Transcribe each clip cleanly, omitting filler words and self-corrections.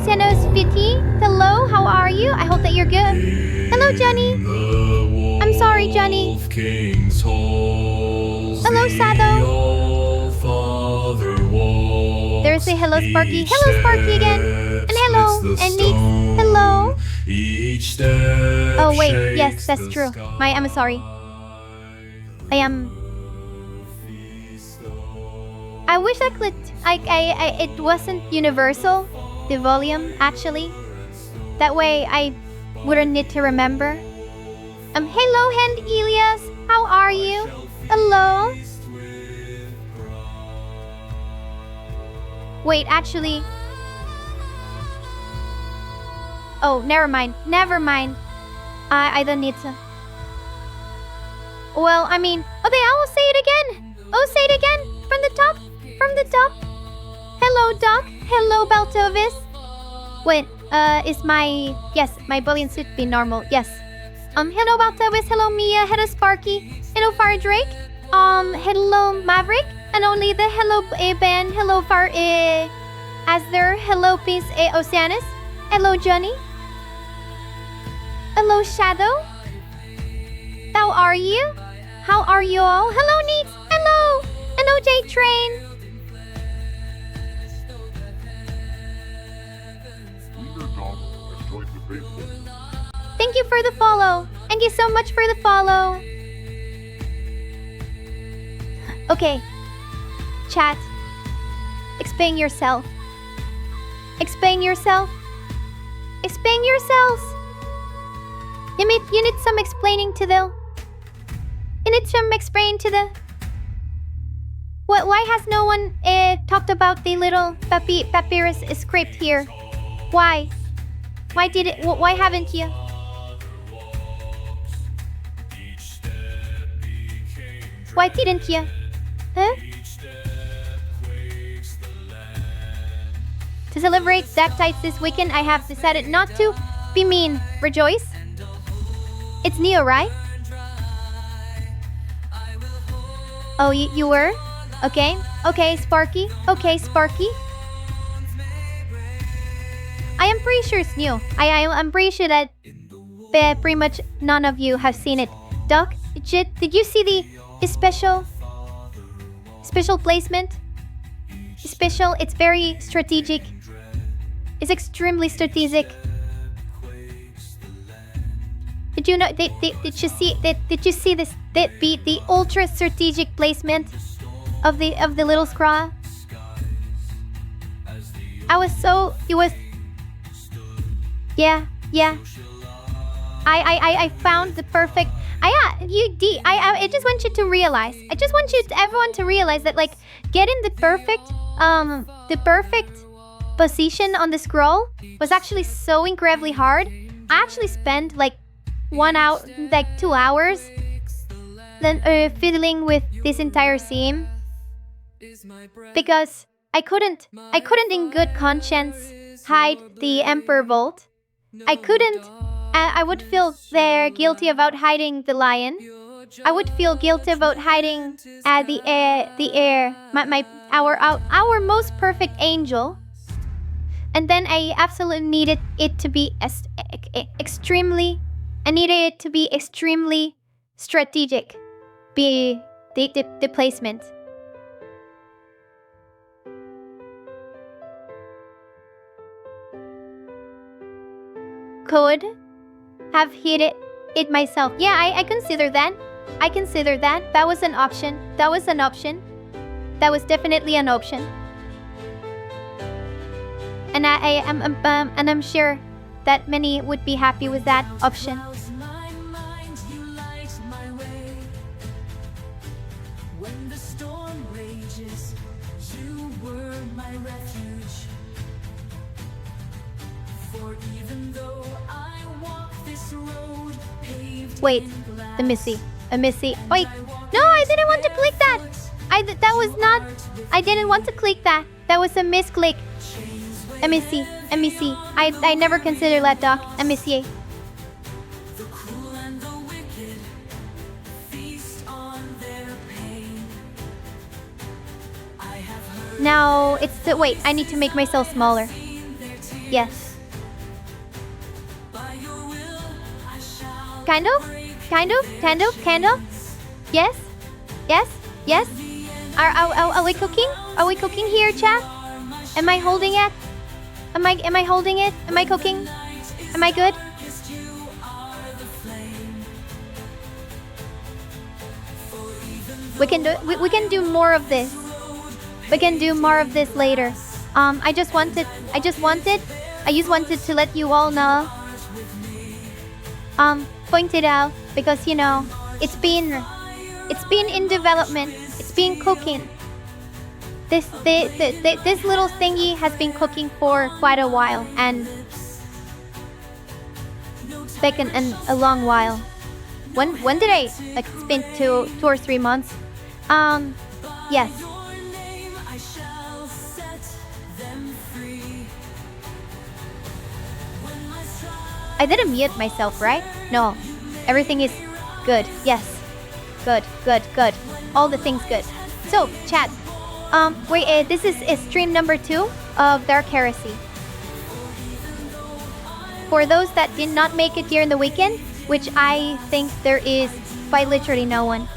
Oceanos Fiti. Hello, how are you? I hope that you're good. Hello, Johnny. I'm sorry, Johnny. Hello, Sado. There's a hello, Sparky. Hello, Sparky again. And hello, and Nick. Hello. Oh, wait. Yes, that's true. I'm sorry. I wish I could. It wasn't universal, the volume, actually. That way I wouldn't need to remember. Hello, Hand Elias. How are you? Hello. Wait, actually. Oh, never mind. Never mind. I don't need to. Well, I mean, okay, I will say it again. Oh, say it again. From the top. From the top. Hello, Doc. Hello, Baltovis. Wait, is my... Yes, my volume should be normal. Yes. Hello, Baltovis. Hello, Mia. Hello, Sparky. Hello, Far Drake. Hello, Maverick. And only the hello, Ben. Hello, Far... Asder. Hello, Peace, Oceanus. Hello, Johnny. Hello, Shadow. How are you? How are you all? Hello, Neat. Hello. Hello, J-Train. Thank you for the follow. Thank you so much for the follow. Okay. Chat. Explain yourself. Explain yourself. Explain yourselves. You need some explaining to the... You need some explaining to the... What? Why has no one talked about the little papyrus script here? Why? Why did it? Why haven't you? Why didn't you? Huh? To celebrate Deck Tides this weekend, I have decided not to be mean. Rejoice. It's Neo, right? Oh, you were? Okay. Okay, Sparky. Okay, Sparky. I am pretty sure it's new. I'm pretty sure that pretty much none of you have seen it. Doc, did you see the special placement? Special, it's very strategic. It's extremely strategic. Did you know? Did you see that? Did you see this? The ultra strategic placement of the little scrawl? It was. Yeah. I found the perfect. I just want you to realize. I just want everyone to realize that, like, getting the perfect position on the scroll was actually so incredibly hard. I actually spent like 1 hour, like 2 hours, then fiddling with this entire scene because I couldn't in good conscience hide the Emperor Vault. I couldn't. I would feel guilty about hiding the lion. I would feel guilty about hiding our most perfect angel. And then I absolutely needed it to be extremely. I needed it to be extremely strategic. Be the placement. Could have hit it myself. Yeah, I consider that. I consider that. That was an option. That was an option. That was definitely an option. And I'm sure that many would be happy with that option. Wait, the Missy. A Missy. Wait, no, I didn't want to click that. I didn't want to click that. That was a misclick. A Missy. I never considered that, Doc. A Missy. Now it's the... Wait, I need to make myself smaller. Yes. Kind of? Kind of? Kind of? Kind of? Yes? Yes? Yes? Are we cooking? Are we cooking here, chat? Am I holding it? Am I holding it? Am I cooking? Am I good? We can do more of this. We can do more of this later. I just wanted to let you all know. Point it out because you know it's been in development. It's been cooking. This little thingy has been cooking for quite a while and taken a long while. When did I like? It's been 2 or 3 months. Yes. I didn't mute myself, right? No. Everything is good. Yes. Good. All the things good. So, chat. This is stream number 2 of Dark Heresy. For those that did not make it during the weekend, which I think there is quite literally no one.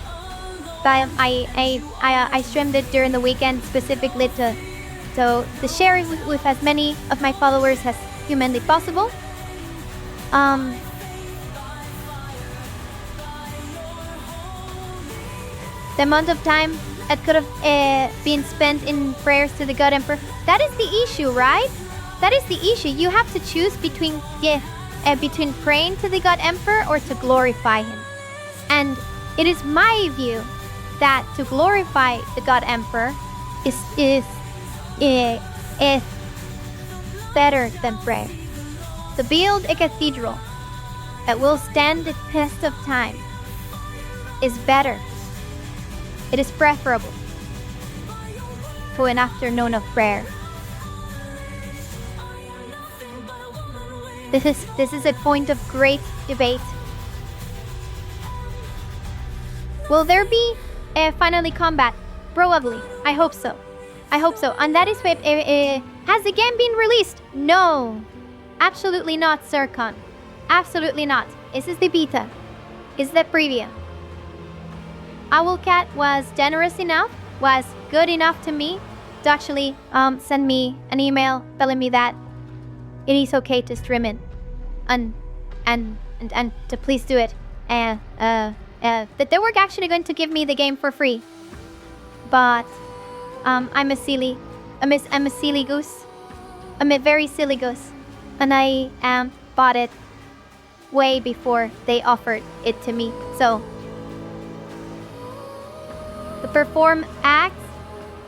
But I streamed it during the weekend specifically to share it with as many of my followers as humanly possible. The amount of time that could have been spent in prayers to the God Emperor. That is the issue, right? That is the issue. You have to choose between praying to the God Emperor or to glorify him. And it is my view that to glorify the God Emperor is better than prayer. To build a cathedral that will stand the test of time is better. It is preferable to an afternoon of prayer. This is a point of great debate. Will there be finally combat? Probably. I hope so. And that is why has the game been released? No. Absolutely not, Sircon. Absolutely not. This is the beta. It's the preview. Owlcat was generous enough, was good enough to me to actually send me an email telling me that it is okay to stream it and to please do it. That they were actually going to give me the game for free. But I'm a silly goose. I'm a very silly goose. And I bought it way before they offered it to me. So to perform acts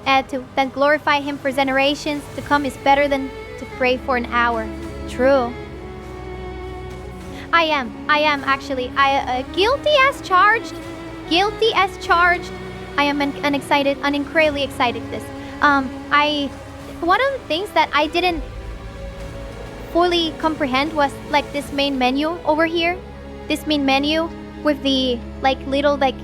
that glorify him for generations to come is better than to pray for an hour. True. I am actually. Guilty as charged. Guilty as charged. I am incredibly excited this. One of the things that I didn't fully comprehend was like this main menu over here. This main menu with the like little like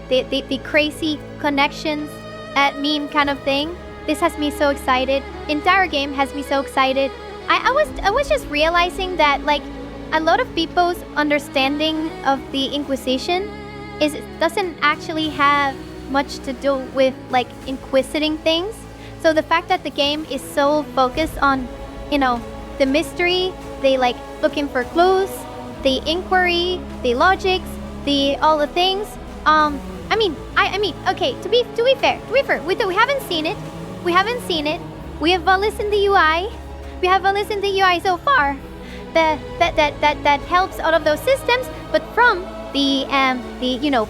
the crazy connections meme kind of thing. This has me so excited. The entire game has me so excited. I was just realizing that like a lot of people's understanding of the Inquisition doesn't actually have much to do with like inquisiting things. So the fact that the game is so focused on, you know, the mystery, the like looking for clues, the inquiry, the logics, the all the things. I mean, okay. To be fair, we haven't seen it. We haven't seen it. We have listened to the UI. We have listened to the UI so far. That helps all of those systems. But from the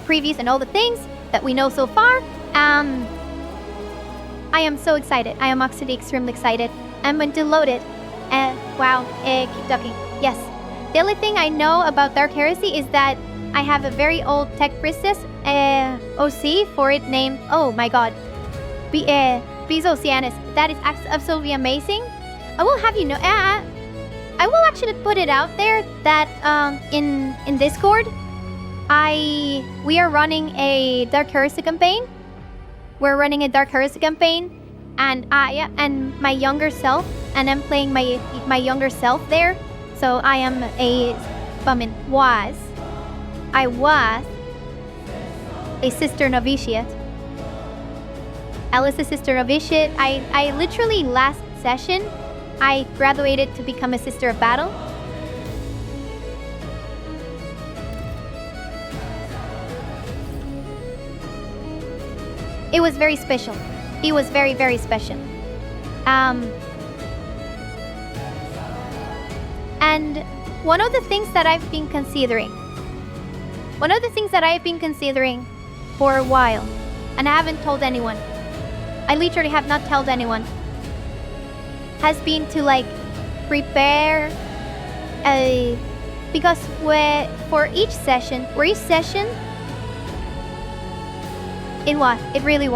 previews and all the things that we know so far, I am so excited. I am actually extremely excited. I'm going to load it. Wow. Keep talking. Yes. The only thing I know about Dark Heresy is that I have a very old tech priestess OC for it named, oh my god, Bezosianus. That is absolutely amazing. I will have you know, I will actually put it out there that in Discord, we are running a Dark Heresy campaign. We're running a Dark Heresy campaign, and my younger self, and I'm playing my younger self there. So I am I was a sister novitiate. I was a sister novitiate. I literally last session, I graduated to become a sister of battle. It was very special. It was very, very special. And one of the things that I've been considering for a while, and I haven't told anyone, I literally have not told anyone, has been to like prepare because for each session, it really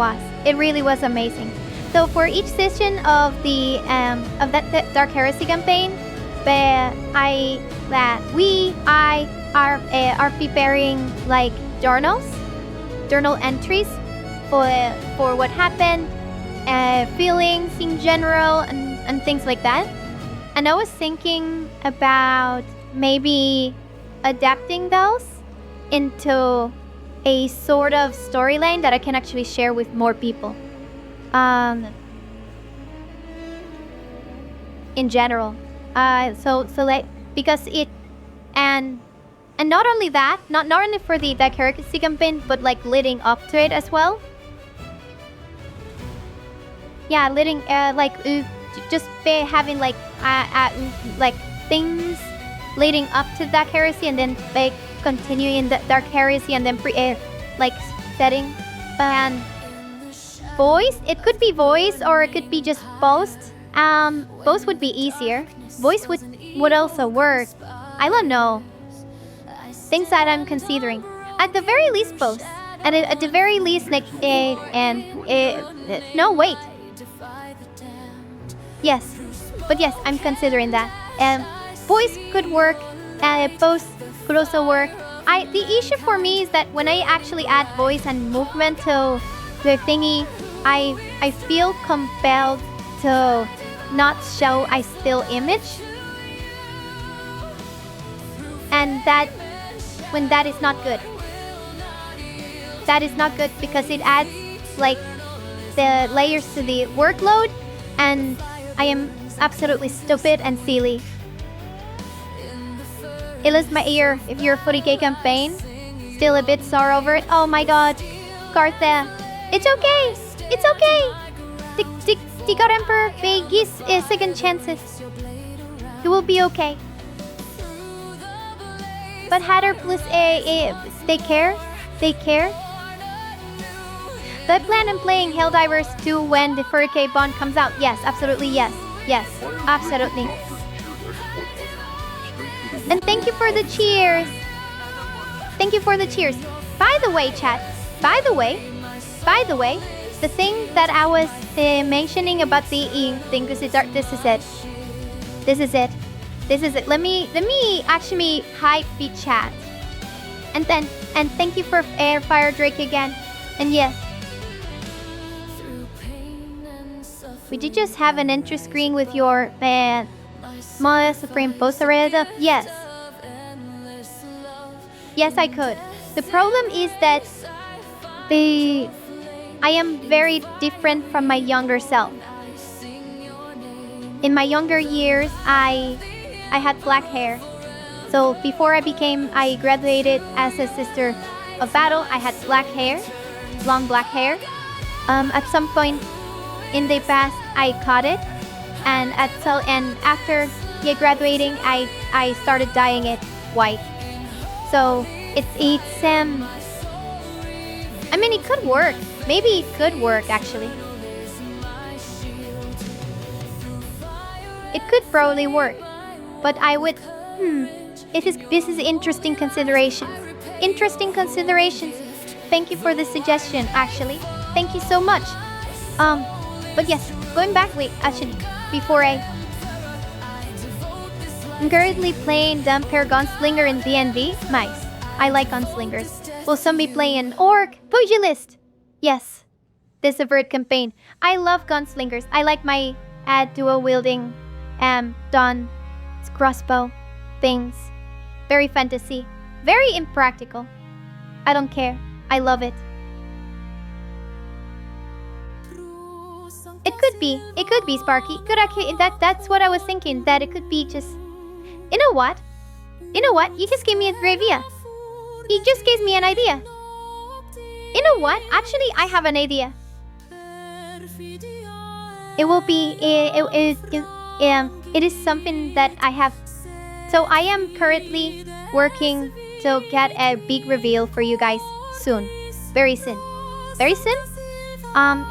was amazing. So for each session of that Dark Heresy campaign, we are preparing like journal entries for what happened, feelings in general, and things like that. And I was thinking about maybe adapting those into a sort of storyline that I can actually share with more people. In general. So like, because it, and not only that, not only for the Dark Heresy campaign, but like leading up to it as well. Yeah, just having like things leading up to Dark Heresy, and then like continuing the Dark Heresy, and then setting and voice. It could be voice, or it could be just post. Both would be easier. Voice would also work. I don't know. Things that I'm considering. At the very least, both. And at the very least, like, no, wait. Yes, but yes, I'm considering that. Voice could work. Both could also work. The issue for me is that when I actually add voice and movement to the thingy, I feel compelled to not show a still image, and that is not good. That is not good because it adds like the layers to the workload, and I am absolutely stupid and silly. It lifts my ear if your 40k campaign still a bit sore over it. Oh my god, Cartha, it's okay. It's okay. The God Emperor, they give second chances. It will be okay. But Hatter, please, they care. They care. Do I plan on playing Helldivers 2 when the 4K bond comes out? Yes, absolutely, yes. Yes, absolutely. And thank you for the cheers. Thank you for the cheers. By the way, chat. By the way, the thing that I was mentioning about the thing, this is it. This is it. Let me actually hype the chat. And thank you for Airfire Drake again. And yes, we did just have an entry screen with your Maya Supreme poster. Yes. Yes, I could. The problem is that I am very different from my younger self. In my younger years, I had black hair. So before I graduated as a sister of battle, I had black hair, long black hair. At some point in the past, I cut it, and after graduating, I started dyeing it white. So it's I mean, it could work. Maybe it could work, actually. It could probably work. But I would... This is interesting considerations. Interesting considerations. Thank you for the suggestion, actually. Thank you so much. But yes, going back, actually, before I'm currently playing Dumper Gunslinger in D&D. Nice. I like gunslingers. Will some be playing Orc Pugilist? Yes. this avert campaign. I love gunslingers. I like my dual wielding Dawn crossbow things. Very fantasy. Very impractical. I don't care. I love it. It could be. It could be Sparky. Could actually that's what I was thinking. That it could be just. You know what? You know what? You just gave me a great idea. You just gave me an idea. You know what? Actually, I have an idea. It will be. It is something that I have. So I am currently working to get a big reveal for you guys soon. Very soon. Very soon?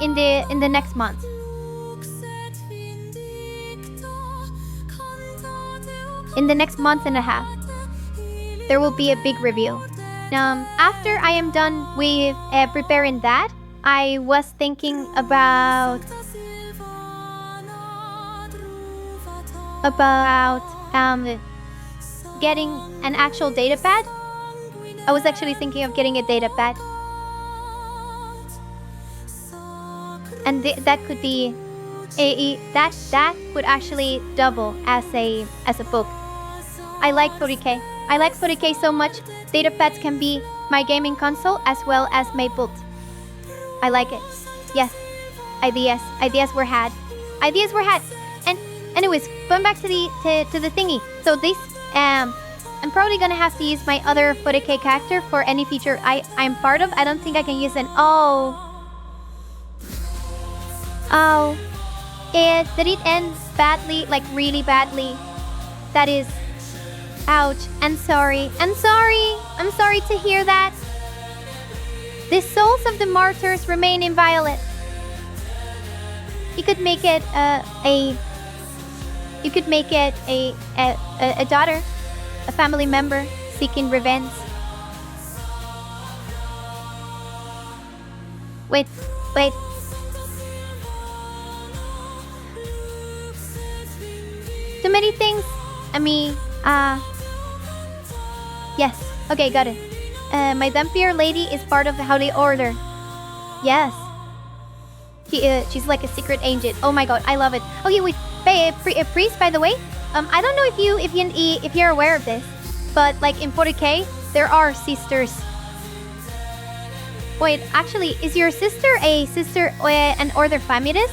In the next month. In the next month and a half, there will be a big reveal. After I am done with preparing that, I was thinking about getting an actual data pad. I was actually thinking of getting a data pad, and that could be that could actually double as a book. I like 40K. I like 40K so much. Data pads can be my gaming console as well as my book. I like it. Yes. Ideas were had. Ideas were had. And anyways, going back to the thingy. So this I'm probably gonna have to use my other 40K character for any feature I'm part of. I don't think I can use an did it end badly, like really badly? That is, ouch. I'm sorry to hear that. The souls of the martyrs remain inviolate. You could make it a daughter, a family member seeking revenge. Wait. Too many things. Yes. Okay, got it. My vampire lady is part of the Holy Order. Yes. She's like a secret agent. Oh my god, I love it. Okay, wait. A priest, by the way. I don't know if you're aware of this, but like in 40K, there are sisters. Wait, actually, is your sister an Order Famulus?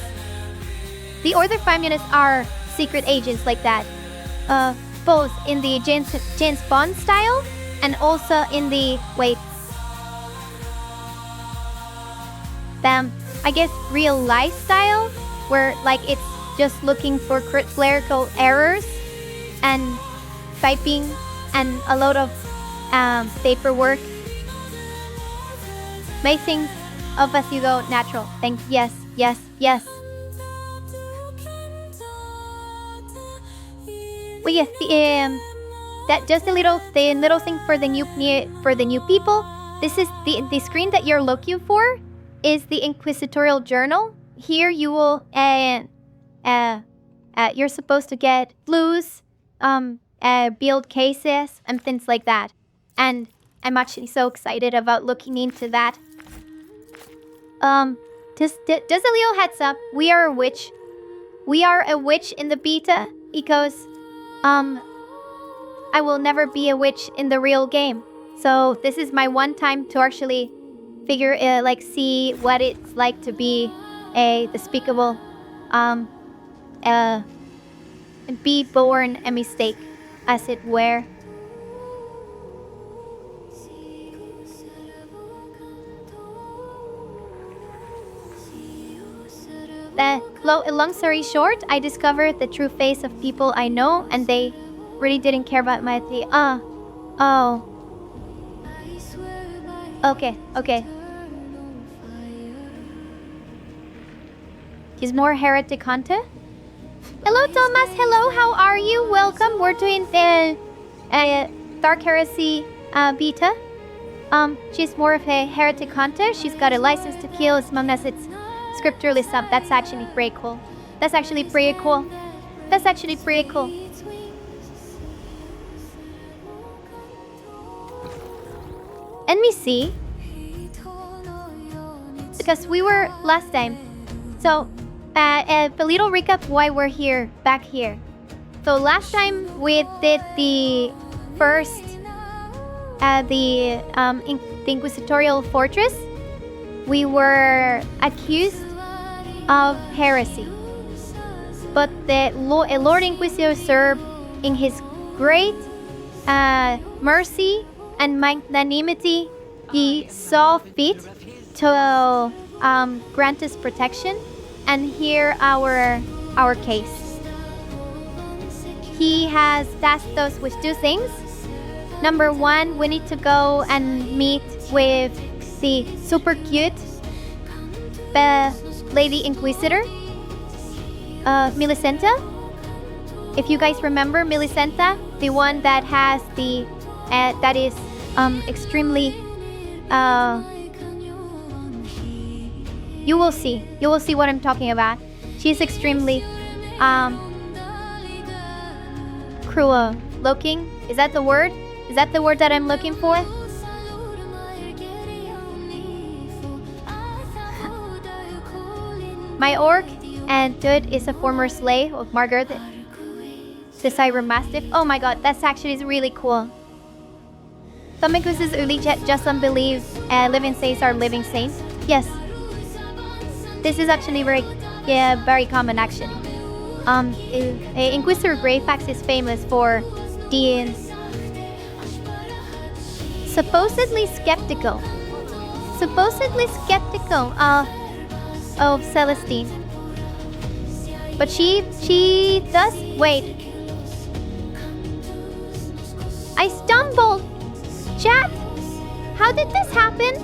The Order Famulus are secret agents like that. Both in the James Bond style and also in the I guess real life style, where like it's just looking for clerical errors and typing and a lot of paperwork. Make things of as you go natural. Yes. Well, yes, that just the little thing for the new people. This is the screen that you're looking for is the Inquisitorial Journal. Here you will you're supposed to get clues, build cases and things like that. And I'm actually so excited about looking into that. Just a little heads up, we are a witch. We are a witch in the beta because I will never be a witch in the real game. So this is my one time to actually figure see what it's like to be a despicable be born a mistake, as it were. Long story short, I discovered the true face of people I know, and they really didn't care about my Okay. He's more heretic hunter. Hello, Thomas. Hello, how are you? Welcome. We're doing the Dark Heresy beta. She's more of a heretic hunter. She's got a license to kill as long as it's scripturally sub. That's actually pretty cool. Let me see. because we were last time. So, a little recap why we're here, back here. So last time we did the first, the Inquisitorial Fortress. We were accused of heresy. But the Lord Inquisitor served in his great mercy and magnanimity. He saw fit to grant us protection and hear our case. He has tasked us with two things. Number one, we need to go and meet with the super cute Lady Inquisitor, Millicenta. If you guys remember Millicenta, the one that has the that is extremely you will see what I'm talking about. She's extremely cruel looking. Is that the word? Is that the word that I'm looking for? My orc and Dude is a former slave of Margaret, the Cyber Mastiff. Oh my god, that's actually really cool. Tomekus' early just unbelieve living saints are living saints. Yes. This is actually very common actually. Inquisitor Greyfax is famous for being supposedly skeptical of Celestine. But she does wait. I stumbled! Chat! How did this happen?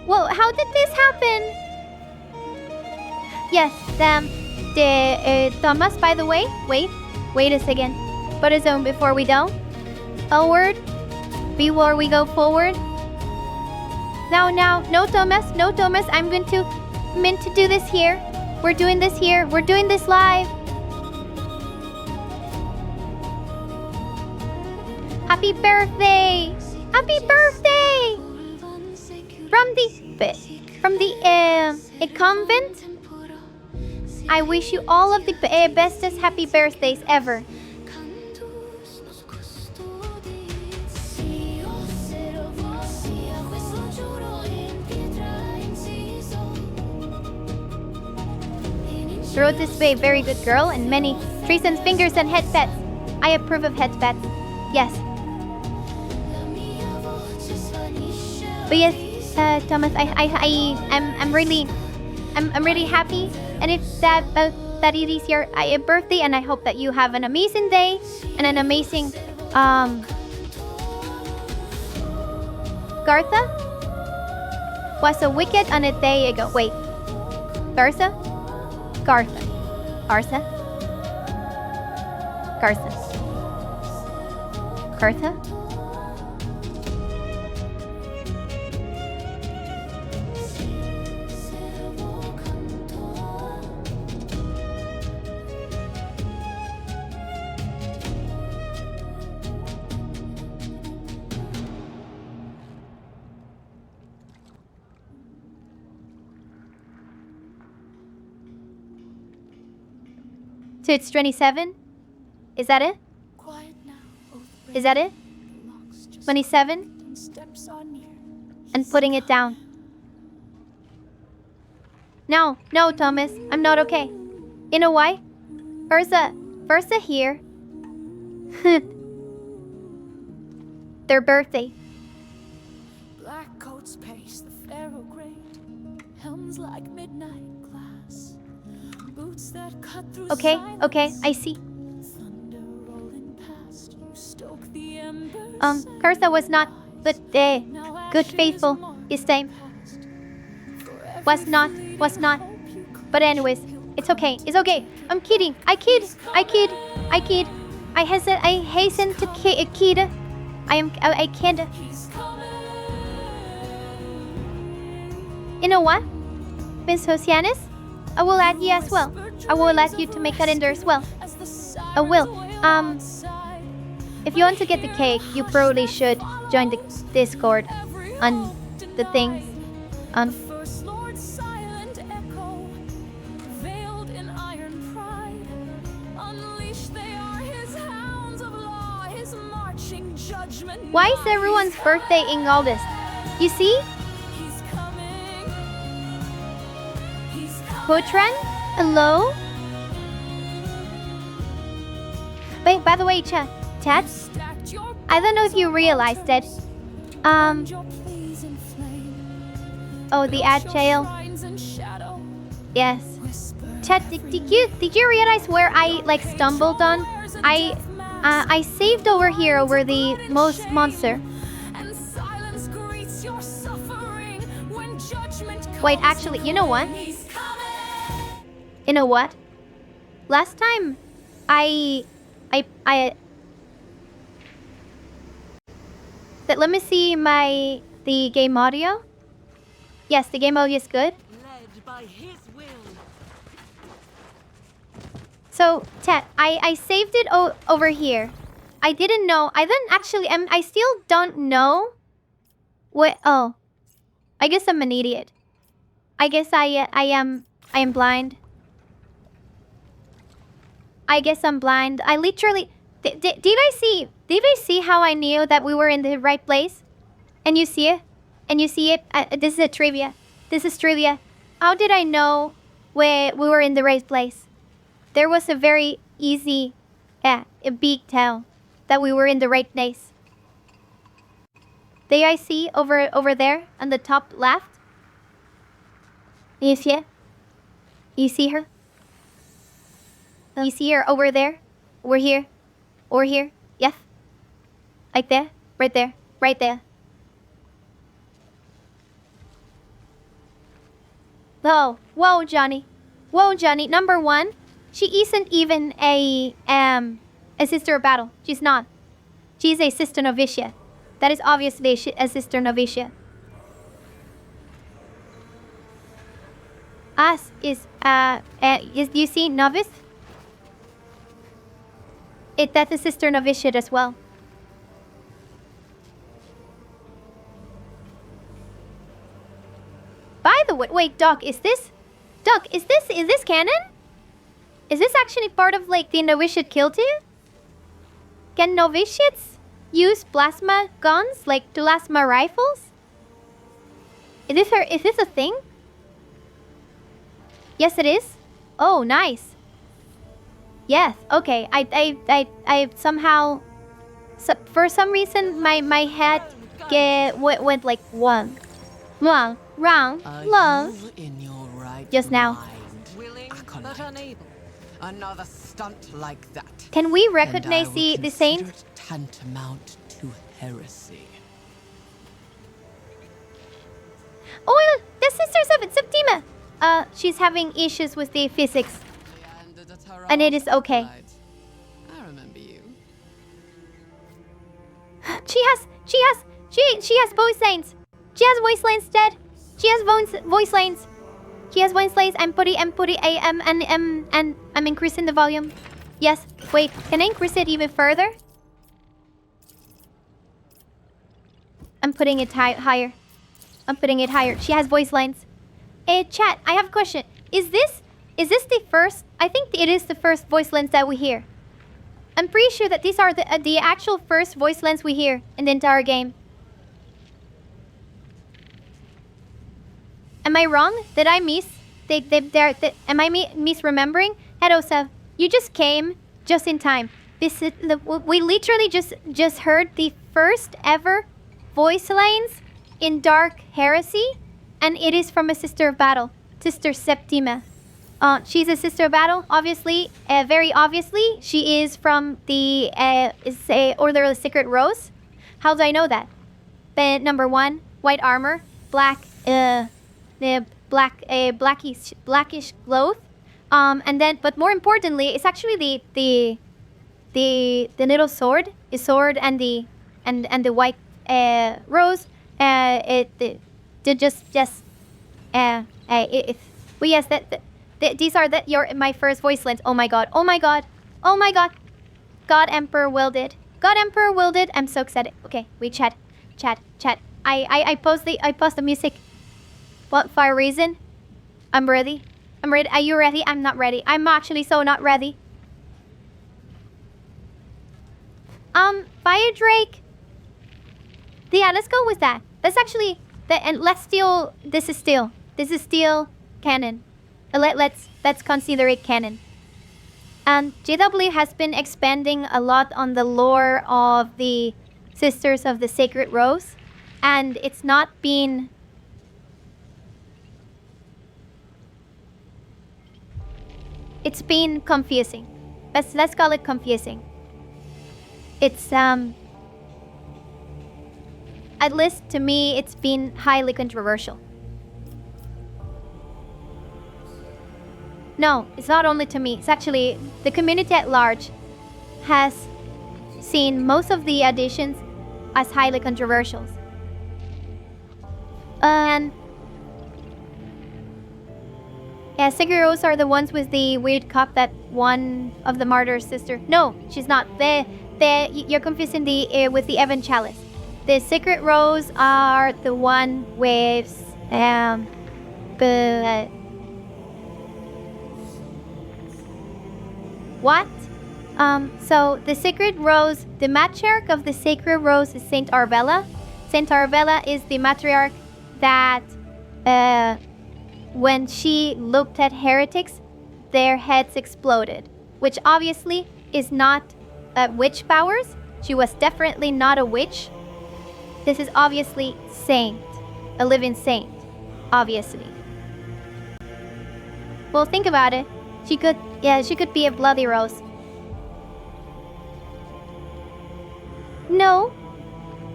Well, how did this happen? Yes, the Thomas, by the way, wait a second. Put a zone before we go. Forward. Before we go forward. No Thomas, I'm meant to do this here. We're doing this here. We're doing this live. Happy birthday! Happy birthday! From the convent. I wish you all of the bestest happy birthdays ever. Throughout this way, very good girl, and many trees and fingers and head pets. I approve of head pets. Yes. But yes, Thomas, I'm really happy, and it's that it is your birthday, and I hope that you have an amazing day and an amazing Gartha was a wicked on a day ago. Wait, Gartha. So it's 27? Is that it? Is that it? 27? And putting it down. No, Thomas. I'm not okay. You know why? Versa here. Their birthday. Black coats pace the pharaoh grade. Helms like midnight glass. Boots that cut through Okay, I see. Thunder rolling past, you stoke the embers. Kartha was not good faithful this time. Was not. But anyways, it's okay. I'm kidding. I kid. I hasten to kid. I kid. You know what, Miss Hosianis? I will add you as well. I will ask you to make that in there as well. I will. If you want to get the cake, you probably should join the Discord on the things on. First Lord's silent echo, veiled in iron pride. Unleashed they are his hounds of law, his marching judgment. Why is everyone's birthday in August? You see? He's coming. He's coming. Potran? Hello? Wait, by the way, chat. Stacked your I don't know if you realized it. your pleas in flame. Oh, the ad jail. Shrines in shadow, Yes. whisper Chat, did you realize where I like stumbled on? I saved over here over the most monster. and silence greets your suffering when judgment comes. Wait, actually, you know what? He's coming. You know what? Last time, let me see the game audio. Yes, the game audio is good. Led by his will. So, chat, I saved it over here. I didn't know. I didn't actually. I still don't know. What? Oh, I guess I'm an idiot. I guess I am blind. I guess I'm blind. I literally did I see how I knew that we were in the right place? And you see it? And you see it? This is a trivia. This is trivia. How did I know where we were in the right place? There was a very easy, a big tell that we were in the right place. There I see over there on the top left. You see it? You see her? You see her over there? Over here? Over here? Yes. Like there? Right there. Right there. Oh, whoa, Johnny. Whoa, Johnny. Number one, she isn't even a sister of battle. She's not. She's a sister novicia. That is obviously a sister novicia. Us is you see novice? That's a sister novitiate as well. By the way, wait, Doc, is this canon? Is this actually part of like the novitiate guild? Can novitiates use plasma guns like plasma rifles? Is this a thing? Yes, it is. Oh, nice. Yes. Okay. I somehow, for some reason, my head went like one round love In your right just now. mind? Willing but unable. Another stunt like that. Can we And recognize I will the consider saint? it tantamount to heresy. Oh, the sisters of Septima. She's having issues with the physics, and it is okay. I remember you. She has voice lanes. She has voice lanes, Dad. She has voice lanes. She has voice lanes. I'm putting and I'm increasing the volume. Yes. Wait. Can I increase it even further? I'm putting it higher. I'm putting it higher. She has voice lines. Hey, chat. I have a question. Is this the first? I think it is the first voice lines that we hear. I'm pretty sure that these are the actual first voice lines we hear in the entire game. Am I wrong? Did I miss? Am I misremembering? Hello, Sev. You just came just in time. We literally just heard the first ever voice lines in Dark Heresy, and it is from a sister of battle, Sister Septima. She's a sister of battle, obviously. Very obviously, she is from the Order of the Secret Rose. How do I know that? Number one, white armor, black, blackish cloth. And then, but more importantly, it's actually the little sword, and the white rose. Well, yes, these are my first voice lines. Oh my god. God Emperor willed it. I'm so excited. Okay, wait, chat. I post the music. What for a reason? I'm ready. I'm ready. Are you ready? I'm not ready. I'm actually so not ready. Fire Drake. Yeah, let's go with that. That's actually and let's steal. This is still canon. Let's consider it canon. And JW has been expanding a lot on the lore of the Sisters of the Sacred Rose, and it's not been. It's been confusing. Let's call it confusing. It's at least to me, it's been highly controversial. No, it's not only to me. It's actually the community at large has seen most of the additions as highly controversial. And yeah, Sacred Rose are the ones with the weird cup that one of the martyr's sister. No, she's not. You're confusing the with the Evan Chalice. The Sacred Rose are the one with the what? So the Sacred Rose, the matriarch of the Sacred Rose is Saint Arbella. Saint Arbella is the matriarch that when she looked at heretics, their heads exploded, which obviously is not witch powers. She was definitely not a witch. This is obviously saint, a living saint, obviously. Well, think about it. She could be a bloody rose. No,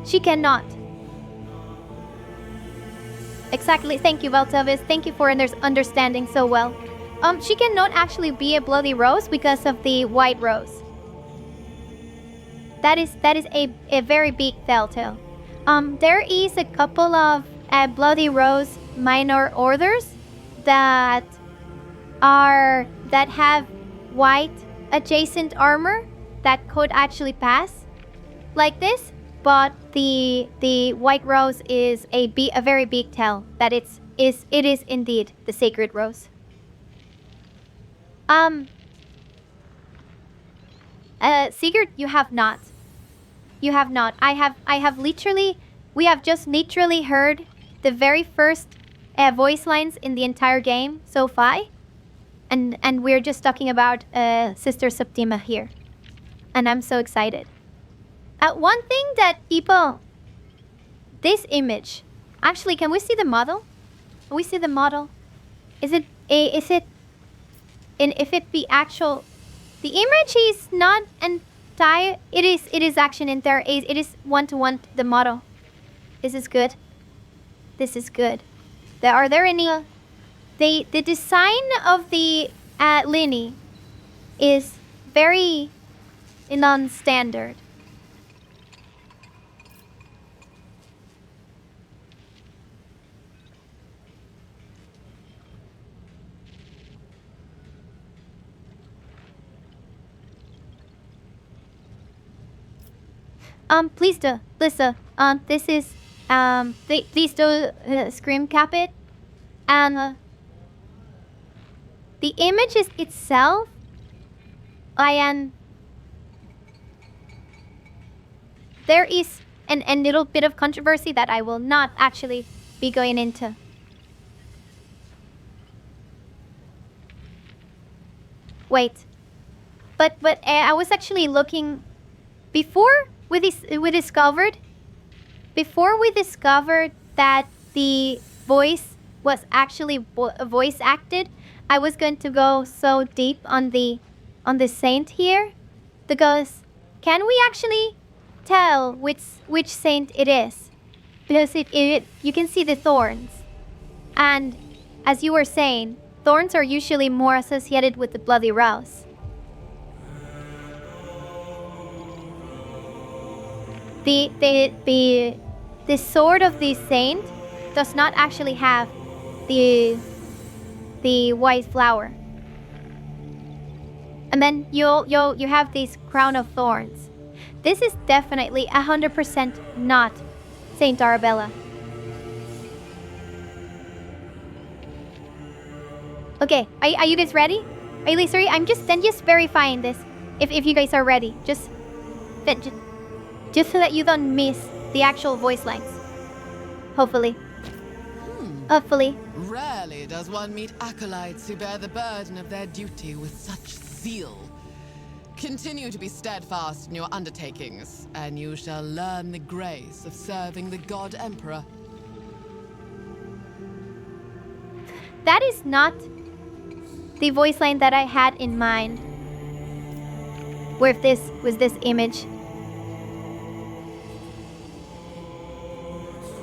she cannot. Exactly. Thank you, Valtavis. Thank you for understanding so well. She cannot actually be a bloody rose because of the white rose. That is a very big telltale. There is a couple of bloody rose minor orders that have white adjacent armor that could actually pass like this, but the white rose is a very big tell that it is indeed the Sacred Rose. Sigurd, you have not. You have not. We have just literally heard the very first voice lines in the entire game so far. And we're just talking about Sister Septima here. And I'm so excited. One thing that people... This image. Actually, can we see the model? Can we see the model? If it be actual... The image is not entire... It is action in there. It is one-to-one the model. This is good. This is good. Are there any... The design of the Linny is very non-standard. Please do, Lisa. This is please do screen cap it, and the image is itself. There is a little bit of controversy that I will not actually be going into. Wait, but I was actually looking before we discovered that the voice was actually voice acted. I was going to go so deep on the saint here, because can we actually tell which saint it is? Because you can see the thorns, and as you were saying, thorns are usually more associated with the bloody rose. The sword of the saint does not actually have the white flower. And then you have this crown of thorns. This is definitely 100% not Saint Arabella. Okay, are you guys ready? Are you guys ready? I'm just verifying this. If you guys are ready, just so that you don't miss the actual voice lines. Hopefully. Hopefully. Rarely does one meet acolytes who bear the burden of their duty with such zeal. Continue to be steadfast in your undertakings, and you shall learn the grace of serving the God Emperor. That is not the voice line that I had in mind. Where this was this image.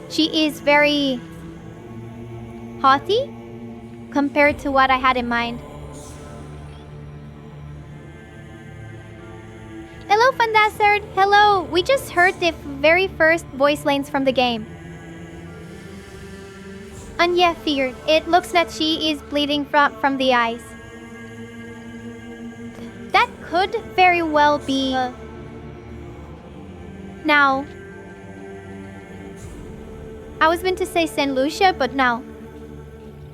She is very haughty compared to what I had in mind. Hello, Fandazard. Hello. We just heard the very first voice lines from the game. Anya feared. It looks that she is bleeding from the eyes. That could very well be... Now... I was meant to say Saint Lucia, but no.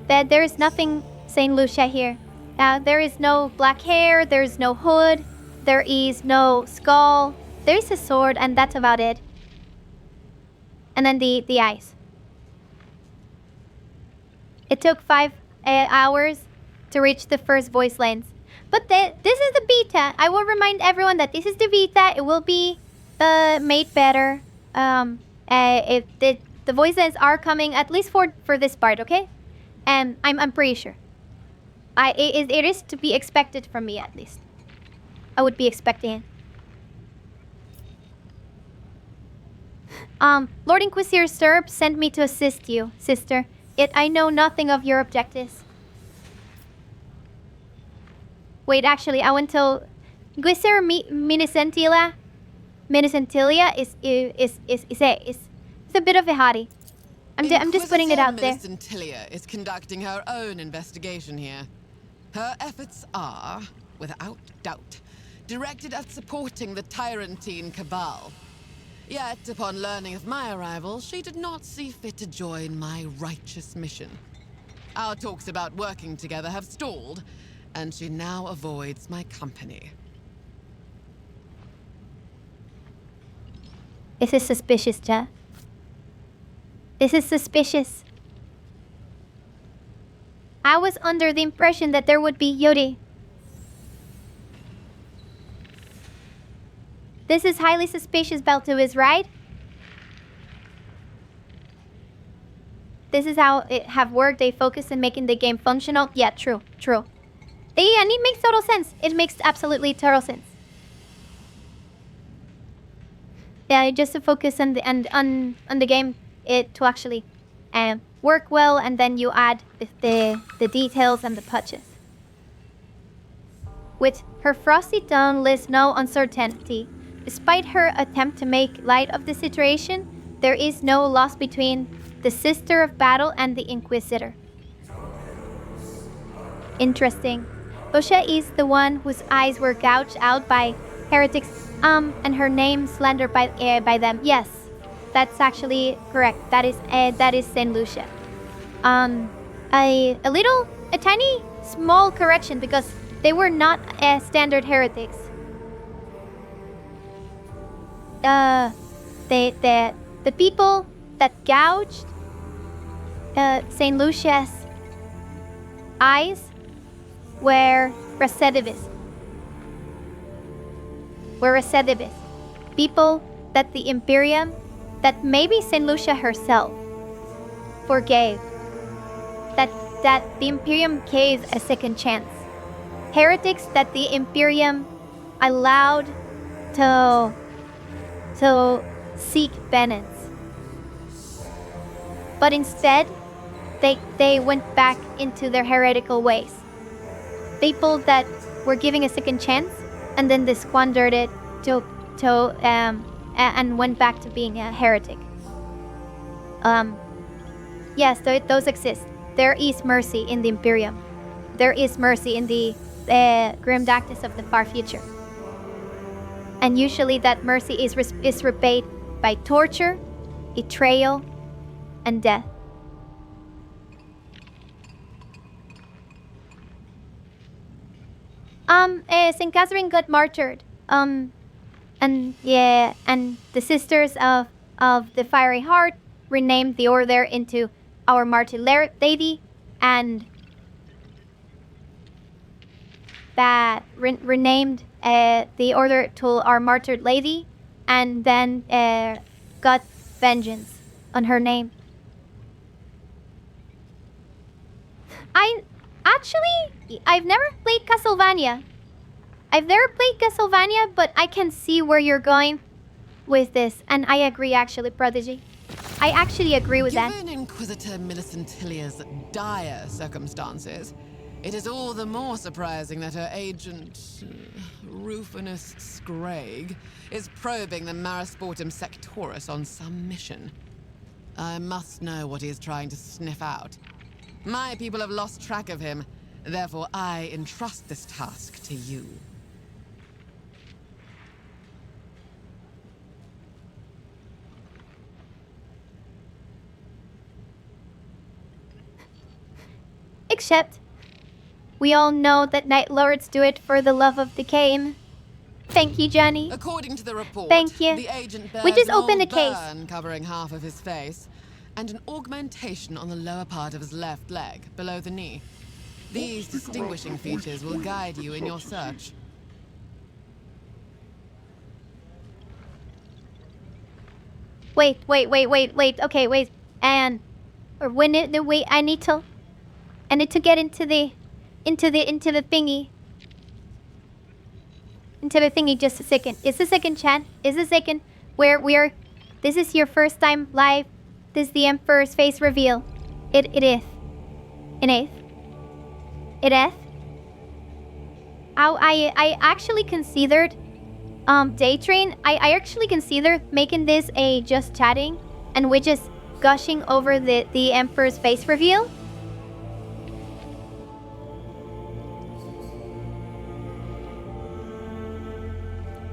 There is nothing Saint Lucia here. There is no black hair, there is no hood, there is no skull. There is a sword, and that's about it. And then the eyes. It took 5 hours to reach the first voice lines. But this is the beta. I will remind everyone that this is the beta. It will be made better. The voice lines are coming at least for this part, okay? And I'm pretty sure. It is to be expected from me, at least. I would be expecting it. Lord Inquisitor Serb sent me to assist you, sister. Yet I know nothing of your objectives. Wait, actually, I went to Inquisitor Minicentilia. Minicentilia is a bit of a hottie. I'm just putting it out there. Minicentilia is conducting her own investigation here. Her efforts are, without doubt, directed at supporting the Tyrantine Cabal. Yet, upon learning of my arrival, she did not see fit to join my righteous mission. Our talks about working together have stalled, and she now avoids my company. This is suspicious, Ja. This is suspicious. I was under the impression that there would be Yuri. This is highly suspicious, Beltuis, right? This is how it have worked. They focus on making the game functional. Yeah, true. And it makes total sense. It makes absolutely total sense. Yeah, just to focus on the game, it to actually work well, and then you add the details and the patches. With her frosty tone lies no uncertainty. Despite her attempt to make light of the situation, there is no loss between the Sister of Battle and the Inquisitor. Interesting. Bosha is the one whose eyes were gouged out by heretics, and her name slandered by them. Yes, that's actually correct. That is Saint Lucia. A tiny, small correction, because they were not standard heretics. The people that gouged Saint Lucia's eyes were recidivists. People that the Imperium, that maybe Saint Lucia herself forgave. That the Imperium gave a second chance. Heretics that the Imperium allowed to seek penance. But instead, they went back into their heretical ways. People that were giving a second chance, and then they squandered it and went back to being a heretic. Yes, those exist. There is mercy in the Imperium. There is mercy in the Grim Darkness of the far future. And usually that mercy is repaid by torture, betrayal, and death. Saint Catherine got martyred. And yeah, and the Sisters of the Fiery Heart renamed the order into Our Martyr Lady, and that renamed the order to Our Martyred Lady, and then got vengeance on her name. I've never played Castlevania. But I can see where you're going with this, and I agree, actually, Prodigy. I actually agree with that. Given Inquisitor Millicent Hilliard's dire circumstances, it is all the more surprising that her agent, Rufinus Scragg, is probing the Marisportum Sectorus on some mission. I must know what he is trying to sniff out. My people have lost track of him, therefore I entrust this task to you. Except, we all know that Night Lords do it for the love of the game. Thank you, Johnny. According to the report, Thank you. the agent bears We just an opened old the case. burn covering half of his face, and an augmentation on the lower part of his left leg, below the knee. These distinguishing features will guide you in your search. Wait. Okay, wait. And wait. I need to get into the thingy. Into the thingy, just a second. It's a second, chat. It's a second. This is your first time live. This is the Emperor's face reveal. It is. I actually considered Daytrain. I actually considered making this a just chatting, and we're just gushing over the Emperor's face reveal.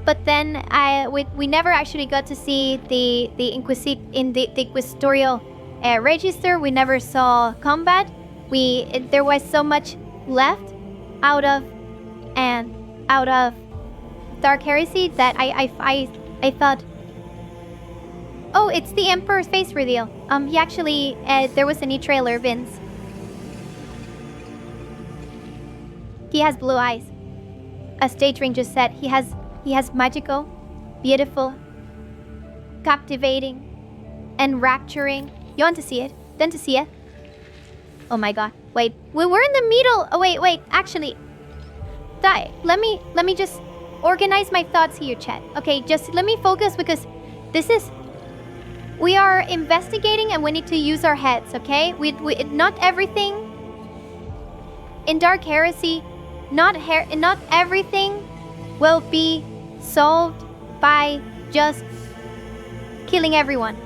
But then we never actually got to see the Inquisitorial register. We never saw combat. There was so much left out of Dark Heresy that I thought, oh, it's the Emperor's face reveal. He actually there was a new trailer, Vince. He has blue eyes. As Daydream just said, he has magical, beautiful, captivating, and rapturing. You want to see it? Then to see it? Oh my god. Wait. We're in the middle. Oh wait. Actually, let me just organize my thoughts here, chat. Okay, just let me focus, because we are investigating and we need to use our heads, okay? We not everything in Dark Heresy, not everything will be solved by just killing everyone.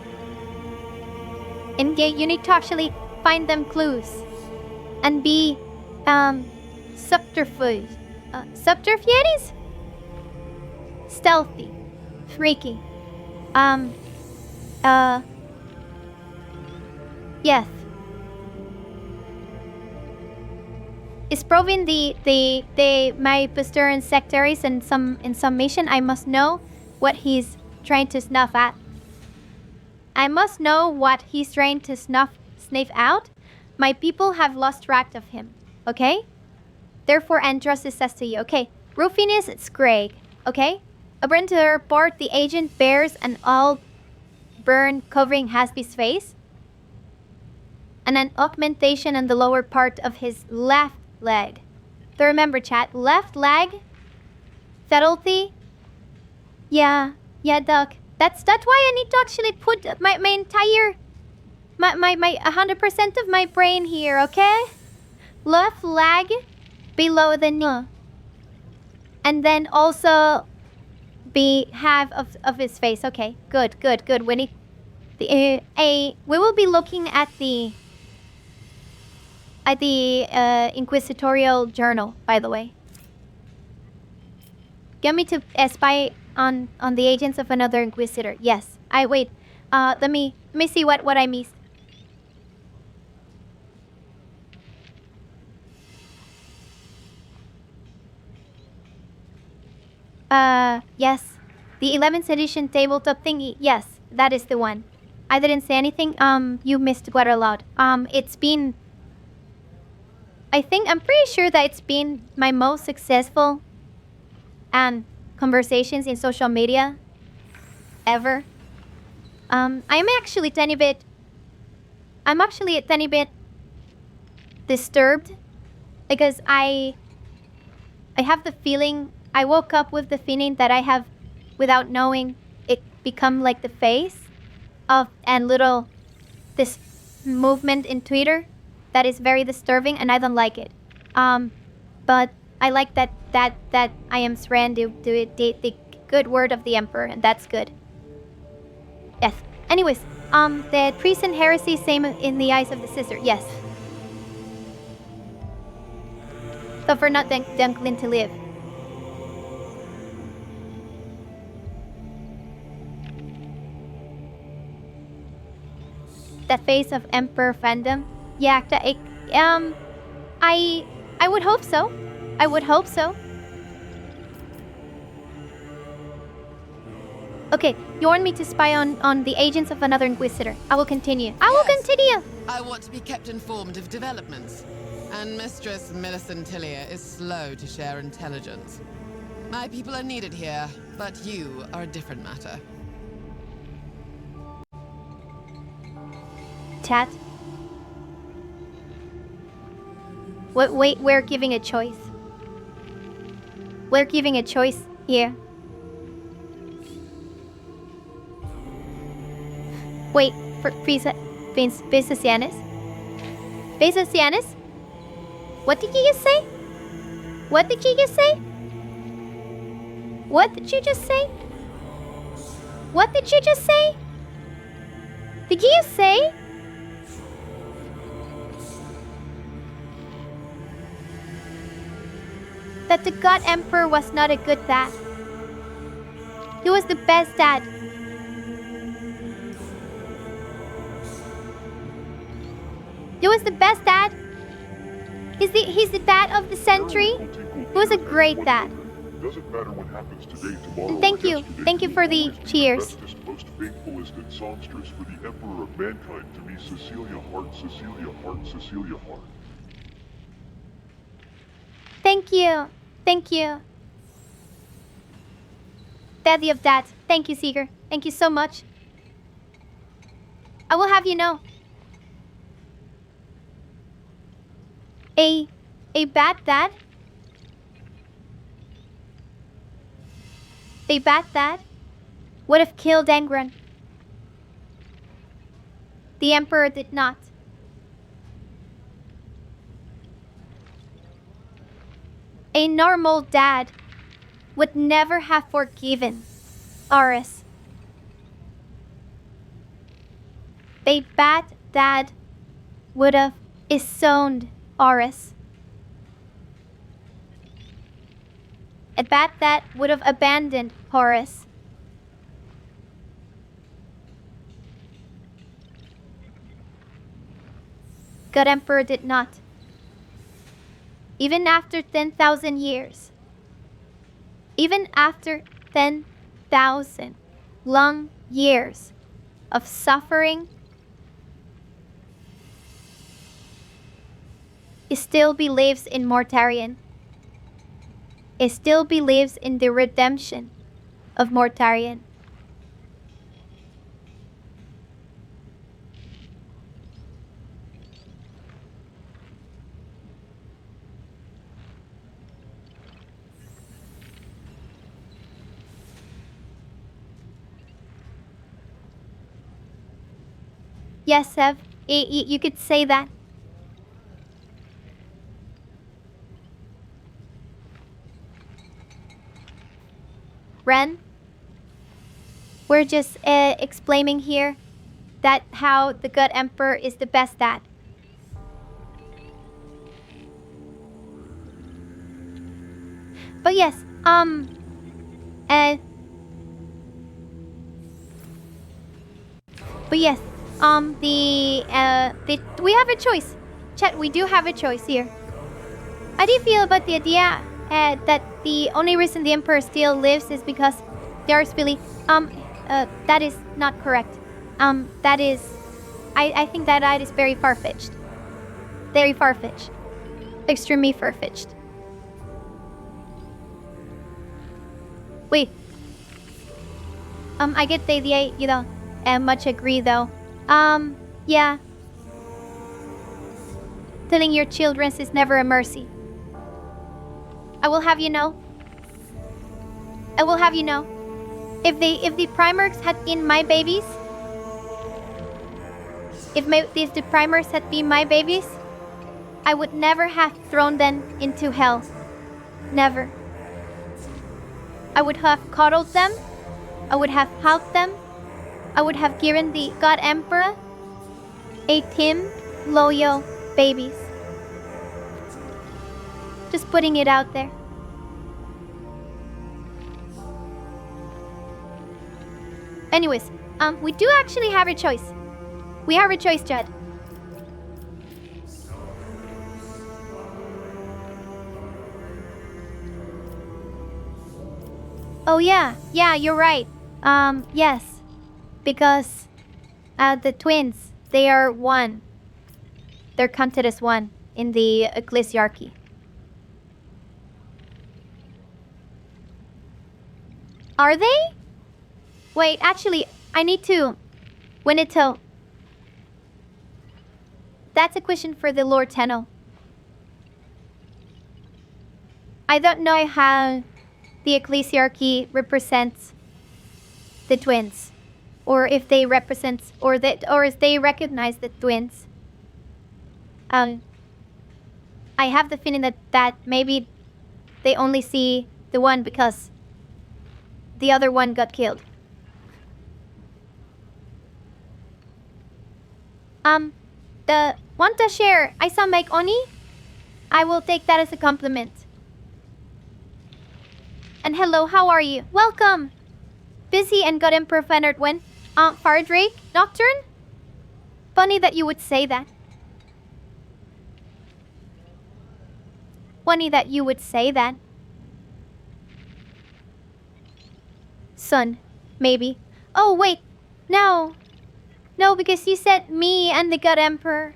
And you need to actually find them clues and be subterfuges, stealthy, freaky, yes. Is proving my Pastoran sectaries in some mission. I must know what he's trying to snuff at. I must know what he's trying to sniff out. My people have lost track of him. Okay? Therefore, entrust this says to you. Okay. Rufinus Scragg. Okay? According to the report, the agent bears an all burn covering Hasby's face, and an augmentation on the lower part of his left leg. So remember, chat, left leg, subtlety. Yeah, Doc. That's why I need to actually put my entire 100% of my brain here, okay? Left leg below the knee. And then also be half of his face. Okay, good. We need we will be looking at the Inquisitorial journal, by the way. Get me to spy on the agents of another Inquisitor. Yes. Wait. Let me see what I missed. Yes. The 11th edition tabletop thingy. Yes, that is the one. I didn't say anything. You missed quite a lot. It's been... I'm pretty sure that it's been my most successful conversations in social media ever. I'm actually a tiny bit disturbed because I have the feeling, I woke up with the feeling that I have, without knowing, it become like the face of this movement in Twitter that is very disturbing, and I don't like it. But I like that I am surrounded to the good word of the Emperor, and that's good. Yes. Anyways, the priest and heresy same in the eyes of the sister. Yes. Suffer not Dunklin to live. The face of Emperor fandom. Yeah, I would hope so. I would hope so. Okay, you want me to spy on the agents of another Inquisitor. I will continue. I will continue! I want to be kept informed of developments. And Mistress Millicent Tillier is slow to share intelligence. My people are needed here, but you are a different matter. Chat. Wait, we're giving a choice. We're giving a choice here. Wait, for Bezosianis? Bezosianis? What did you just say? What did you just say? What did you just say? What did you just say? Did you say? That the God Emperor was not a good dad. He was the best dad. He was the best dad. He's the dad of the century. He was a great dad. Doesn't matter what happens today, tomorrow. Thank you. Thank you for the cheers. Most faithfulest and songstress for the Emperor of Mankind, to me, Cecilia Hart, Cecilia Hart, Cecilia Hart. Thank you. Thank you. Daddy of dads. Thank you, Seeker. Thank you so much. I will have you know. A bad dad? A bad dad would have killed Angron. The Emperor did not. A normal dad would never have forgiven Aris. A bad dad would have disowned Aris. A bad dad would have abandoned Horus. God Emperor did not. Even after 10,000 years. Even after 10,000 long years of suffering, he still believes in Mortarion. He still believes in the redemption of Mortarion. Yes, Sev, you could say that. Ren, we're just explaining here that how the God Emperor is the best dad. But yes, we have a choice. Chat, we do have a choice here. How do you feel about the idea that the only reason the Emperor still lives is because there's really that is not correct. That is, I think that is very far-fetched. Very far-fetched. Extremely far-fetched. Wait. I get the idea, you know, and much agree though. Yeah. Telling your children is never a mercy. I will have you know. I will have you know. If the Primarchs had been my babies, if the Primarchs had been my babies, I would never have thrown them into hell. Never. I would have coddled them. I would have helped them. I would have given the God Emperor 18 loyal babies. Just putting it out there. Anyways, we do actually have a choice. We have a choice, Judd. Oh yeah, you're right. Yes. Because the twins, they are one. They're counted as one in the ecclesiarchy. Are they? Wait, actually, I need to... Winnetou. That's a question for the Lord Tenno. I don't know how the ecclesiarchy represents the twins, or if they represent, or if they recognize the twins. I have the feeling that maybe they only see the one because the other one got killed. The want to share I saw make Oni? I will take that as a compliment. And hello, how are you? Welcome! Busy and got Emperor Fenard when? Fardrake? Nocturne? Funny that you would say that. Funny that you would say that. Son, maybe. Oh, wait. No. No, because you said me and the God Emperor.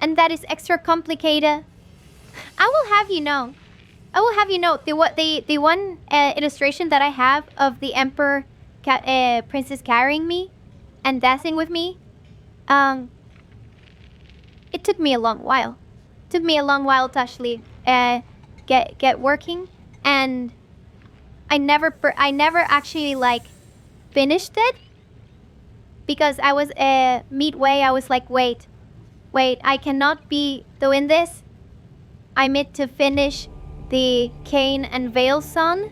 And that is extra complicated. I will have you know. I will have you know, the one illustration that I have of the Emperor Princess carrying me and dancing with me, it took me a long while. It took me a long while to actually get working, and I never actually like finished it because I was midway. I was like, wait, I cannot be doing this. I need to finish the Cain and Vale song.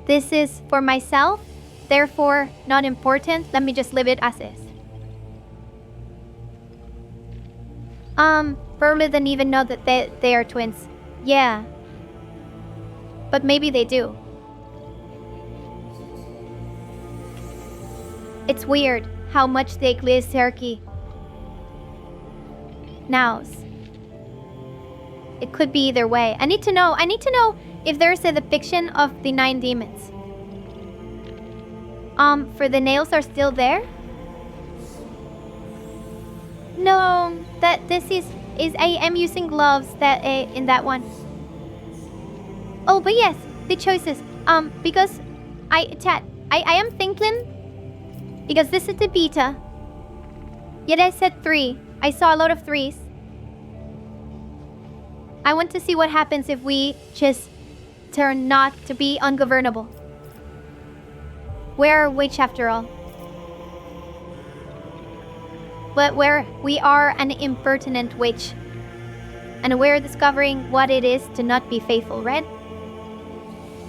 This is for myself, therefore not important. Let me just leave it as is. Probably didn't even know that they are twins. Yeah. But maybe they do. It's weird how much the ecclesiarchy knows. It could be either way. I need to know if there's a depiction of the 9 demons. For the nails are still there? No, that this is I am using gloves that in that one. Oh, but yes, the choices. Because I am thinking because this is the beta. Yet I said 3. I saw a lot of 3s. I want to see what happens if we just turn not to be ungovernable. We're a witch after all. But we are an impertinent witch. And we're discovering what it is to not be faithful, right?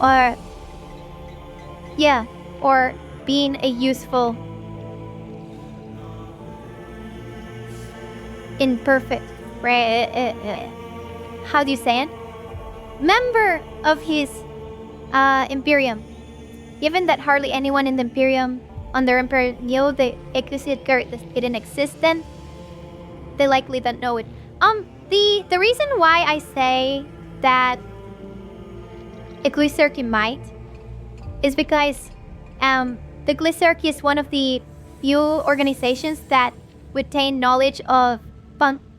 Or... yeah, or being a useful... imperfect... how do you say it? Member of his Imperium. Given that hardly anyone in the Imperium under Emperor knew the Ecclesiarchy didn't exist then, they likely don't know it. The reason why I say that Glycerky might is because the Glycerky is one of the few organizations that retain knowledge of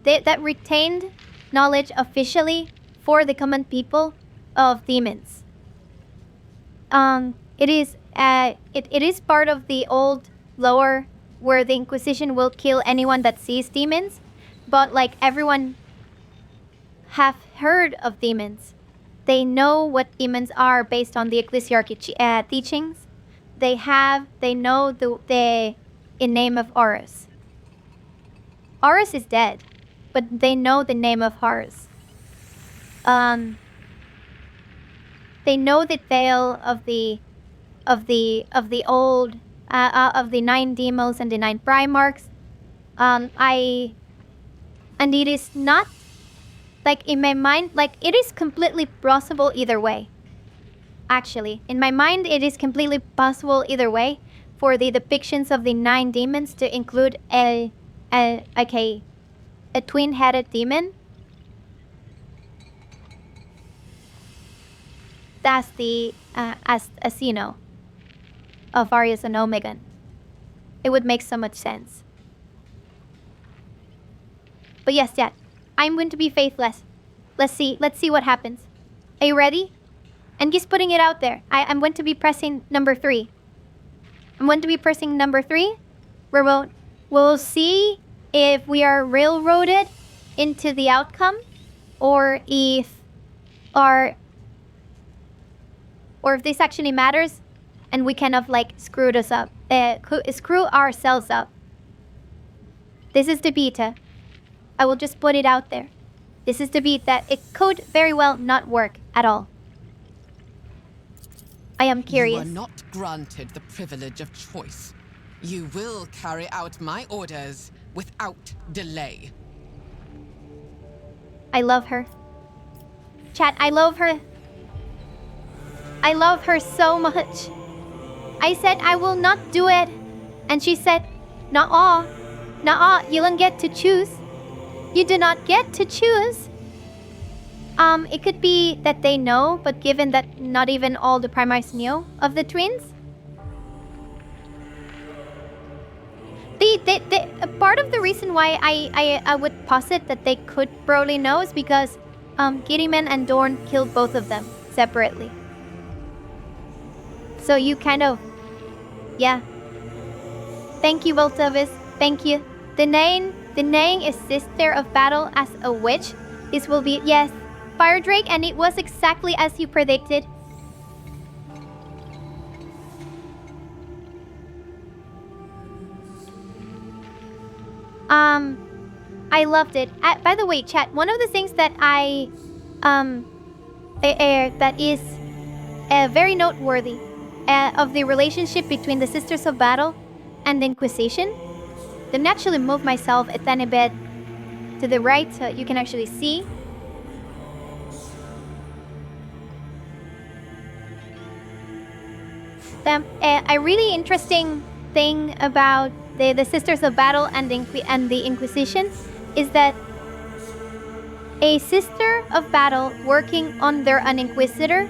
that retained knowledge officially for the common people of demons. It is part of the old lore where the Inquisition will kill anyone that sees demons, but like everyone have heard of demons. They know what demons are based on the Ecclesiarchy teachings. They know the in name of Horus. Horus is dead, but they know the name of Horus. They know the tale of the old of the 9 demos and the 9 Primarchs. And it is not like in my mind, like it is completely possible either way. Actually, in my mind, it is completely possible either way for the depictions of the 9 demons to include a twin-headed demon. That's the Asino of Arius and Omegon. It would make so much sense. But yes, yeah, I'm going to be faithless. Let's see what happens. Are you ready? And just putting it out there. I'm going to be pressing number 3. I'm going to be pressing number 3, where we'll see if we are railroaded into the outcome, or if this actually matters, and we kind of like screw ourselves up. This is the beta. I will just put it out there. This is the beta. It could very well not work at all. I am curious. You are not granted the privilege of choice. You will carry out my orders without delay. I love her. Chat, I love her. I love her so much. I said I will not do it. And she said, nuh-uh. Nuh-uh, you don't get to choose. You do not get to choose. It could be that they know, but given that not even all the Primarchs knew of the twins. Part of the reason why I would posit that they could probably know is because Gideon and Dorn killed both of them separately. So you kind of, yeah. Thank you, Voltavis. Thank you. The name is Sister of Battle as a witch. This will be, yes, Fire Drake, and it was exactly as you predicted. I loved it. By the way, chat, one of the things that that is very noteworthy of the relationship between the Sisters of Battle and the Inquisition. Let me actually move myself a tiny bit to the right so you can actually see. A really interesting thing about the Sisters of Battle and the Inquisition is that a Sister of Battle working under an Inquisitor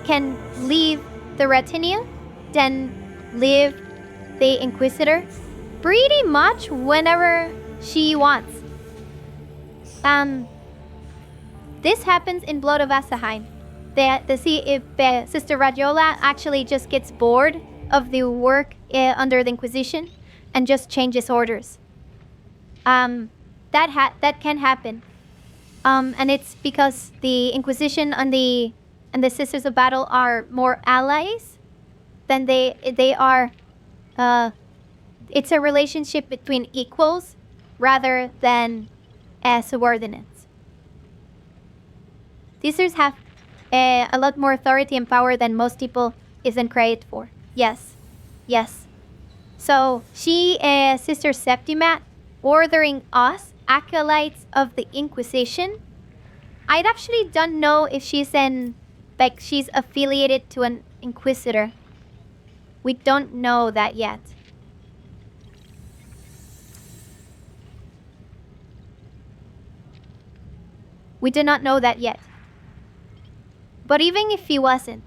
can leave the retinue, then leave the Inquisitor pretty much whenever she wants. This happens in Blood of Asaheim. Sister Radiola actually just gets bored of the work under the Inquisition and just changes orders. That can happen. And it's because the Inquisition and the Sisters of Battle are more allies than they are. It's a relationship between equals rather than subordinates. Sisters have a lot more authority and power than most people isn't created for. Yes. So she, Sister Septimat, ordering us, acolytes of the Inquisition. I actually don't know if she's affiliated to an Inquisitor. We don't know that yet. We do not know that yet. But even if he wasn't,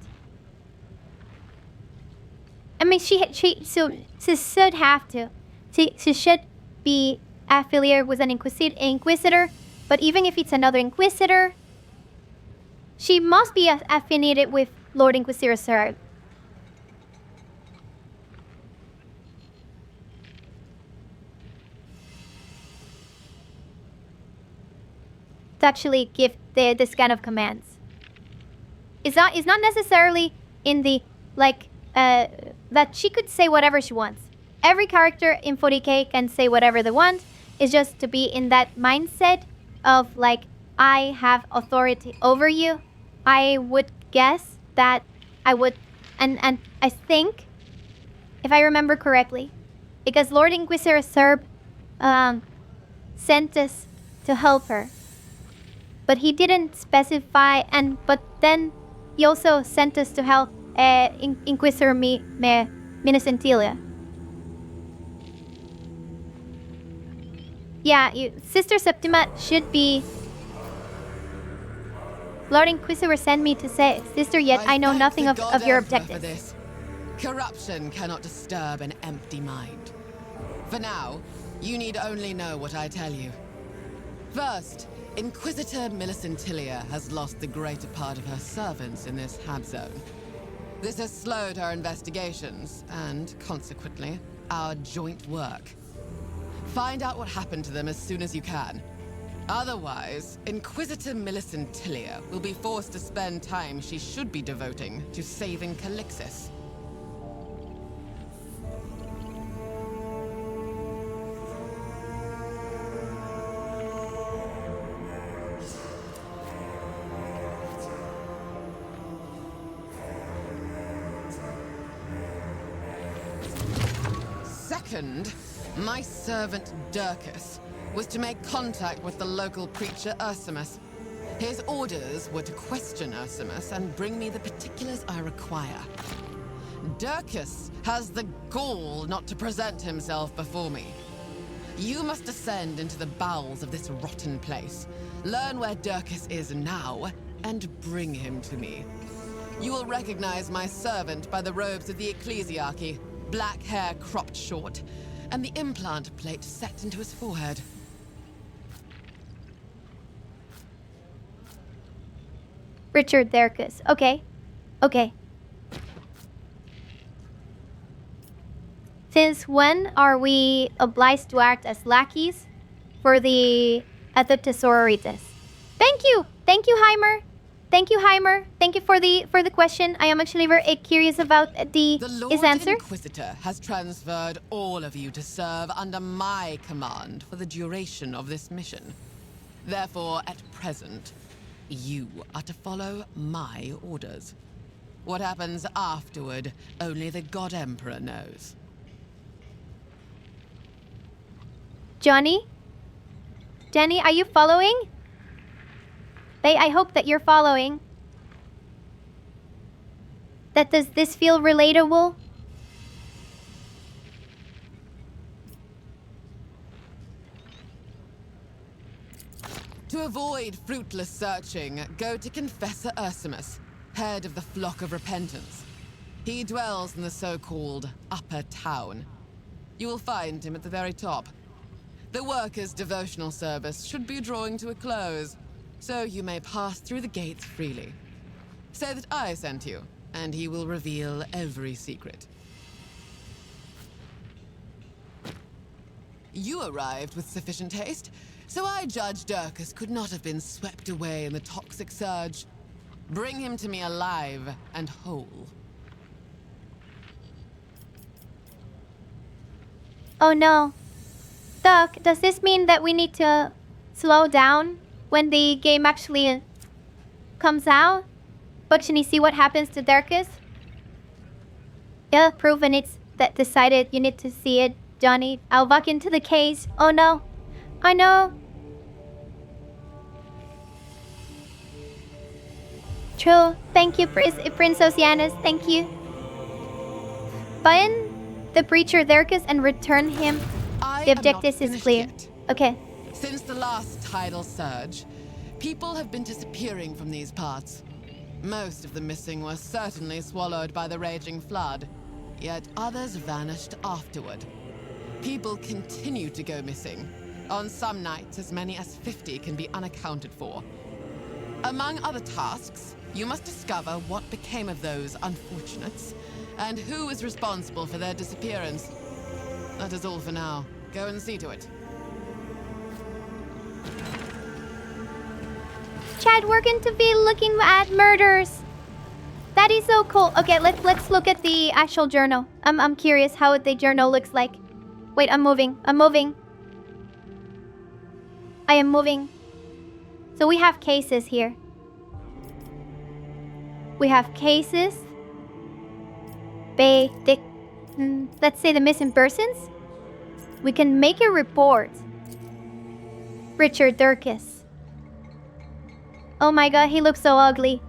I mean, she should have to. She should be affiliated with an inquisitor. But even if it's another inquisitor, she must be affiliated with Lord Inquisitor Sir. To actually give this kind of commands. It's not necessarily in the that she could say whatever she wants. Every character in 40k can say whatever they want. It's just to be in that mindset of like, I have authority over you. I would guess that I would, and I think, if I remember correctly, because Lord Inquisitor Serb sent us to help her, but he didn't specify, but then he also sent us to help Inquisitor Minacentilia. Yeah, Sister Septima should be. Lord Inquisitor sent me to say, Sister, yet I know nothing of your objectives. Corruption cannot disturb an empty mind. For now, you need only know what I tell you. First, Inquisitor Millicentilia has lost the greater part of her servants in this hab zone. This has slowed her investigations, and consequently, our joint work. Find out what happened to them as soon as you can. Otherwise, Inquisitor Millicentilia will be forced to spend time she should be devoting to saving Calixis. Second, my servant Dirkus was to make contact with the local preacher Ursimus. His orders were to question Ursimus and bring me the particulars I require. Dirkus has the gall not to present himself before me. You must descend into the bowels of this rotten place, learn where Dirkus is now, and bring him to me. You will recognize my servant by the robes of the ecclesiarchy, black hair cropped short, and the implant plate set into his forehead. Richard Derkus. Okay. Since when are we obliged to act as lackeys for the Adeptus Sororitas? Thank you, Heimer. Thank you for the question. I am actually very curious about his answer. The Lord Inquisitor has transferred all of you to serve under my command for the duration of this mission. Therefore, at present, you are to follow my orders. What happens afterward, only the God Emperor knows. Jenny, are you following? I hope that you're following. Does this feel relatable? To avoid fruitless searching, go to Confessor Ursimus, head of the Flock of Repentance. He dwells in the so-called Upper Town. You will find him at the very top. The workers' devotional service should be drawing to a close, so you may pass through the gates freely. Say that I sent you, and he will reveal every secret. You arrived with sufficient haste, so I judge Dirkus could not have been swept away in the toxic surge. Bring him to me alive and whole. Oh no. Doc, does this mean that we need to slow down when the game actually comes out? But can you see what happens to Dirkus? Yeah, proven it's that decided you need to see it, Johnny. I'll walk into the case. Oh no. I know. True. Thank you, Prince Oceanus. Thank you. Find the preacher Dirkus and return him. The objective is clear. Yet. Okay. Since the last tidal surge, people have been disappearing from these parts. Most of the missing were certainly swallowed by the raging flood, yet others vanished afterward. People continue to go missing. On some nights, as many as 50 can be unaccounted for. Among other tasks, you must discover what became of those unfortunates, and who is responsible for their disappearance. That is all for now. Go and see to it. Chad, we're going to be looking at murders. That is so cool. Okay, let's look at the actual journal. I'm curious how the journal looks like. Wait, I'm moving. I am moving. So we have cases here. We have cases. Let's say the missing persons. We can make a report. Richard Durkis. Oh my god, he looks so ugly.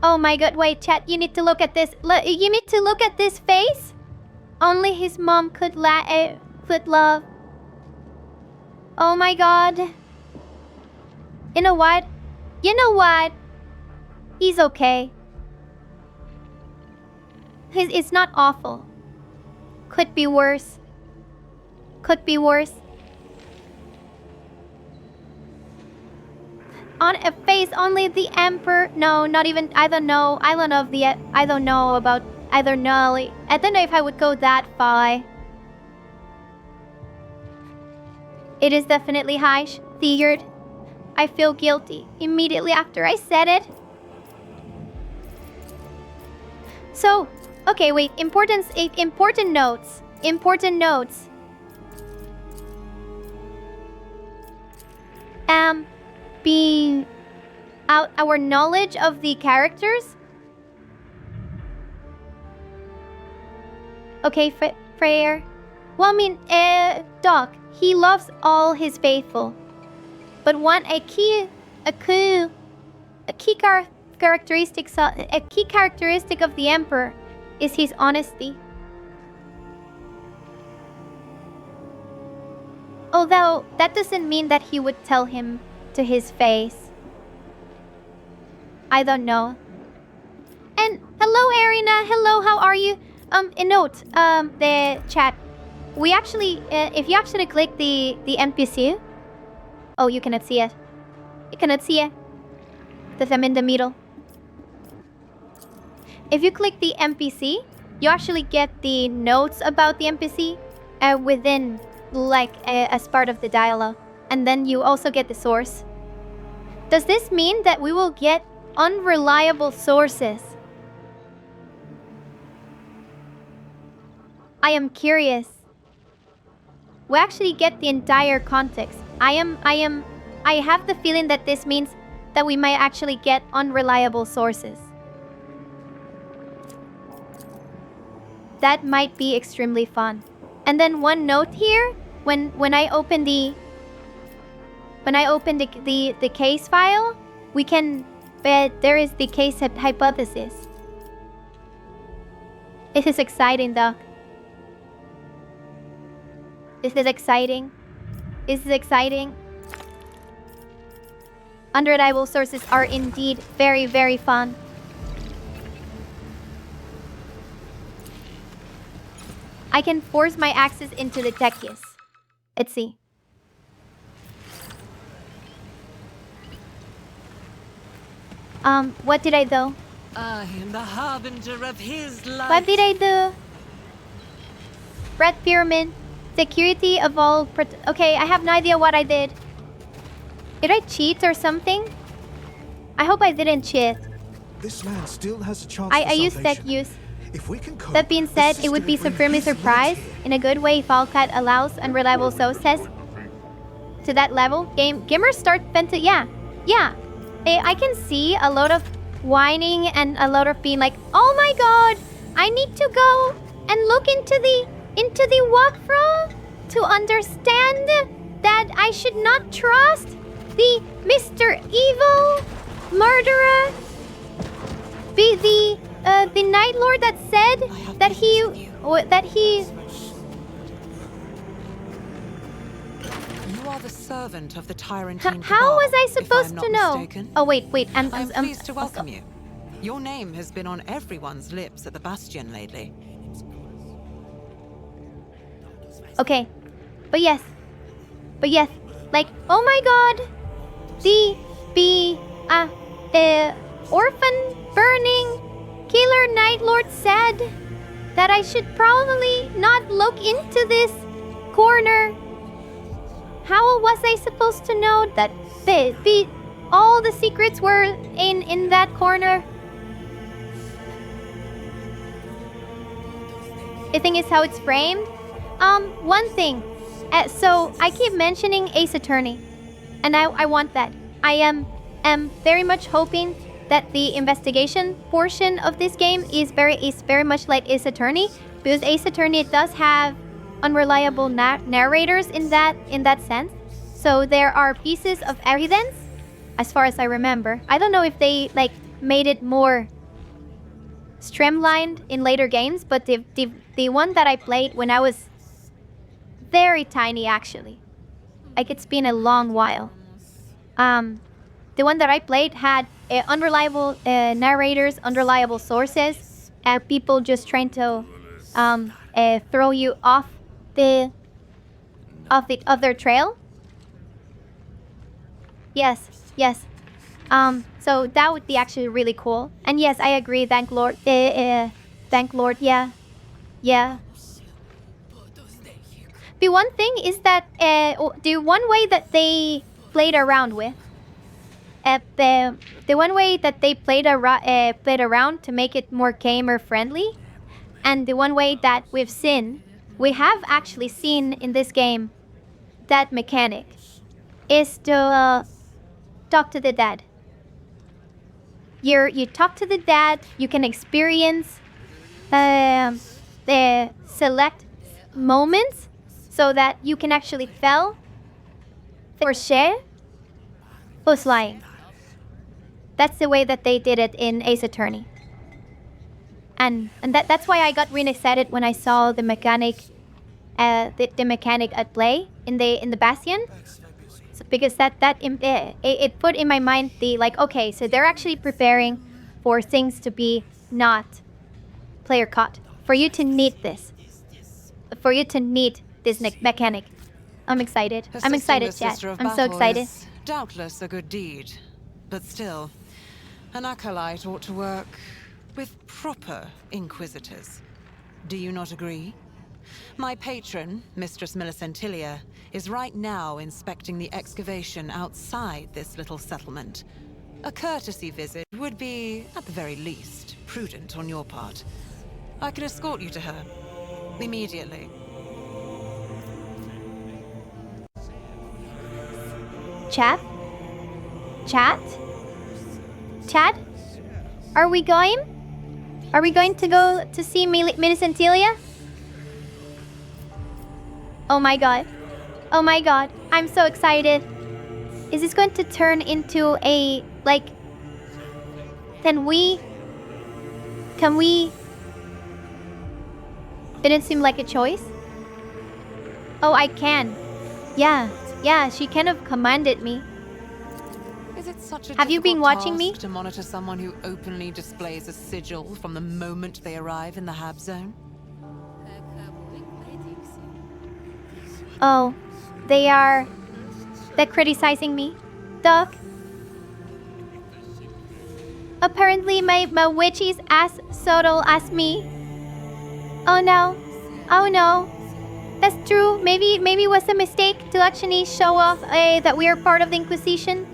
Oh my god, wait, chat, you need to look at this. You need to look at this face. Only his mom could love. Oh my god. You know what? He's okay. It's not awful. Could be worse. On a face, only the Emperor. No, not even. I don't know. I don't know if I would go that far. It is definitely Heish. Figured. I feel guilty immediately after I said it. So, okay, wait. Important notes. Being out our knowledge of the characters. Okay, Freyr. Well, I mean, Doc, he loves all his faithful. But a key characteristic of the Emperor is his honesty. Although that doesn't mean that he would tell him to his face. I don't know. And hello, Arena. Hello, how are you? A note. The chat. We actually, if you actually click the NPC. Oh, you cannot see it. Because I'm in the middle. If you click the NPC, you actually get the notes about the NPC within, as part of the dialogue. And then you also get the source. Does this mean that we will get unreliable sources? I am curious. We actually get the entire context. I have the feeling that this means that we might actually get unreliable sources. That might be extremely fun. And then one note here, when I open the case file, we can bet there is the case hypothesis. This is exciting, Doc. This is exciting. Unreliable sources are indeed very, very fun. I can force my access into the techies. Let's see. What did I do? I am the harbinger of his light. What did I do? Red Pyramid. Security of all... Okay, I have no idea what I did. Did I cheat or something? I hope I didn't cheat. This man still has a chance I used tech use. If we can cope, That being said, it would be supremely surprised in a good way if Allcat allows unreliable sources to that level. Gamers start venting. Yeah. I can see a lot of whining and a lot of being like, oh my god, I need to go and look into the walkthrough to understand that I should not trust the Mr. Evil murderer. Be the Night Lord that said that he. You are the servant of the tyrant. How was I supposed to know? Mistaken. Oh wait, I'm pleased to welcome you. Your name has been on everyone's lips at the Bastion lately. Okay. But yes. Like, oh my god! Orphan burning Killer Night Lord said that I should probably not look into this corner. How was I supposed to know that all the secrets were in that corner? The thing is how it's framed. One thing. So I keep mentioning Ace Attorney, and I want that. I am very much hoping that the investigation portion of this game is very much like Ace Attorney, because Ace Attorney does have unreliable narrators in that sense. So there are pieces of evidence, as far as I remember. I don't know if they like made it more streamlined in later games, but the one that I played when I was very tiny, actually, like it's been a long while. The one that I played had unreliable narrators, unreliable sources, people just trying to throw you off their trail. Yes. So that would be actually really cool. And yes, I agree. Thank Lord. Thank Lord. Yeah. The one thing is that the one way that they played around with, the one way that they played around to make it more gamer friendly, and the one way that we have actually seen in this game, that mechanic, is to talk to the dead. You talk to the dead. You can experience the select moments, so that you can actually tell for sure who's lying. That's the way that they did it in Ace Attorney. And that's why I got really excited when I saw the mechanic the mechanic at play in the Bastion. So, because it put in my mind the like, okay, so they're actually preparing for things to be not player caught. For you to need this. For you to need this mechanic. I'm excited. I'm excited, chat. I'm so excited. Doubtless a good deed, but still, an acolyte ought to work with proper inquisitors. Do you not agree? My patron, Mistress Millicentilia, is right now inspecting the excavation outside this little settlement. A courtesy visit would be, at the very least, prudent on your part. I can escort you to her. Immediately. Chat? Are we going? Are we going to go to see Millicentilia? Oh my god. I'm so excited. Is this going to turn into a, like... Can we... Didn't seem like a choice. Oh, I can. Yeah, she kind of commanded me. Is it such a Have you been difficult watching me? task to monitor someone who openly displays a sigil from the moment they arrive in the Hab Zone? Oh, they're criticizing me. Duck. Apparently my witch is as subtle as me. Oh no. That's true. Maybe it was a mistake to actually show off that we are part of the Inquisition.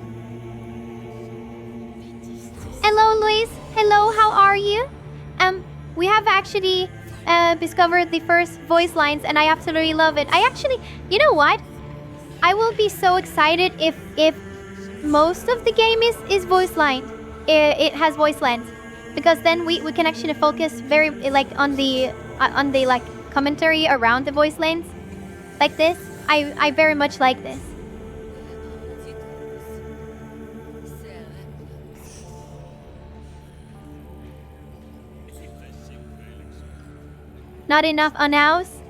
Hello, Luis. Hello, how are you? We have actually discovered the first voice lines, and I absolutely love it. You know what? I will be so excited if most of the game is voice lined. It has voice lines, because then we can actually focus very like on the like commentary around the voice lines, like this. I very much like this. Not enough on-house?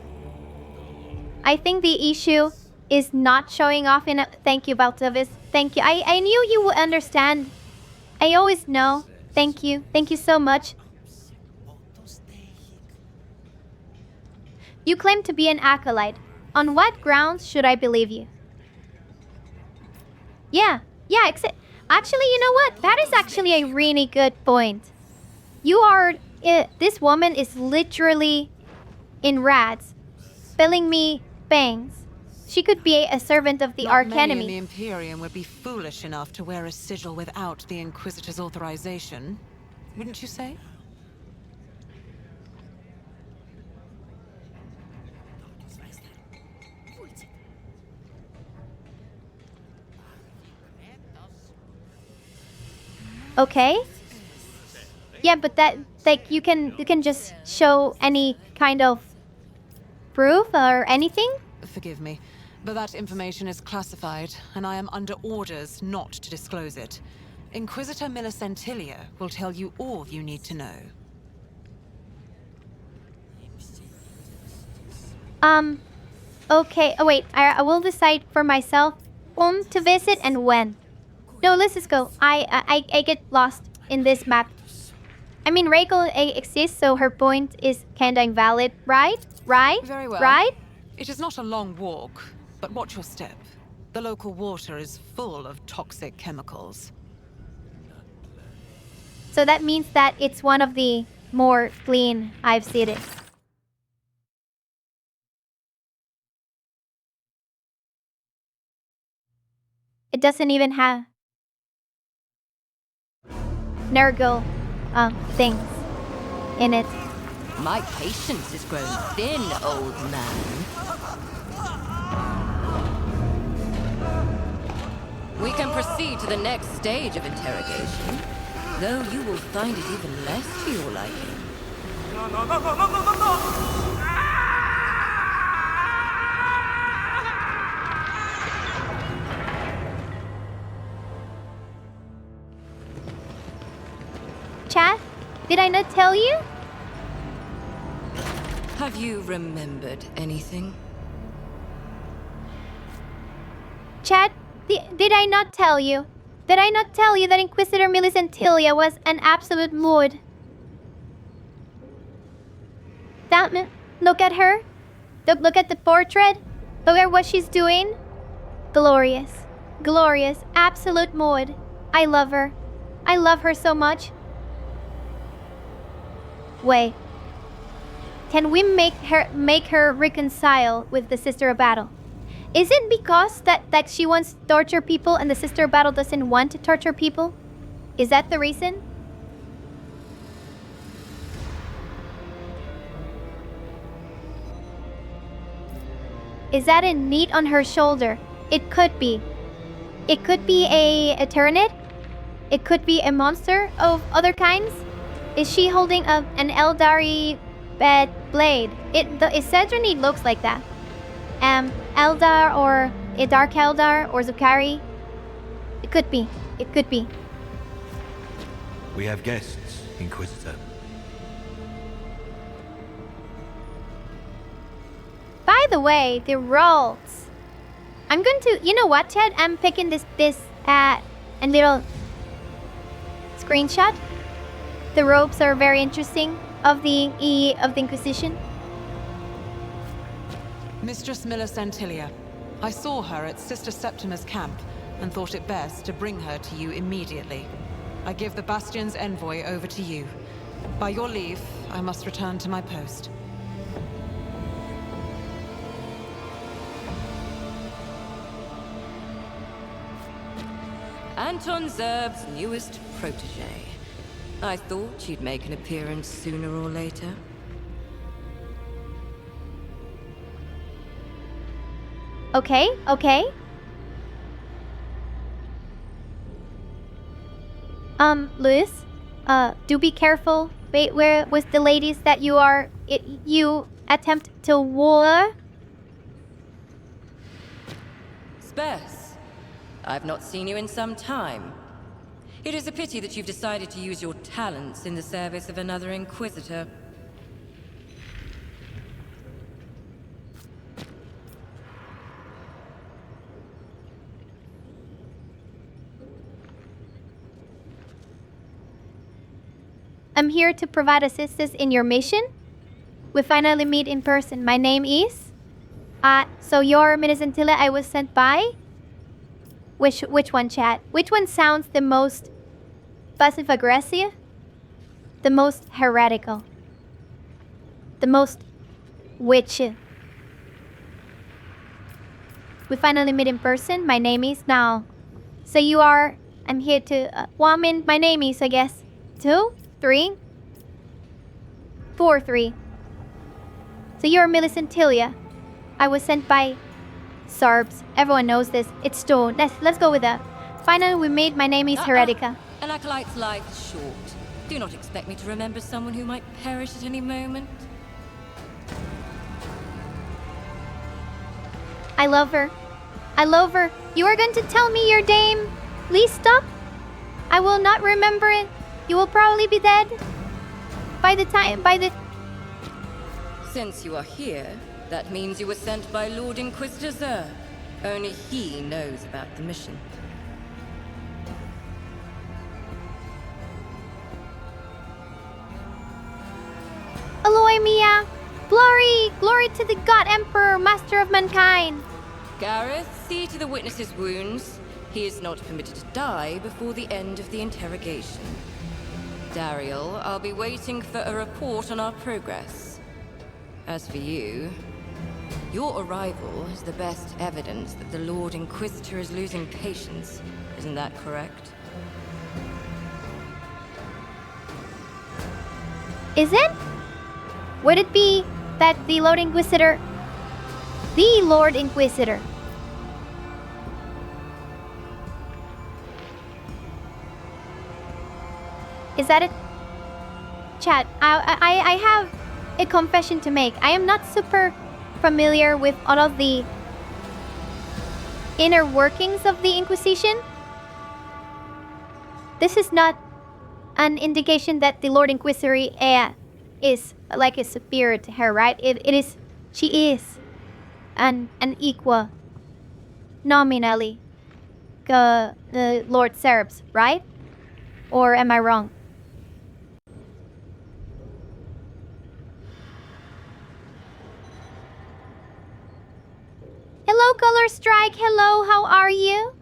I think the issue is not showing off in a... Thank you, Baltovis. Thank you. I knew you would understand. I always know Thank you. Thank you so much. You claim to be an acolyte. On what grounds should I believe you? Yeah, actually, you know what? That is actually a really good point. You are. This woman is literally in rats, spilling me bangs. She could be a servant of the Not many in Arcanemy. the Imperium would be foolish enough to wear a sigil without the Inquisitor's authorization. Wouldn't you say? Okay. Yeah, but that like you can just show any kind of proof or anything? Forgive me, but that information is classified, and I am under orders not to disclose it. Inquisitor Millicentilia will tell you all you need to know. Okay. Oh wait, I will decide for myself whom to visit and when. No, let's just go. I get lost in this map. I mean, Reiko exists, so her point is kinda invalid, right? Right? Very well. Right? It is not a long walk, but watch your step. The local water is full of toxic chemicals. So that means that it's one of the more clean I've seen it. It doesn't even have Nergal things in it. My patience is grown thin, old man. We can proceed to the next stage of interrogation, though you will find it even less to your liking. Chat, did I not tell you? Have you remembered anything? Chat, did I not tell you? Did I not tell you that Inquisitor Millicentilia was an absolute mood? Look at her. Look at the portrait. Look at what she's doing. Glorious. Glorious. Absolute mood. I love her. I love her so much. Wait. Can we make her reconcile with the Sister of Battle? Is it because that she wants to torture people and the Sister of Battle doesn't want to torture people? Is that the reason? Is that a knit on her shoulder? It could be. It could be a Tyranid. It could be a monster of other kinds. Is she holding an Eldari bed blade? It certainly looks like that. Eldar or a Dark Eldar or Zukari. It could be. It could be. We have guests, Inquisitor. By the way, the rolls. I'm going to, you know what, Chad? I'm picking this and little screenshot. The robes are very interesting of the Inquisition. Mistress Millicentilia, I saw her at Sister Septima's camp and thought it best to bring her to you immediately. I give the Bastion's envoy over to you. By your leave, I must return to my post. Anton Zerb's newest protege. I thought she'd make an appearance sooner or later. Okay, okay. Luis, do be careful. Wait, where was the ladies that you attempt to war? Spes, I've not seen you in some time. It is a pity that you've decided to use your talents in the service of another Inquisitor. I'm here to provide assistance in your mission. We finally meet in person. My name is... so you're Miss Antilla I was sent by? Which one, chat? Which one sounds the most passive-aggressive? The most heretical? The most witchy? We finally meet in person. My name is now. So you are... I'm here to... well, I mean, my name is, I guess. 2? 3? 4, 3. So you're Millicent Tilia. I was sent by... Serbs. Everyone knows this. It's 2. Let's go with that. Finally, we meet. My name is Heretica. An acolyte's life is short. Do not expect me to remember someone who might perish at any moment. I love her. I love her. You are going to tell me your name? Please stop. I will not remember it. You will probably be dead. Since you are here, that means you were sent by Lord Inquisitor Zer. Only he knows about the mission. Aloy Mia. Glory to the God Emperor, Master of Mankind. Gareth, see to the witness's wounds. He is not permitted to die before the end of the interrogation. Dariel, I'll be waiting for a report on our progress. As for you, your arrival is the best evidence that the Lord Inquisitor is losing patience. Isn't that correct? Is it? Would it be that the Lord Inquisitor... The Lord Inquisitor... Is that it? Chat, I have a confession to make. I am not super familiar with all of the inner workings of the Inquisition. This is not an indication that the Lord Inquisitor is like a superior to her, right? She is an equal, nominally, the Lord Serbs, right? Or am I wrong? Hello, Color Strike. Hello, how are you?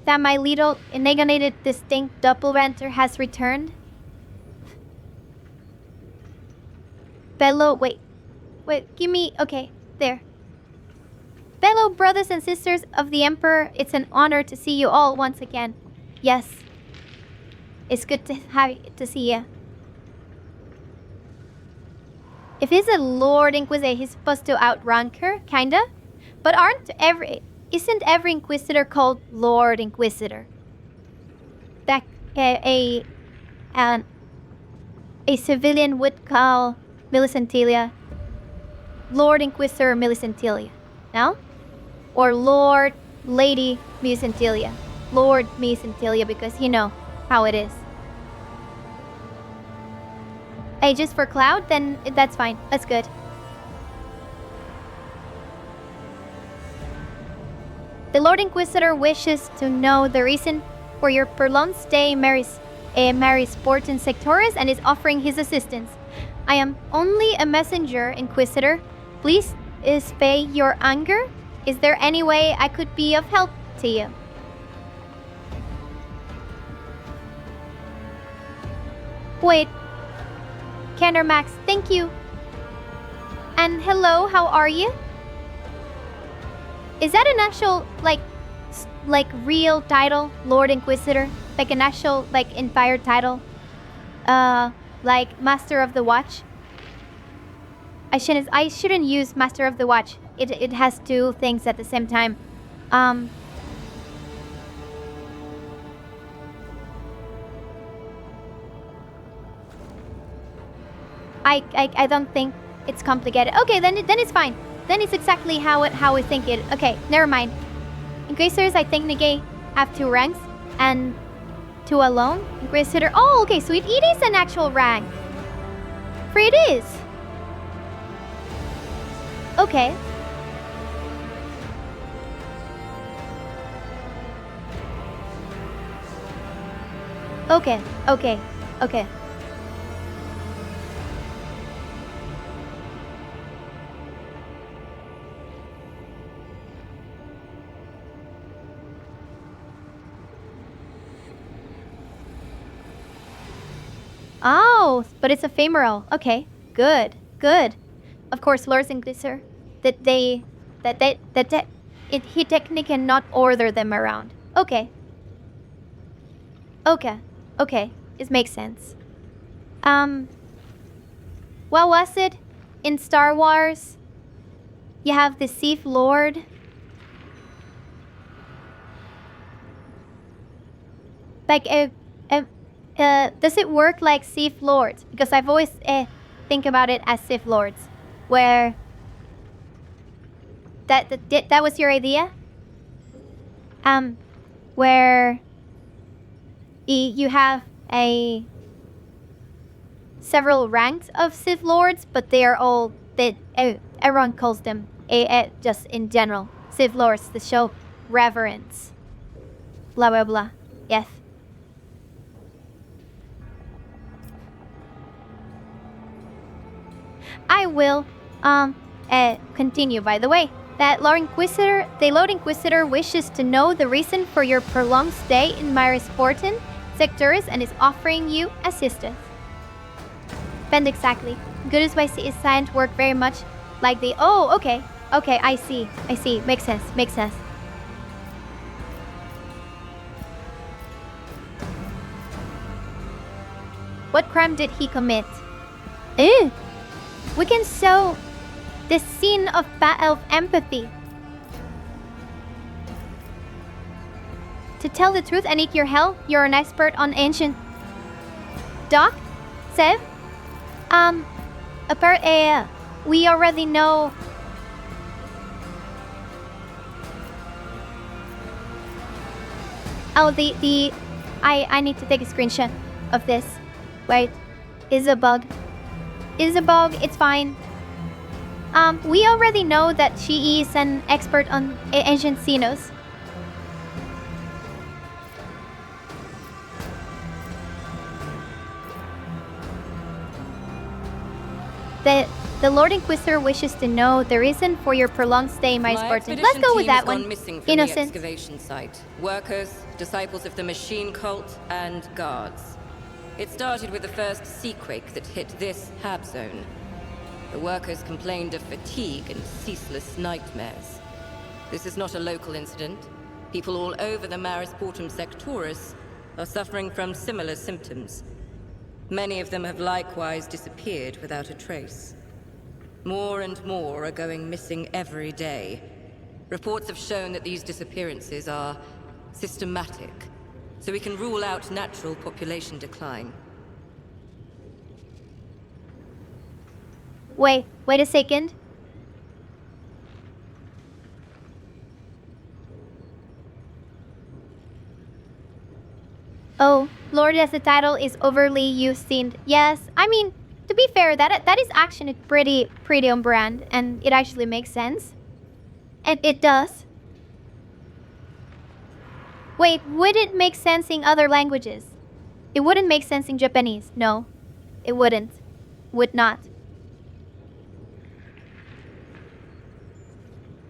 That my little negated distinct doppelganger has returned. Fellow, wait, give me, okay, there. Fellow brothers and sisters of the Emperor, it's an honor to see you all once again. Yes, it's good to see you. If he's a Lord Inquisitor, he's supposed to outrank her, kinda. But isn't every Inquisitor called Lord Inquisitor? That a civilian would call Millicentilia Lord Inquisitor Millicentilia, no? Or Lord Lady Millicentilia, Lord Millicentilia, because you know how it is. Hey, just for Cloud? Then that's fine. That's good. The Lord Inquisitor wishes to know the reason for your prolonged stay in Mary's port in Sectoris and is offering his assistance. I am only a messenger, Inquisitor. Please spare your anger. Is there any way I could be of help to you? Wait. Candermax, thank you. And hello, how are you? Is that an actual, like real title, Lord Inquisitor? Like an actual, Empire title? Like Master of the Watch? I shouldn't use Master of the Watch. It has two things at the same time. I don't think it's complicated. Okay, then it's fine. Then it's exactly how we think it. Okay, never mind. Inquisitors, I think, negate have 2 ranks and 2 alone. Inquisitor. Oh, okay, so it is an actual rank. For it is. Okay. Okay, okay, okay. Oh, but it's ephemeral. Okay, good, good. Of course, Lord Inquisitor, he technically cannot order them around. Okay. Okay, okay, it makes sense. What was it in Star Wars? You have the Sith Lord. Like, does it work like Sith Lords? Because I've always think about it as Sith Lords, where that was your idea. Where you have several ranks of Sith Lords, but they are all everyone calls them just in general Sith Lords to show reverence. Blah blah blah. Yes. I will continue, by the way. The Lord Inquisitor wishes to know the reason for your prolonged stay in Myrisportan sectors and is offering you assistance. Bend exactly. Good advice is science work very much like the... Oh, okay. Okay, I see. Makes sense. What crime did he commit? Ew. We can show the scene of empathy. To tell the truth, I need your help. You're an expert on ancient... Doc? Sev? We already know... Oh, I need to take a screenshot of this. Wait. Is a bug. It's fine. We already know that she is an expert on ancient Xenos. The Lord Inquisitor wishes to know the reason for your prolonged stay in Myrisportan. Let's go with that one. Innocent. The excavation site. Workers, disciples of the machine cult, and guards. It started with the first seaquake that hit this hab zone. The workers complained of fatigue and ceaseless nightmares. This is not a local incident. People all over the Myrisportum sectoris are suffering from similar symptoms. Many of them have likewise disappeared without a trace. More and more are going missing every day. Reports have shown that these disappearances are systematic, so we can rule out natural population decline. Wait a second. Oh, Lord as the title is overly used in... Yes, I mean, to be fair, that is actually pretty on brand, and it actually makes sense. And it does. Wait, would it make sense in other languages? It wouldn't make sense in Japanese. No, it wouldn't. Would not.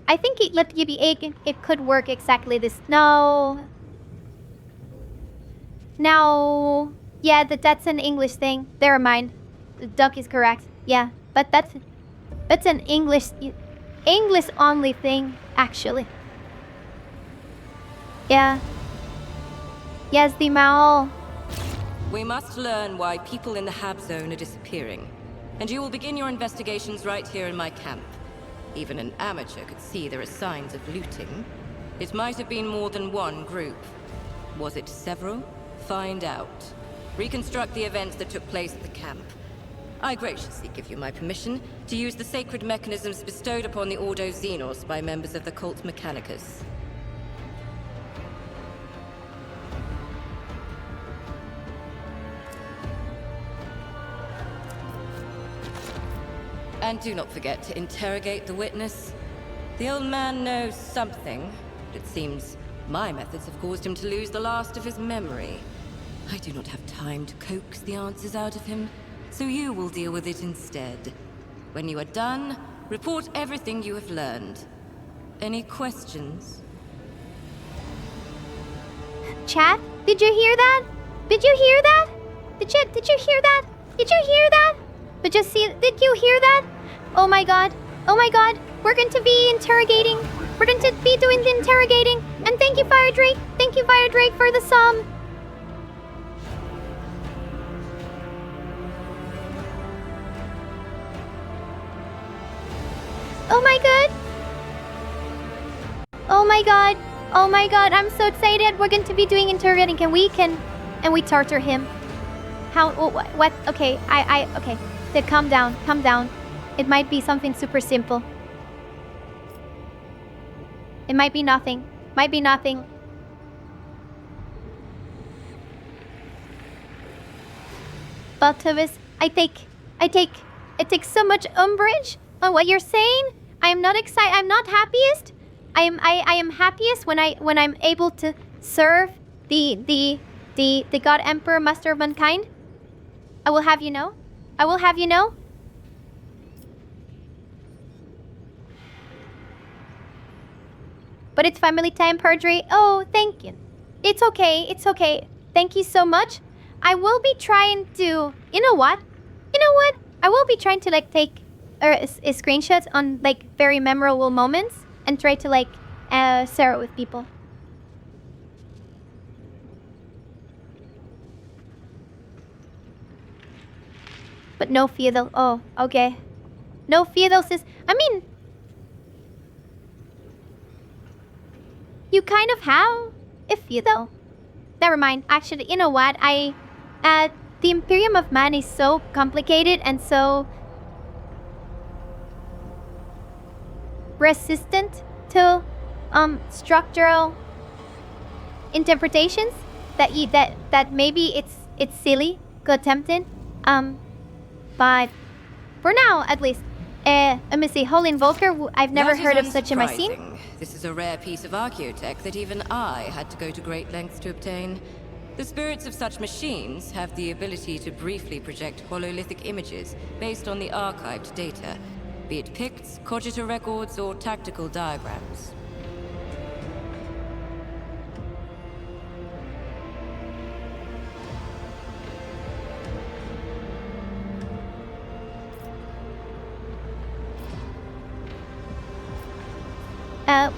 I think it could work exactly this. No. Yeah, that's an English thing. Never mind. The duck is correct. Yeah, but that's an English only thing, actually. Yeah. Yes, the Mao. We must learn why people in the Hab Zone are disappearing. And you will begin your investigations right here in my camp. Even an amateur could see there are signs of looting. It might have been more than one group. Was it several? Find out. Reconstruct the events that took place at the camp. I graciously give you my permission to use the sacred mechanisms bestowed upon the Ordo Xenos by members of the cult Mechanicus. And do not forget to interrogate the witness. The old man knows something, but it seems my methods have caused him to lose the last of his memory. I do not have time to coax the answers out of him, so you will deal with it instead. When you are done, report everything you have learned. Any questions? Chat, did you hear that? Did you hear that? Did you hear that? Did you hear that? Did you hear that? Oh my god. Oh my god. We're going to be interrogating. We're going to be doing the interrogating. And thank you, Fire Drake. Thank you, Fire Drake, for the sum. Oh my god. Oh my god. Oh my god. I'm so excited. We're going to be doing interrogating. And we torture him. How? Oh, what? Okay. Okay. Then calm down. Calm down. It might be something super simple. It might be nothing. Might be nothing. Baltovis, I take so much umbrage on what you're saying. I am not excited. I'm not happiest. I am happiest when I'm able to serve the God Emperor, Master of Mankind. I will have you know. I will have you know. But it's family time, Perjury. Oh, thank you. It's okay. It's okay. Thank you so much. I will be trying to... You know what? You know what? I will be trying to, like, take screenshots on, like, very memorable moments and try to, like, share it with people. But no Theodol. Oh, okay. No Theodol says... I mean... You kind of have a Theodol. Never mind. Actually, you know what? The Imperium of Man is so complicated and so... resistant to structural interpretations that maybe it's silly to attempt it. But for now, at least, let me see. Holy Invoker, I've never heard of such a machine. This is a rare piece of archaeotech that even I had to go to great lengths to obtain. The spirits of such machines have the ability to briefly project hololithic images based on the archived data, be it picts, cogita records, or tactical diagrams.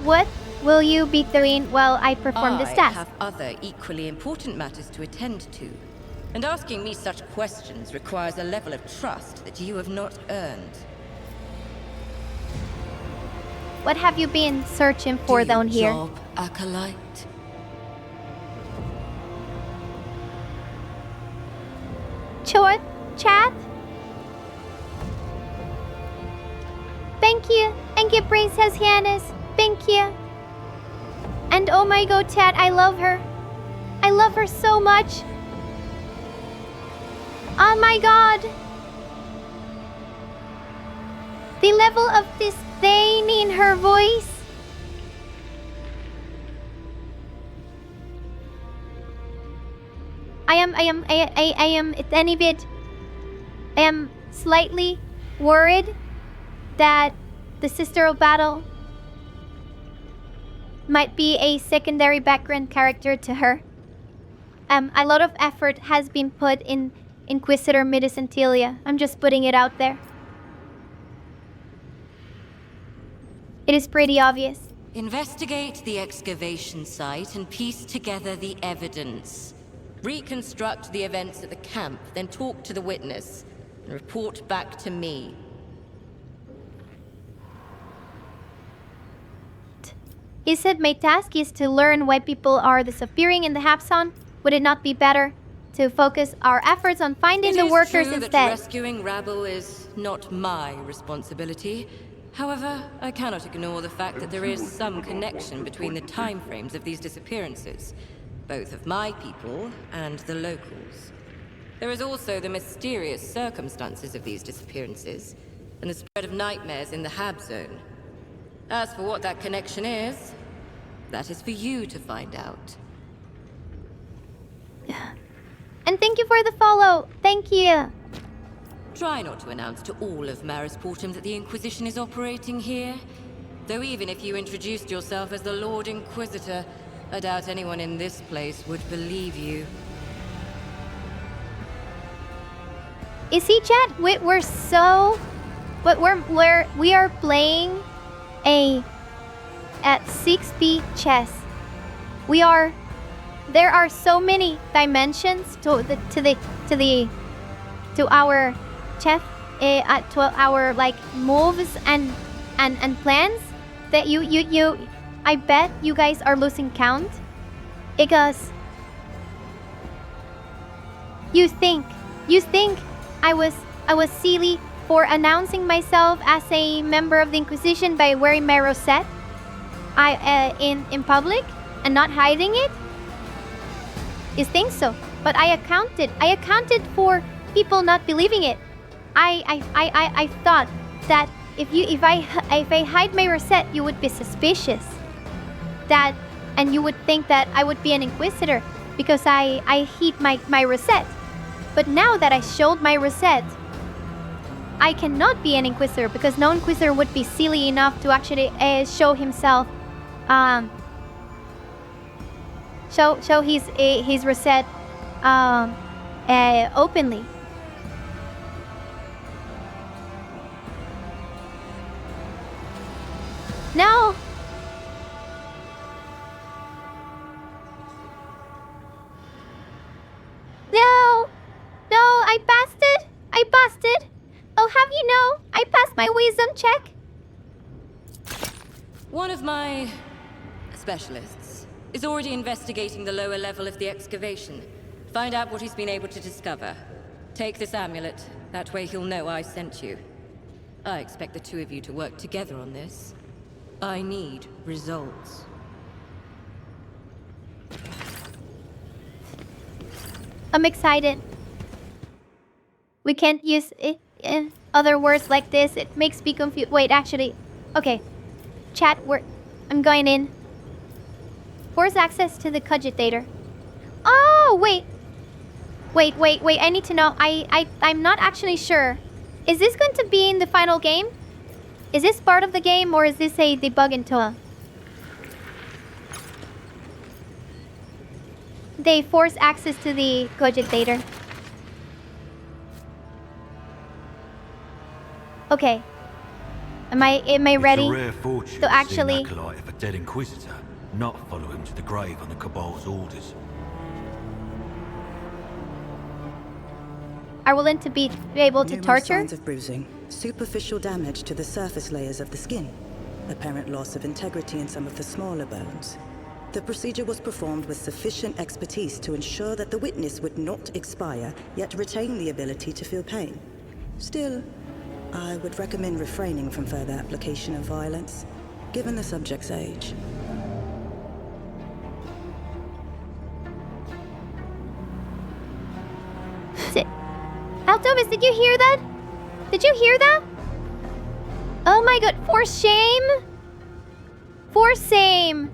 What will you be doing while I perform this task? I have other equally important matters to attend to. And asking me such questions requires a level of trust that you have not earned. What have you been searching for down here? Job, acolyte? Chat? Thank you. Thank you, Princess Hyannis. Thank you. And oh my god, chat, I love her. I love her so much. Oh my god. The level of disdain in her voice. I am at any bit. I am slightly worried that the Sister of Battle might be a secondary background character to her. A lot of effort has been put in Inquisitor Medicentilia. I'm just putting it out there. It is pretty obvious. Investigate the excavation site and piece together the evidence. Reconstruct the events at the camp, then talk to the witness, and report back to me. He said my task is to learn why people are disappearing in the Hapson. Would it not be better to focus our efforts on finding the workers instead? instead? That rescuing rabble is not my responsibility. However, I cannot ignore the fact that there is some connection between the timeframes of these disappearances, both of my people and the locals. There is also the mysterious circumstances of these disappearances, and the spread of nightmares in the Hab Zone. As for what that connection is, that is for you to find out. And thank you for the follow. Thank you. Try not to announce to all of Maris Portum that the Inquisition is operating here. Though even if you introduced yourself as the Lord Inquisitor, I doubt anyone in this place would believe you. You see, chat, we're so... But we are playing at 6p chess. There are so many dimensions to our chess, to our like moves and plans that I bet you guys are losing count because you think I was silly for announcing myself as a member of the Inquisition by wearing my rosette in public and not hiding it? You think so? But I accounted for people not believing it. I thought that if I hide my rosette, you would be suspicious. And you would think that I would be an Inquisitor because I hid my rosette. But now that I showed my rosette, I cannot be an Inquisitor because no Inquisitor would be silly enough to actually show himself, show his rosette openly. No. No, I passed it. I busted. Oh, have you know, I passed my wisdom check. One of my specialists is already investigating the lower level of the excavation. Find out what he's been able to discover. Take this amulet. That way he'll know I sent you. I expect the two of you to work together on this. I need results. I'm excited. We can't use other words like this. It makes me confused. Wait, actually. Okay. Chat, I'm going in. Force access to the cogitator. Oh, wait. Wait. I need to know. I'm not actually sure. Is this going to be in the final game? Is this part of the game or is this a debug into They force access to the cogitator. Okay. Am I ready to actually... It's a rare fortune to see an acolyte of a dead Inquisitor not follow him to the grave on the Cabal's orders. Are willing to be able to Numerous torture? signs of bruising, superficial damage to the surface layers of the skin, apparent loss of integrity in some of the smaller bones. The procedure was performed with sufficient expertise to ensure that the witness would not expire, yet retain the ability to feel pain. Still, I would recommend refraining from further application of violence, given the subject's age. Altobus, did you hear that? Did you hear that? Oh my god, for shame? For shame.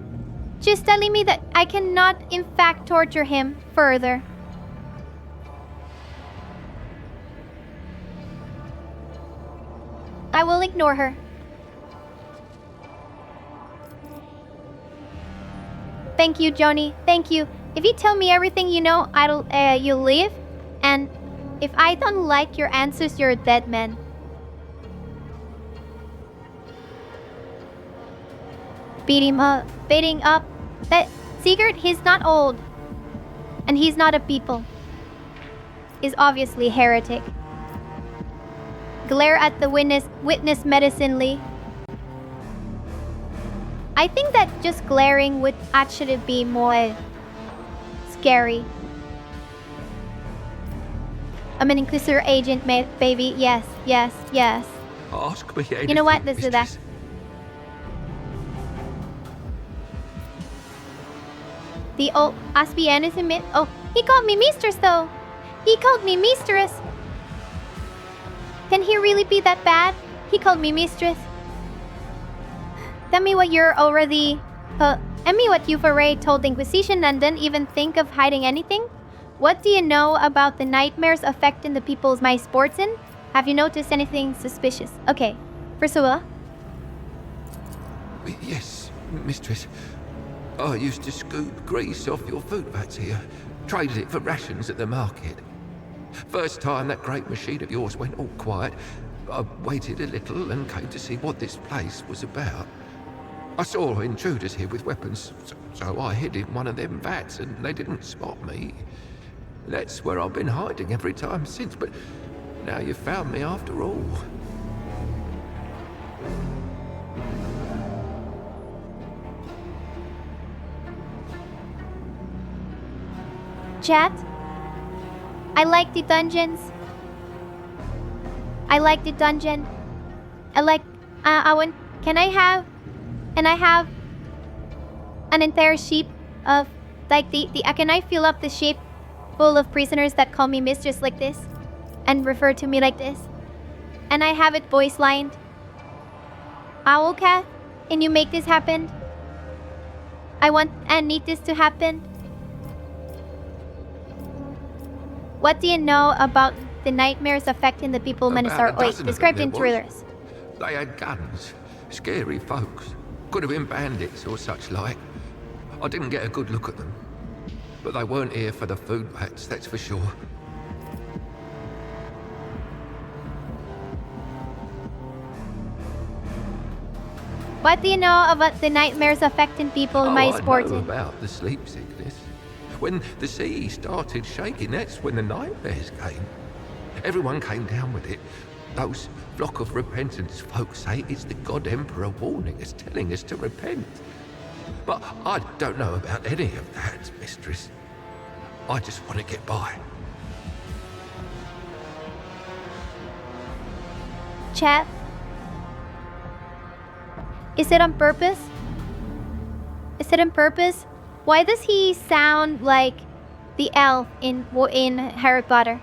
Just telling me that I cannot, in fact, torture him further. I will ignore her. Thank you, Joni. Thank you. If you tell me everything you know, you'll leave. And if I don't like your answers, you're a dead man. Beating up. That Sigurd, he's not old. And he's not a people. He's obviously a heretic. Glare at the witness menacingly. I think that just glaring would actually be more scary. I'm an Inquisitor agent, baby. Yes. Ask me anything, You know what? Let's do that. mistress. The old Aspian is a Oh, he called me mistress though. He called me mistress. Can he really be that bad? He called me mistress. Tell me what you're already... Tell me what you've already told the Inquisition and didn't even think of hiding anything? What do you know about the nightmares affecting the people's my sports in? Have you noticed anything suspicious? Okay. Priscilla? Yes, mistress. I used to scoop grease off your food vats here. Traded it for rations at the market. First time that great machine of yours went all quiet, I waited a little and came to see what this place was about. I saw intruders here with weapons, so I hid in one of them vats and they didn't spot me. That's where I've been hiding every time since, but now you've found me after all. Chat? I like the dungeons. I like the dungeon. I like... I want... Can I have... And I have... An entire ship of... Like can I fill up the ship full of prisoners that call me mistress like this? And refer to me like this? And I have it voice lined. Owlcat? Can you make this happen? I want and need this to happen. What do you know about the nightmares affecting the people Menesar? Wait, described in thrillers. They had guns. Scary folks. Could have been bandits or such like. I didn't get a good look at them. But they weren't here for the food vats, that's for sure. What do you know about the nightmares affecting people in my sport? I know about the sleep sickness. When the sea started shaking, that's when the nightmares came. Everyone came down with it. Those flock of repentance folks say it's the God Emperor warning us, telling us to repent. But I don't know about any of that, mistress. I just want to get by. Chat? Is it on purpose? Is it on purpose? Why does he sound like the elf in Harry Potter?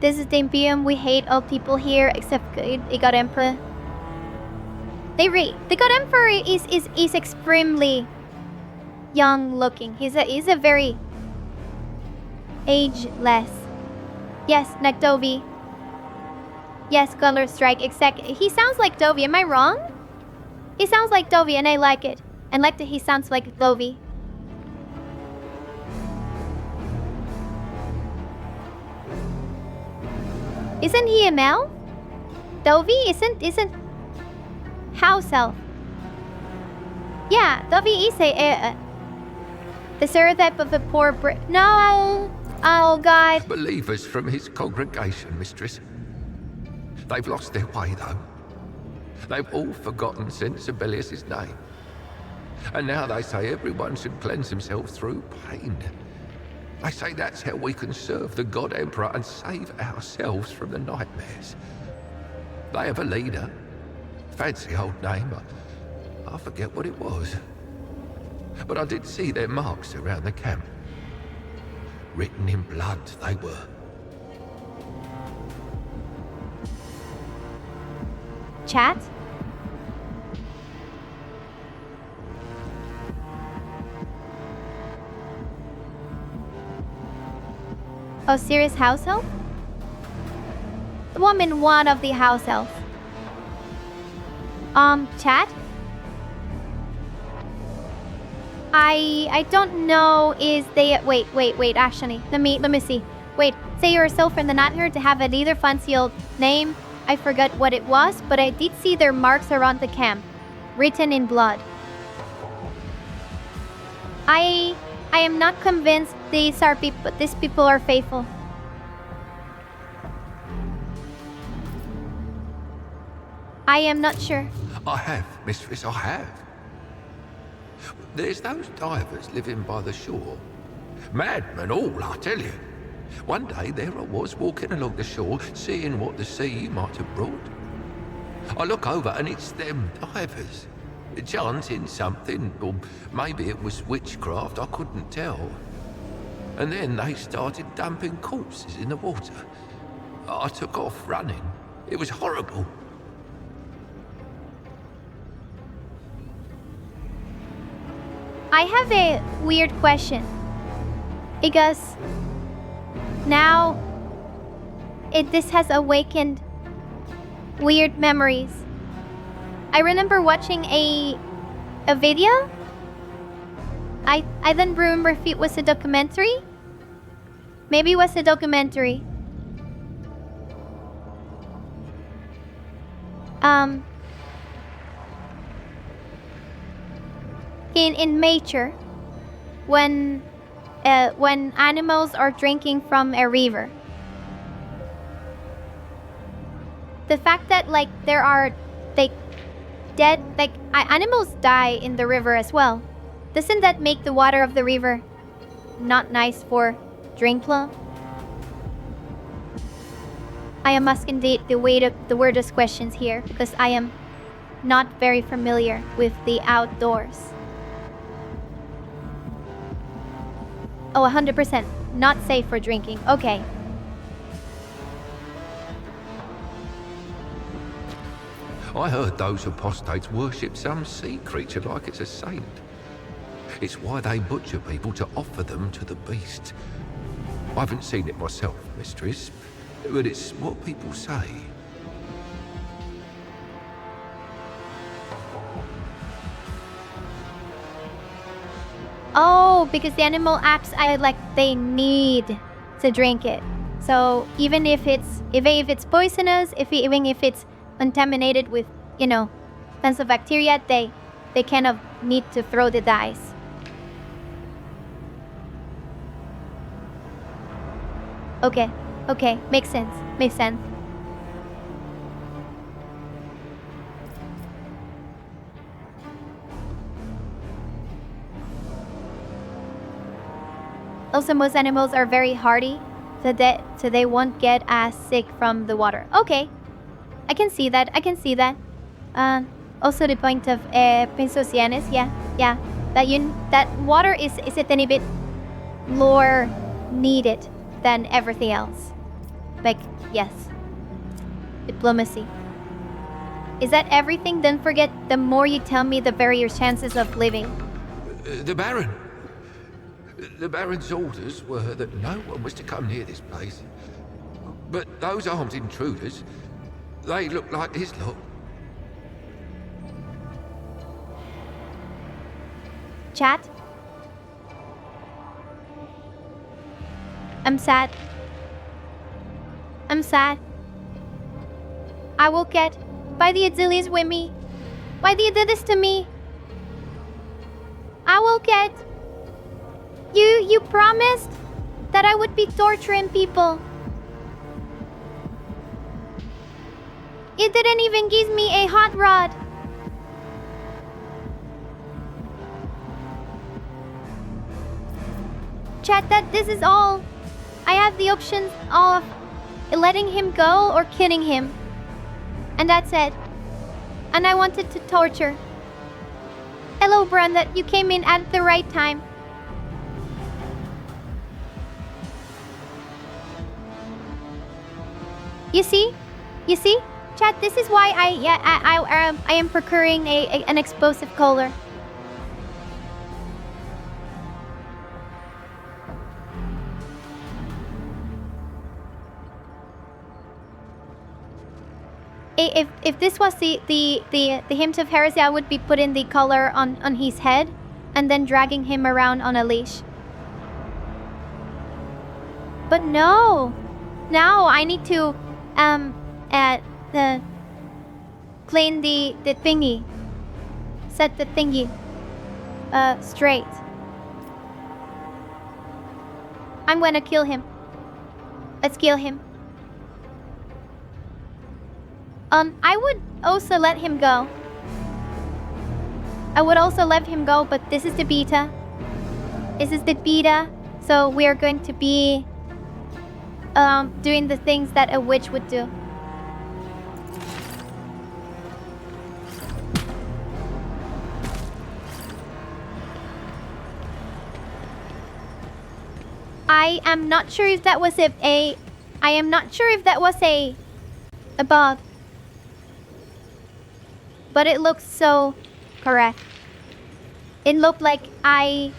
This is the Imperium. We hate all people here except the God Emperor. The God Emperor is extremely young looking. He's a very ageless. Yes, Nakdovi. Yes, Color Strike. Exactly. He sounds like Dovey. Am I wrong? He sounds like Dovey, and I like it. And like that he sounds like Dovey. Isn't he a male? Dovey isn't house elf. Yeah, Dovey is the stereotype of a poor No! Oh, God. Believers from his congregation, mistress. They've lost their way, though. They've all forgotten St. Sibelius' name. And now they say everyone should cleanse himself through pain. They say that's how we can serve the God Emperor and save ourselves from the nightmares. They have a leader. Fancy old name. I forget what it was. But I did see their marks around the camp. Written in blood, they were. Chat? Oh, serious house elf? The woman one of the house elf. Chat? I don't know is they wait, actually. Let me see. Wait, say yourself from the not here to have a either fancy old name. I forgot what it was, but I did see their marks around the camp. Written in blood. I am not convinced these people are faithful. I am not sure. I have, mistress, I have. There's those divers living by the shore. Madmen all, I tell you. One day there I was walking along the shore, seeing what the sea might have brought. I look over and it's them divers. Chanting something, or maybe it was witchcraft, I couldn't tell. And then they started dumping corpses in the water. I took off running. It was horrible. I have a weird question. Because now this has awakened weird memories. I remember watching a video. I then remember if it was a documentary. Maybe it was a documentary. In nature, when animals are drinking from a river, the fact that like there are like dead like animals die in the river as well, doesn't that make the water of the river not nice for drinking? I am asking the weirdest questions here because I am not very familiar with the outdoors. Oh, 100%. Not safe for drinking. Okay. I heard those apostates worship some sea creature like it's a saint. It's why they butcher people to offer them to the beast. I haven't seen it myself, mistress, but it's what people say. Oh, because the animal acts like they need to drink it. So even if it's poisonous, even if it's contaminated with, tons of bacteria, they kind of need to throw the dice. Okay, makes sense. Also, most animals are very hardy, so they won't get as sick from the water. Okay, I can see that. Also the point of Pensoceanes, yeah. That water is a tiny bit more needed than everything else. Like, yes. Diplomacy. Is that everything? Don't forget, the more you tell me, the better your chances of living. The Baron. The Baron's orders were that no one was to come near this place. But those armed intruders, they look like his lot. Chat? I'm sad. I will get. Why do you do this with me? Why do you do this to me? I will get. You promised that I would be torturing people. You didn't even give me a hot rod. Chat, that this is all. I have the options of letting him go or killing him. And that's it. And I wanted to torture. Hello, Brenda. You came in at the right time. You see? Chat, this is why I am procuring an explosive color. If this was the hint of heresy, I would be putting the collar on his head and then dragging him around on a leash. But no. Now I need to clean the thingy. Set the thingy straight. I'm gonna kill him. Let's kill him. I would also let him go. But this is the beta. So we are going to be doing the things that a witch would do. I am not sure if that was a bug. But it looks so correct. It looked like I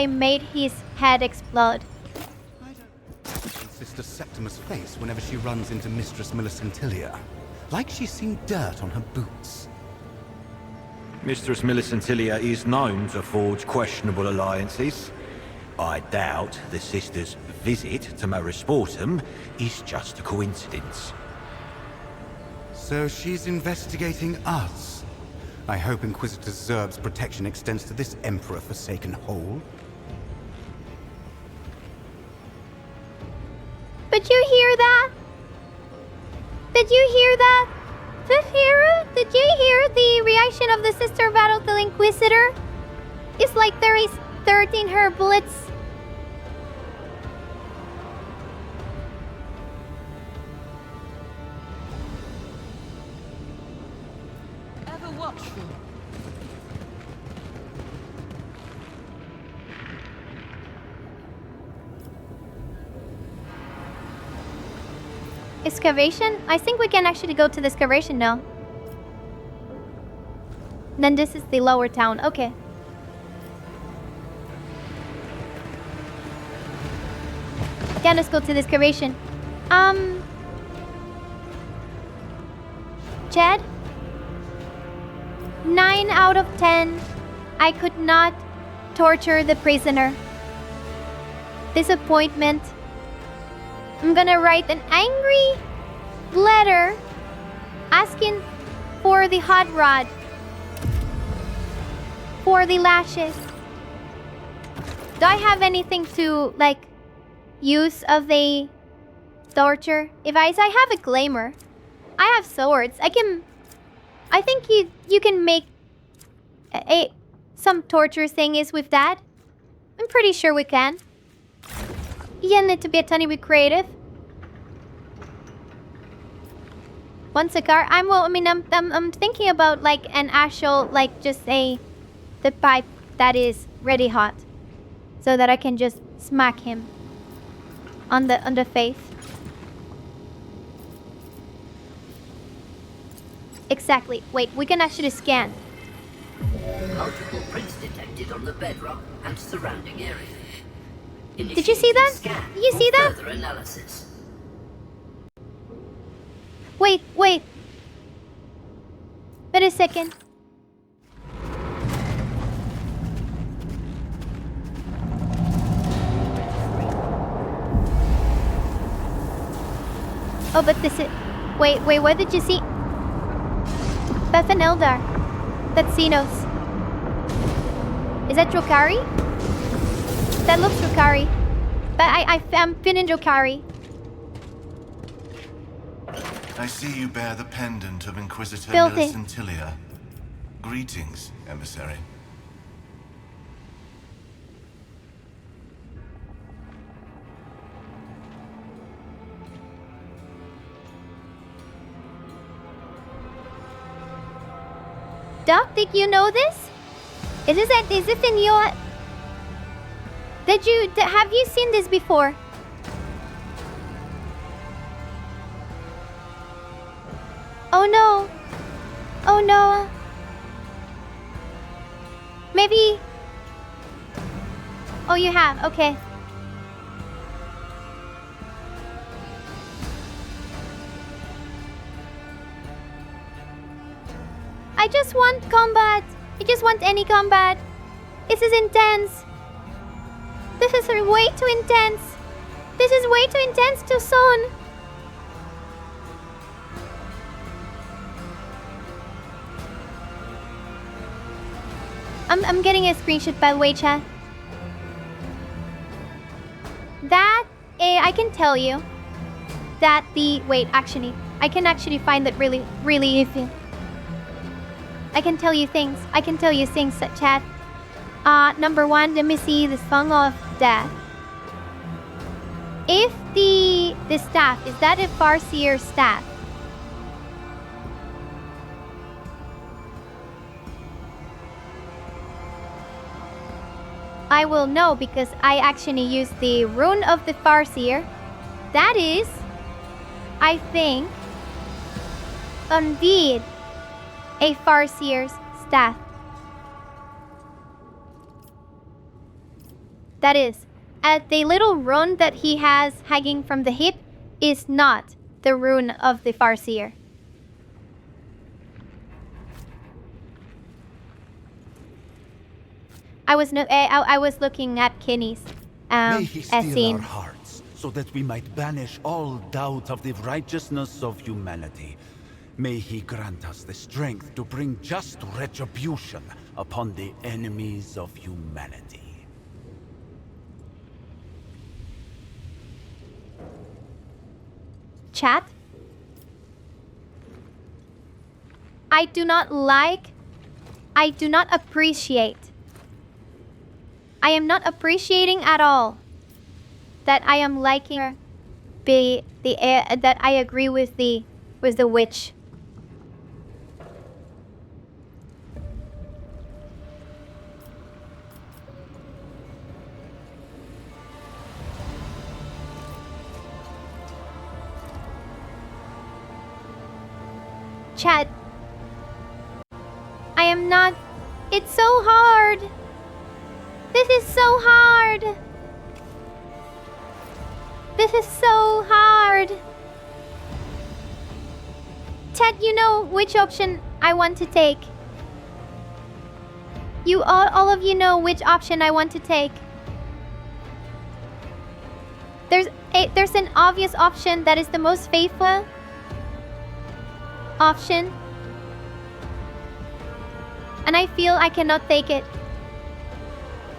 made his head explode. Sister Septimus' face whenever she runs into Mistress Millicentilia. Like she's seen dirt on her boots. Mistress Millicentilia is known to forge questionable alliances. I doubt the sister's visit to Marisportum is just a coincidence. So she's investigating us. I hope Inquisitor Zerb's protection extends to this Emperor-forsaken hole. Did you hear that? Did you hear that? Fifira? Did you hear the reaction of the sister battle to the Inquisitor? It's like there is 13 her bullets. Ever watchful? Excavation? I think we can actually go to the excavation now. Then this is the lower town. Okay. Yeah, let's go to the excavation. Chad? 9 out of 10. I could not torture the prisoner. Disappointment. I'm gonna write an angry letter asking for the hot rod. For the lashes. Do I have anything to, like, use of the torture? If I have a glamour. I have swords. I think you can make some torture thingies with that. I'm pretty sure we can. You need to be a tiny bit creative. Once a car, I'm thinking about like an actual, like just the pipe that is ready hot, so that I can just smack him on the face. Exactly. Wait, we can actually scan. Multiple prints detected on the bedrock and surrounding area. Did you see that? Did you see that? Further analysis. Wait. Wait a second. Oh, but this is... Wait, what did you see? Beth and Eldar. That's Xenos. Is that Drukari? That looks Drukari. But I'm feeling Drukari. I see you bear the pendant of Inquisitor Filthy. Millicentilia. Greetings, emissary. Doc, did you know this? Is this in your... Have you seen this before? Oh no. Oh no. Maybe... Oh, you have. Okay. I just want combat. I just want any combat. This is intense. This is way too intense. This is way too intense too soon. I'm getting a screenshot by the way, chat. That I can tell you that the actually I can actually find that really iffy. I can tell you things. I can tell you things, chat. Number one, let me see the Song of Death. If the staff, is that a Farseer staff? I will know because I actually used the Rune of the Farseer. That is, I think, indeed, a Farseer's staff. That is, the little rune that he has hanging from the hip is not the rune of the Farseer. I was looking at Kinney's May he steal scene. our hearts, so that we might banish all doubt of the righteousness of humanity. May he grant us the strength to bring just retribution upon the enemies of humanity. Chat? I do not appreciate. I am not appreciating at all that I am liking that I agree with the witch. Chat. I am not. It's so hard. This is so hard. This is so hard. Chat, you know which option I want to take. You all of you know which option I want to take. There's an obvious option that is the most faithful option, and I feel I cannot take it.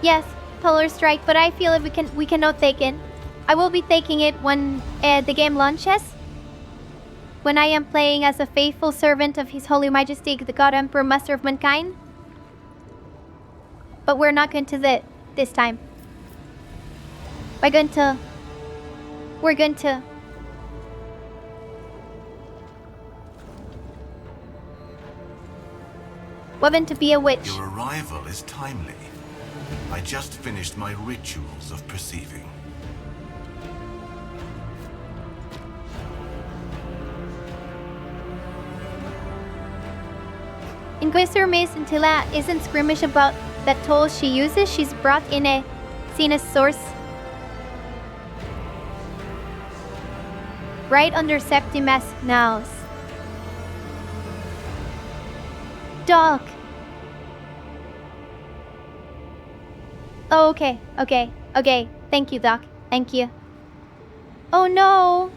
Yes, Polar Strike, but I feel if we cannot take it. I will be taking it when the game launches. When I am playing as a faithful servant of His Holy Majesty, the God Emperor, Master of Mankind. But we're not going to this time. We're going to be a witch. Your arrival is timely. I just finished my rituals of perceiving. Inquisitor Miss Antilla isn't squeamish about that tool she uses. She's brought in a source right under Septimus nose. Doc. Oh, okay. Thank you, Doc. Thank you. Oh no.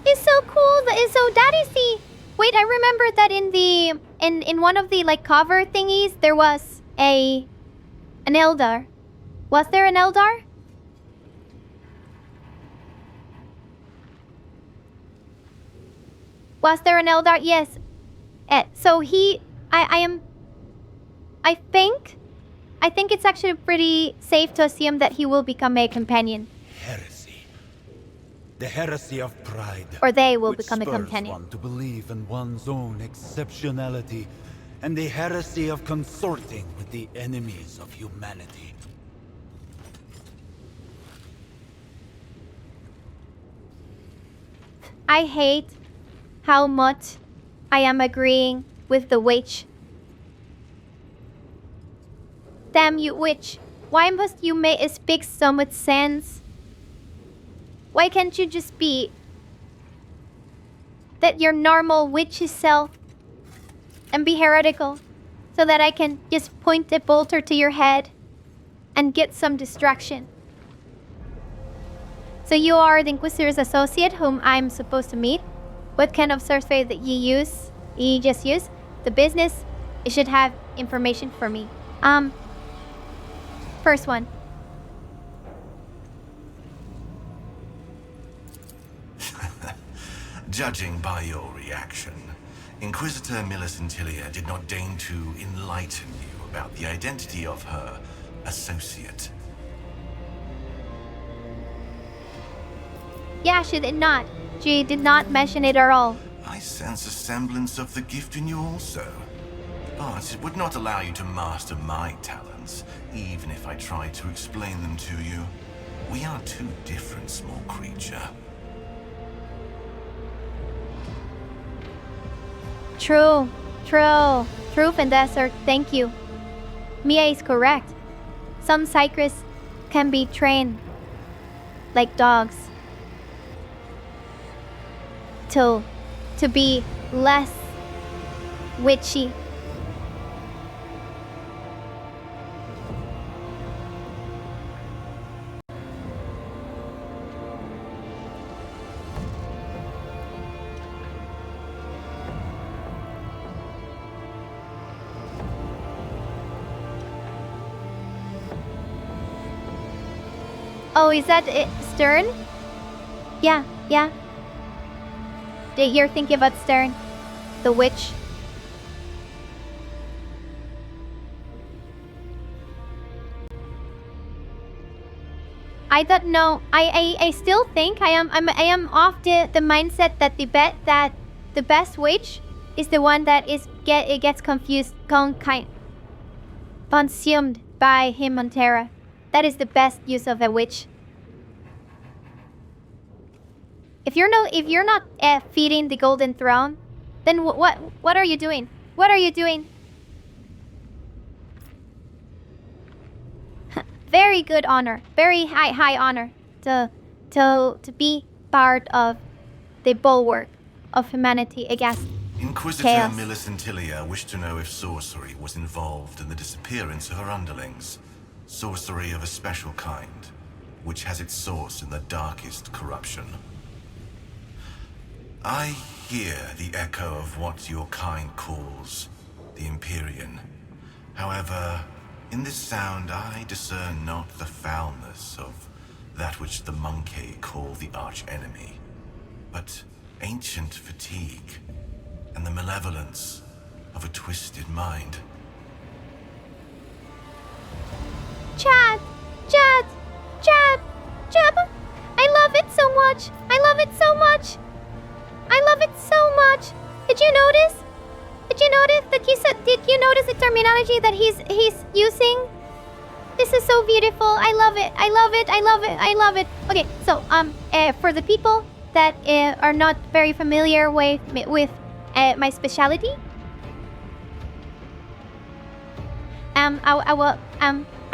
It's so cool. That is the... Wait, I remember that in one of the cover thingies there was an Eldar. Was there an Eldar? Was there an Eldar? Yes. So I think it's actually pretty safe to assume that he will become a companion. Heresy. The heresy of pride. Or they will which become a spurs companion. one to believe in one's own exceptionality, and the heresy of consorting with the enemies of humanity. I hate how much I am agreeing with the witch. Damn you, witch. Why must you speak so much sense? Why can't you just be that your normal witchy self and be heretical so that I can just point a bolter to your head and get some distraction? So you are the Inquisitor's associate whom I'm supposed to meet. What kind of sorcery that you just use? The business, it should have information for me. First one. Judging by your reaction, Inquisitor Millicentilia did not deign to enlighten you about the identity of her associate. Yeah, she did not. She did not mention it at all. I sense a semblance of the gift in you also. But it would not allow you to master my talents, even if I tried to explain them to you. We are too different, small creature. True, Fendesser, thank you. Mia is correct. Some psychics can be trained like dogs to be less witchy. Oh, is that it? Stern? Yeah. You're thinking about Stern, the witch. I don't know. I still think I am off the mindset that the best witch is the one that gets consumed by him on Terra. That is the best use of a witch. If you're not feeding the golden throne, then what are you doing? What are you doing? Very good honor, very high honor to be part of the bulwark of humanity against Inquisitor chaos. Millicentilia wished to know if sorcery was involved in the disappearance of her underlings. Sorcery of a special kind, which has its source in the darkest corruption. I hear the echo of what your kind calls the Empyrean. However, in this sound I discern not the foulness of that which the Monkey call the arch-enemy, but ancient fatigue and the malevolence of a twisted mind. Chad! I love it so much! I love it so much! I love it so much! Did you notice? Did you notice that did you notice the terminology that he's using? This is so beautiful. I love it. I love it. I love it. I love it. Okay, so for the people that are not very familiar with my specialty, I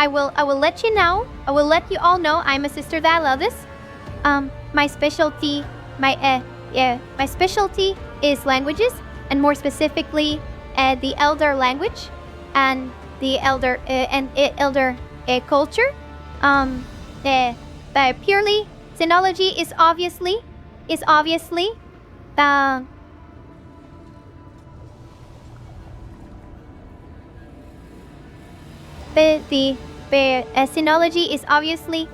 will let you know. I will let you all know I'm a sister that loves this. My specialty is languages, and more specifically, the Elder language and the Elder culture. But purely Xenology is obviously the Xenology is obviously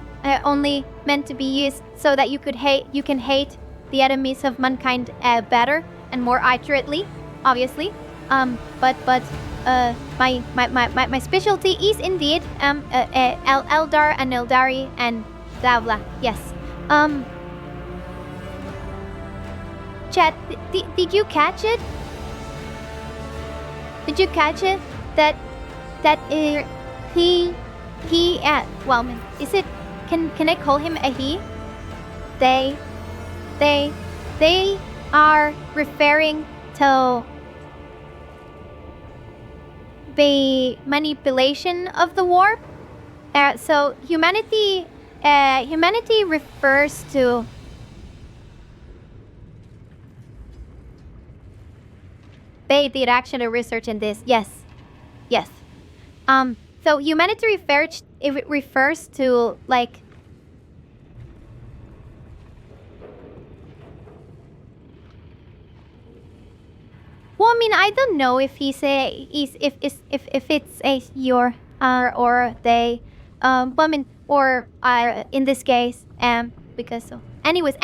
only meant to be used so that you can hate the enemies of mankind better and more accurately, obviously. But my specialty is indeed Eldar and Eldari and Davla. Yes. Chat, did you catch it? Did you catch it? That he well, is it? Can I call him a he? They are referring to the manipulation of the warp. So humanity refers to they did actually research in this. Yes. So humanity refers to like well, I mean, I don't know if if it's a your or they, but I mean, or in this case, because so. Anyways,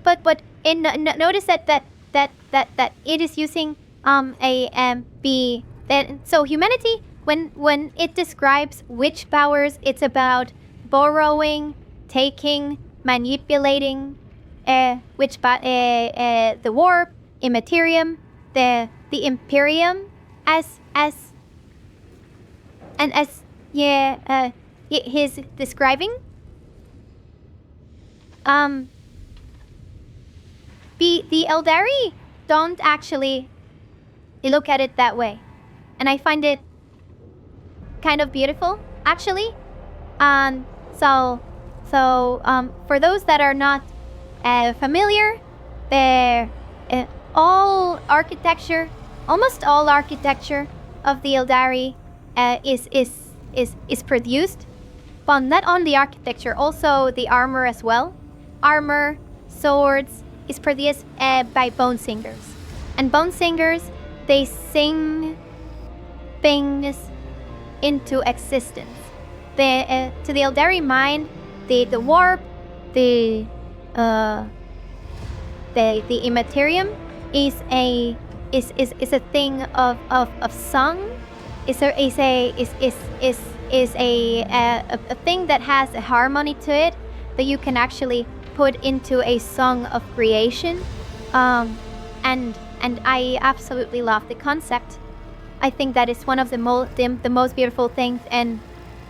but notice that it is using be that so humanity when it describes witch powers, it's about borrowing, taking, manipulating, the warp, immaterium, the Imperium as he's describing. The Eldari don't actually look at it that way, and I find it kind of beautiful, actually. For those that are not familiar, the almost all architecture of the Eldari is produced. But not only architecture, also the armor as well. Armor, swords is produced by bone singers, and bone singers, they sing things into existence. To the Eldari mind, the warp, the immaterium is a thing of song. Is a thing that has a harmony to it that you can actually put into a song of creation. And I absolutely love the concept. I think that is one of the most beautiful things in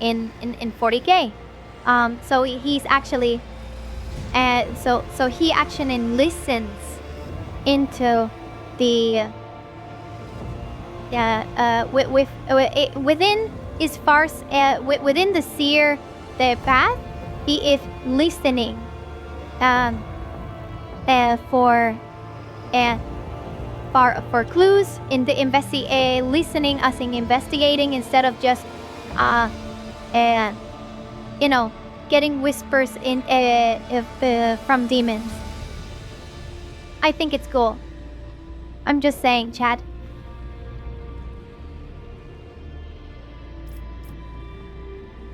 40K. So he's actually so he actually listens into the within his farce within the seer, the path, he is listening for clues in the listening as in investigating instead of just getting whispers in from demons. I think it's cool. I'm just saying, Chad.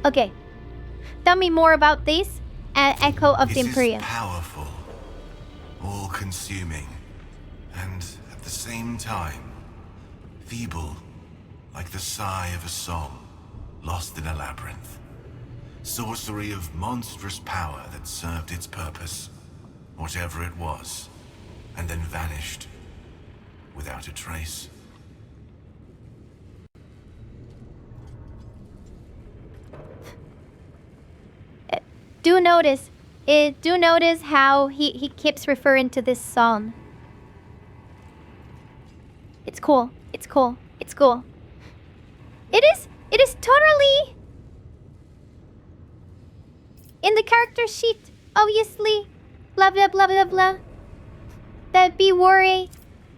Okay, tell me more about this Echo of the Imperium. This is powerful, all-consuming, and at the same time, feeble, like the sigh of a song lost in a labyrinth. Sorcery of monstrous power that served its purpose, whatever it was, and then vanished without a trace. Do notice how he keeps referring to this song. It's cool. It's cool. It's cool. It is totally in the character sheet, obviously. Blah blah blah blah blah. The be worry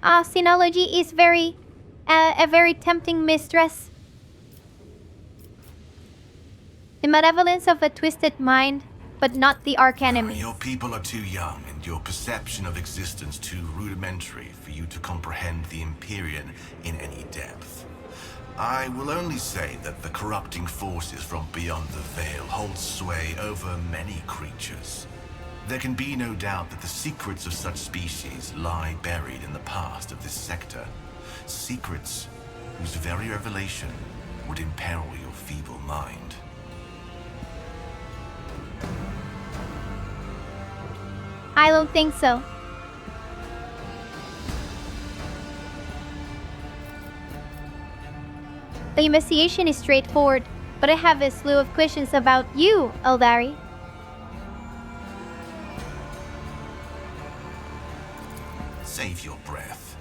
synology is a very tempting mistress. The malevolence of a twisted mind, but not the archenemy. Your people are too young, and your perception of existence too rudimentary for you to comprehend the Empyrean in any depth. I will only say that the corrupting forces from beyond the veil hold sway over many creatures. There can be no doubt that the secrets of such species lie buried in the past of this sector. Secrets whose very revelation would imperil your feeble mind. I don't think so. The investigation is straightforward, but I have a slew of questions about you, Eldari. Save your breath.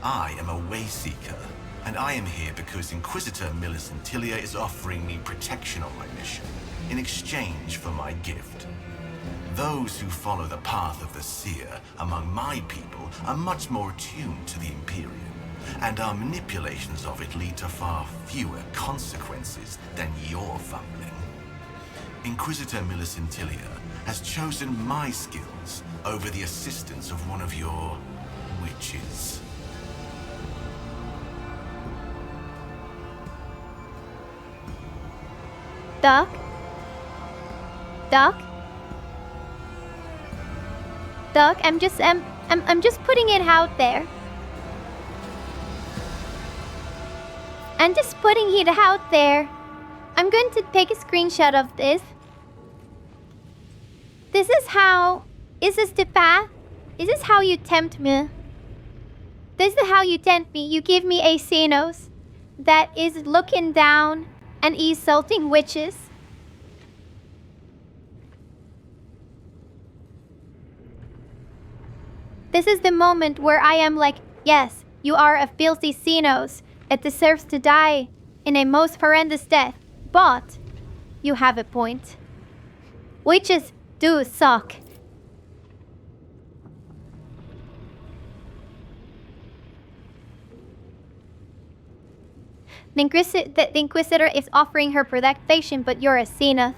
I am a Wayseeker, and I am here because Inquisitor Millicent Tilia is offering me protection on my mission, in exchange for my gift. Those who follow the path of the Seer among my people are much more attuned to the Imperium, and our manipulations of it lead to far fewer consequences than your fumbling. Inquisitor Millicent Tilia has chosen my skills over the assistance of one of your witches. Doc? Doc, I'm just putting it out there. I'm just putting it out there. I'm going to take a screenshot of this. Is this the path? Is this how you tempt me? This is how you tempt me. You give me a Xenos that is looking down and insulting witches. This is the moment where I am like, yes, you are a filthy Xenos. It deserves to die in a most horrendous death. But you have a point. Witches do suck. The Inquisitor is offering her protection, but you're a Xena.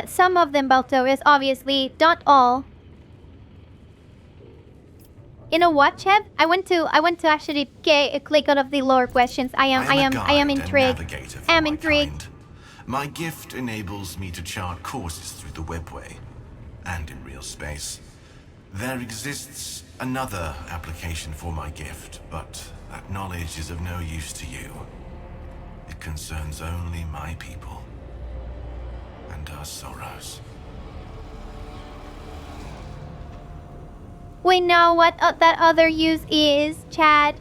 Some of them, Balto, is obviously not all. You know what, Chev? I want to actually click out of the lore questions. I am intrigued. I am intrigued. My gift enables me to chart courses through the webway and in real space. There exists another application for my gift, but that knowledge is of no use to you. It concerns only my people and our sorrows. We know what that other use is, Chad.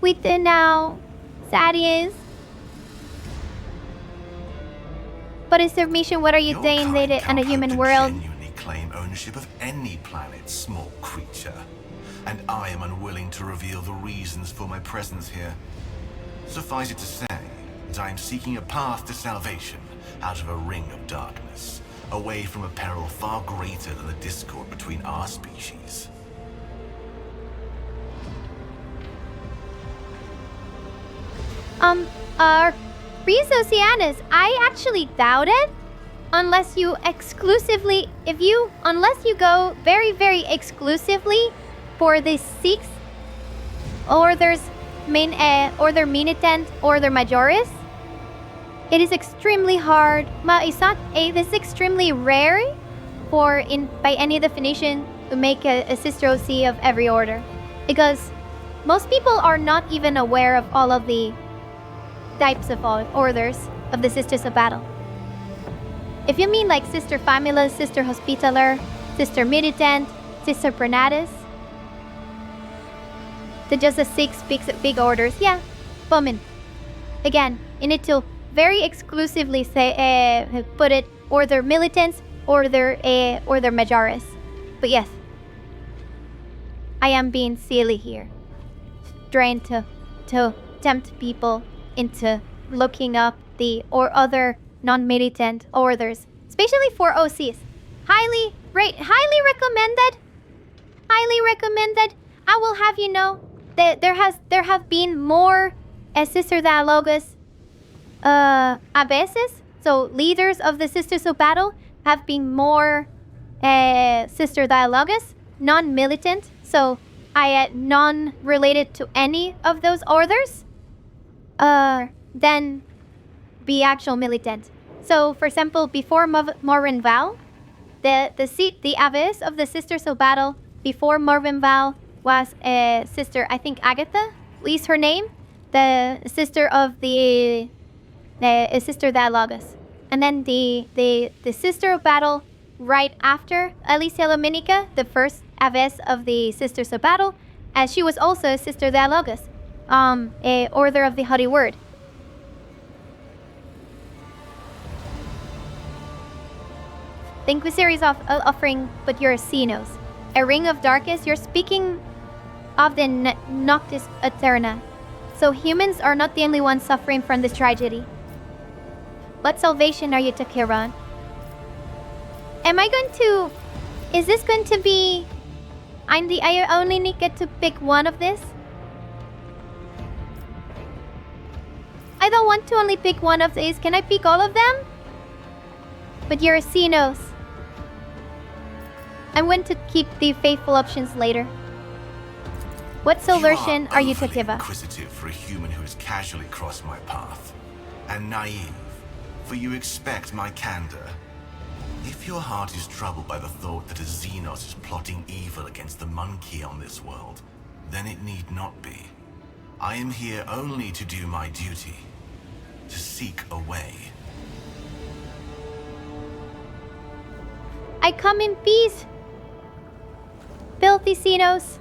We do know. Sadius. But is their mission? What are you doing in a human world? Genuinely claim ownership of any planet, small creature. And I am unwilling to reveal the reasons for my presence here. Suffice it to say that I am seeking a path to salvation out of a ring of darkness, away from a peril far greater than the discord between our species. Reese Oceanus, I actually doubt it. Unless you go very, very exclusively for the 6 orders, order Minitent, order Majoris. It is extremely hard. It is extremely rare by any definition to make a sister OC of every order. Because most people are not even aware of all of the types of orders of the Sisters of Battle. If you mean like Sister Famulus, Sister Hospitaller, Sister Militant, Sister Prenatus, to just the 6 big orders, yeah, booming. Again, you need to very exclusively say put it order Militants, order Majoris. But yes, I am being silly here, trying to tempt people into looking up the other non-militant orders, especially for OCs. Highly recommended. Highly recommended. I will have you know that there have been more Sister Dialogus abeses, so leaders of the Sisters of Battle have been more Sister Dialogus, non-militant, so non-related to any of those orders. Then be actual militant. So, for example, before Morven Val, the abbess of the Sisters of Battle before Morven Val was Sister, I think Agatha is her name, the sister of the Sister Dialogus. And then the Sister of Battle right after Alicia Dominica, the first abbess of the Sisters of Battle, as she was also Sister Dialogus, a Order of the Holy Word. The Inquisitor is offering, but you're a Xenos. A ring of darkness, you're speaking of the Noctis Aeterna. So humans are not the only ones suffering from this tragedy. What salvation are you to Kiran? Is this going to be... I only get to pick one of this? I don't want to only pick one of these. Can I pick all of them? But you're a Xenos. I'm going to keep the faithful options later. What salvation are you to Kiva? Inquisitive for a human who has casually crossed my path, and naive, for you expect my candor. If your heart is troubled by the thought that a Xenos is plotting evil against the monkey on this world, then it need not be. I am here only to do my duty, to seek a way. I come in peace, filthy Xenos.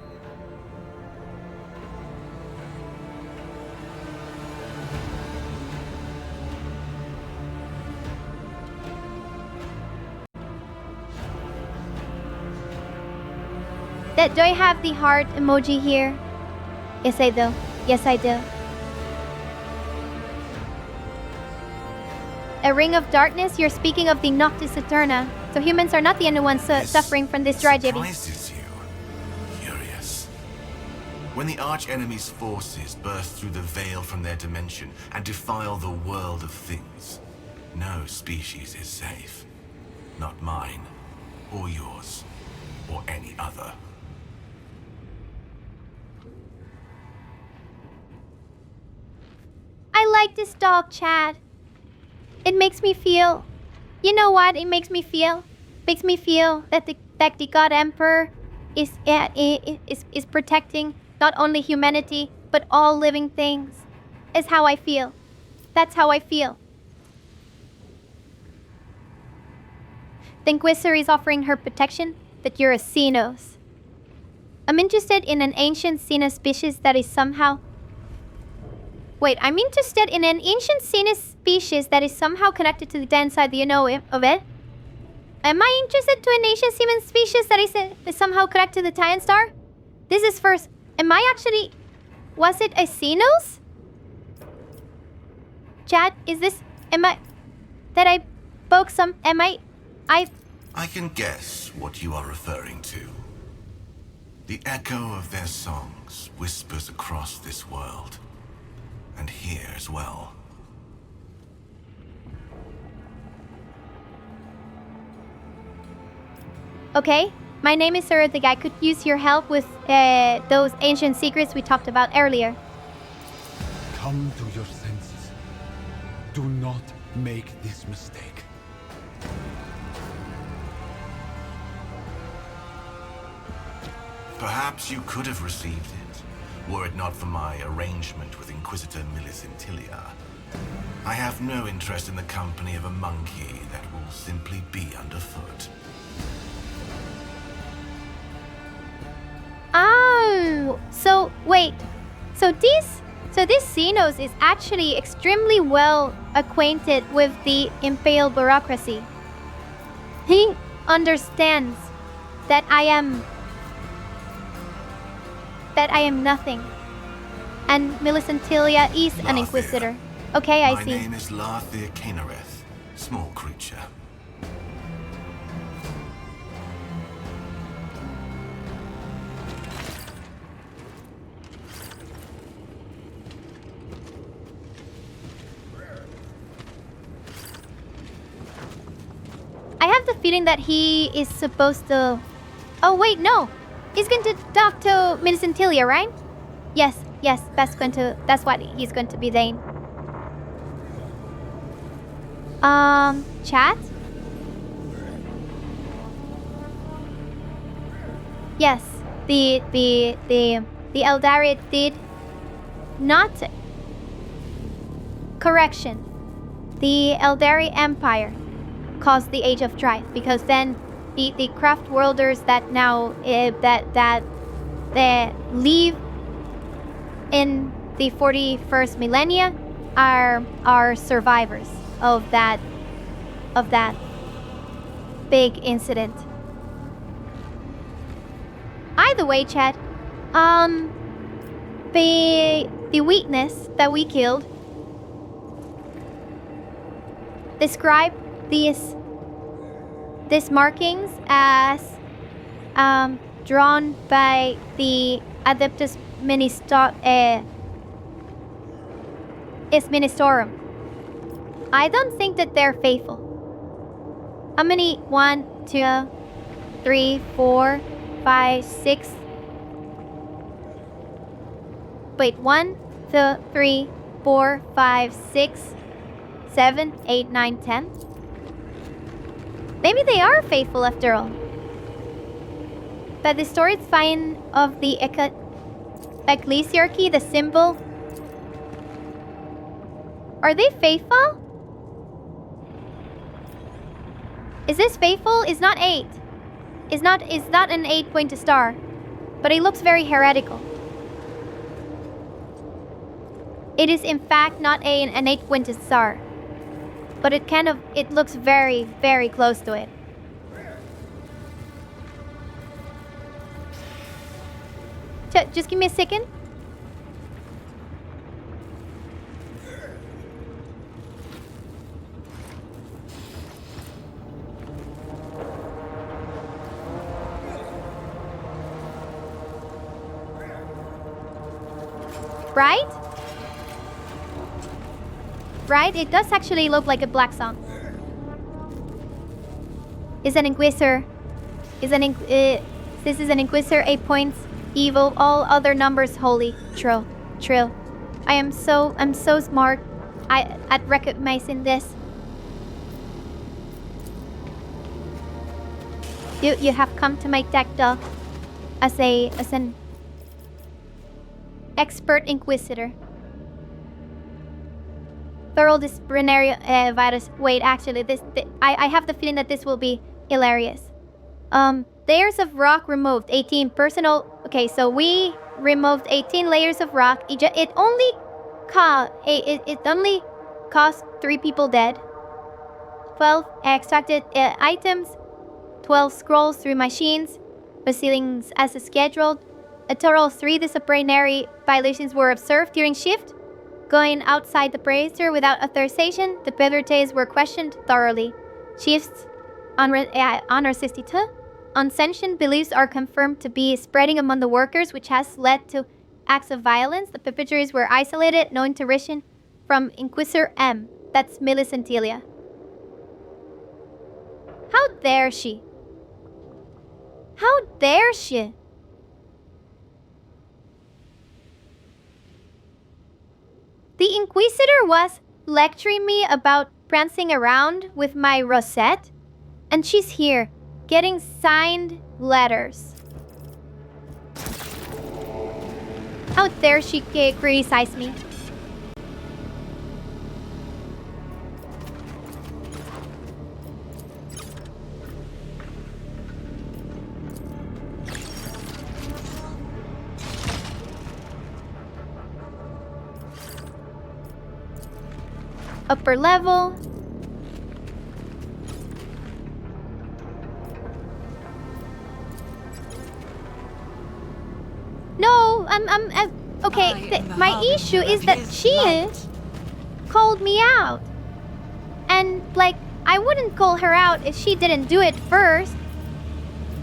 Do I have the heart emoji here? Yes, I do. Yes, I do. A ring of darkness? You're speaking of the Noctis Eterna. So humans are not the only ones suffering from this tragedy. Surprises you. Curious. When the arch-enemy's forces burst through the veil from their dimension and defile the world of things, no species is safe. Not mine, or yours, or any other. I like this dog, Chad. It makes me feel... You know what it makes me feel? Makes me feel that the God Emperor is protecting not only humanity, but all living things. Is how I feel. That's how I feel. The Inquisitor is offering her protection, but you're a Xenos. I'm interested in an ancient Xenos species that is somehow... Wait, I'm interested in an ancient Xenos species that is somehow connected to the den side. Do you know of it? Am I interested to an ancient Xenos species that is somehow connected to the Titan Star? This is first... Am I actually... Was it a Xenos? Chad, is this... Am I... That I spoke some... Am I... I can guess what you are referring to. The echo of their songs whispers across this world. And here as well. Okay, my name is Heretic. I could use your help with those ancient secrets we talked about earlier. Come to your senses. Do not make this mistake. Perhaps you could have received it, were it not for my arrangement with Inquisitor Millicentilia. I have no interest in the company of a monkey that will simply be underfoot. Oh, so wait. So this Xenos is actually extremely well acquainted with the Imperial bureaucracy. He understands that I am nothing. And Millicentilia is an Inquisitor. Okay, I see. My name is Larthir Canereth, small creature. I have the feeling that he is supposed to... Oh, wait, no. He's going to talk to Millicentilia, right? Yes, that's what he's going to be saying. Chat? Yes, the Eldari did not... Correction. The Eldari Empire caused the Age of Strife, because then the craft worlders that now that they live in the 41st millennia are survivors of that big incident. Either way, Chad, the weakness that we killed describe these markings as drawn by the Adeptus Ministorum. I don't think that they're faithful. How many? 1, 2, 3, 4, 5, 6. Wait, 1, 2, 3, 4, 5, 6, 7, 8, 9, 10. Maybe they are faithful after all. But the storied sign of the ecclesiarchy, the symbol, are they faithful? Is this faithful? It's not 8. It's not an 8-pointed star, but it looks very heretical. It is in fact not an 8-pointed star, but it looks very, very close to it. Just give me a second. Right? Right? It does actually look like a black song. Is an Inquisitor. This is an Inquisitor, 8 points. Evil, all other numbers holy. Trill. I'm so smart at recognizing this. You have come to my deck, duh. As an expert Inquisitor. Thorough disciplinary virus. Wait, actually, I have the feeling that this will be hilarious. Layers of rock removed. 18 personal. Okay, so we removed 18 layers of rock. It only cost 3 people dead. 12 extracted items. 12 scrolls through machines. Proceedings as scheduled. A total of 3 disciplinary violations were observed during shift. Going outside the perimeter without authorization, the perpetrators were questioned thoroughly. Shifts honor 62. Unsanctioned beliefs are confirmed to be spreading among the workers, which has led to acts of violence. The perpetrators were isolated, no intervention from Inquisitor M. That's Millicent Delia. How dare she? How dare she? The Inquisitor was lecturing me about prancing around with my rosette, and she's here, getting signed letters. How dare she criticize me? Upper level. No, okay. My issue is that she called me out, and like I wouldn't call her out if she didn't do it first.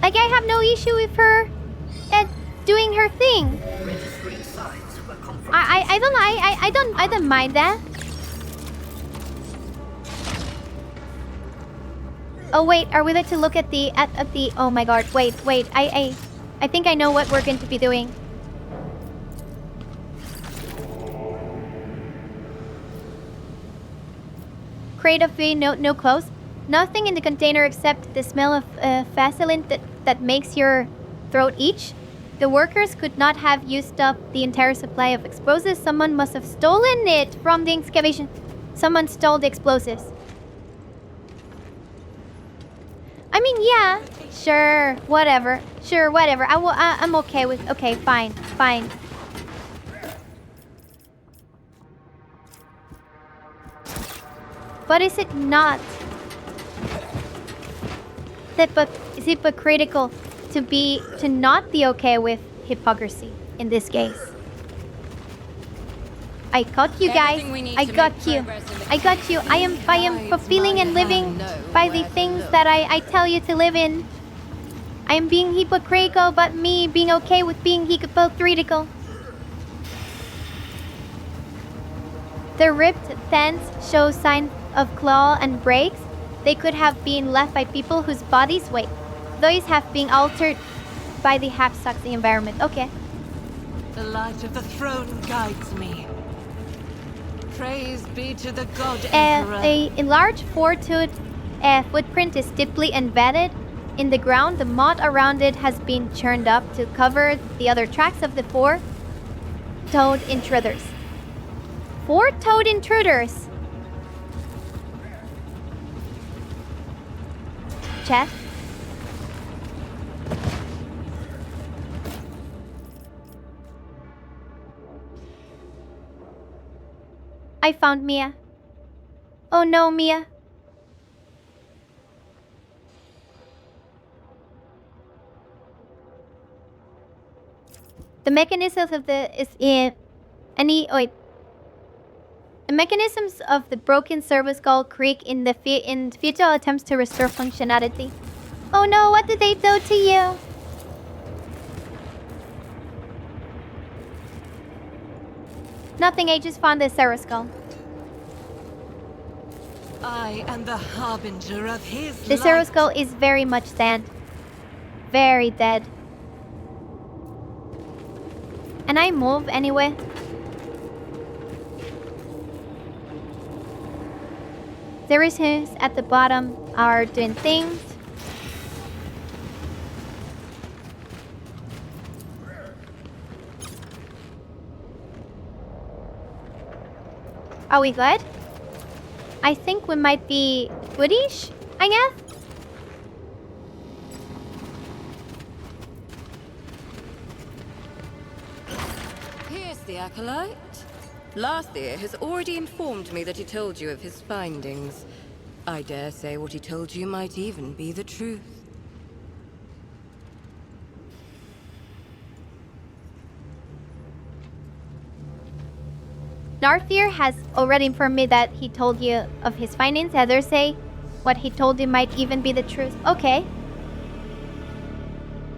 Like I have no issue with her doing her thing. I don't mind that. Oh wait, are we going to look at the oh my god, wait, I think I know what we're going to be doing. Crate of food, no clothes. Nothing in the container except the smell of Vaseline that makes your throat itch. The workers could not have used up the entire supply of explosives. Someone must have stolen it from the excavation. Someone stole the explosives. I mean, yeah, sure, whatever. I'm okay with. Okay, fine. But is it not hypocritical to not be okay with hypocrisy in this case? I got you guys. I got you. I am fulfilling and living by the things that I tell you to live in. I am being hypocritical, but me being okay with being hypocritical. The ripped tents show signs of claw and breaks. They could have been left by people whose bodies weight. Those have been altered by the half-sucking environment. Okay. The light of the throne guides me. Praise be to the God Emperor. A large four-toed footprint is deeply embedded in the ground. The mud around it has been churned up to cover the other tracks of the four-toed intruders. Four-toed intruders! Chest. I found Mia. Oh no, Mia. The mechanisms of the the mechanisms of the broken servo skull creak in futile attempts to restore functionality. Oh no, what did they do to you? Nothing, I just found the servo skull. I am the harbinger of his The light. servo skull is very much dead. Very dead. And I move anyway. There is who's at the bottom are doing things. Are we good? I think we might be goodish, I guess? Here's the acolyte. Lathier has already informed me that he told you of his findings. I dare say what he told you might even be the truth. Lathier has already informed me that he told you of his findings. Others say what he told you might even be the truth. Okay.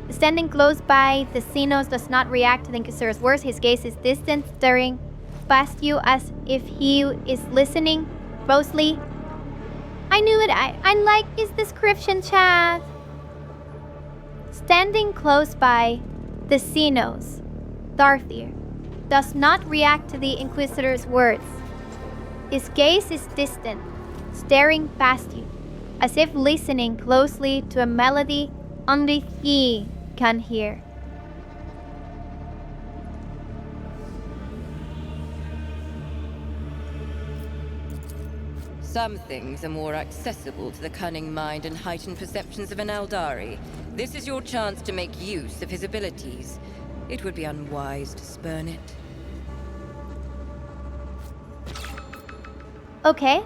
Standing close by, the Xenos does not react to the Inquisitor's words. His gaze is distant, staring past you as if he is listening closely. I knew it. I like his description, chat. Standing close by, the Xenos, Lathier, does not react to the Inquisitor's words. His gaze is distant, staring past you, as if listening closely to a melody only he can hear. Some things are more accessible to the cunning mind and heightened perceptions of an Eldari. This is your chance to make use of his abilities. It would be unwise to spurn it. Okay.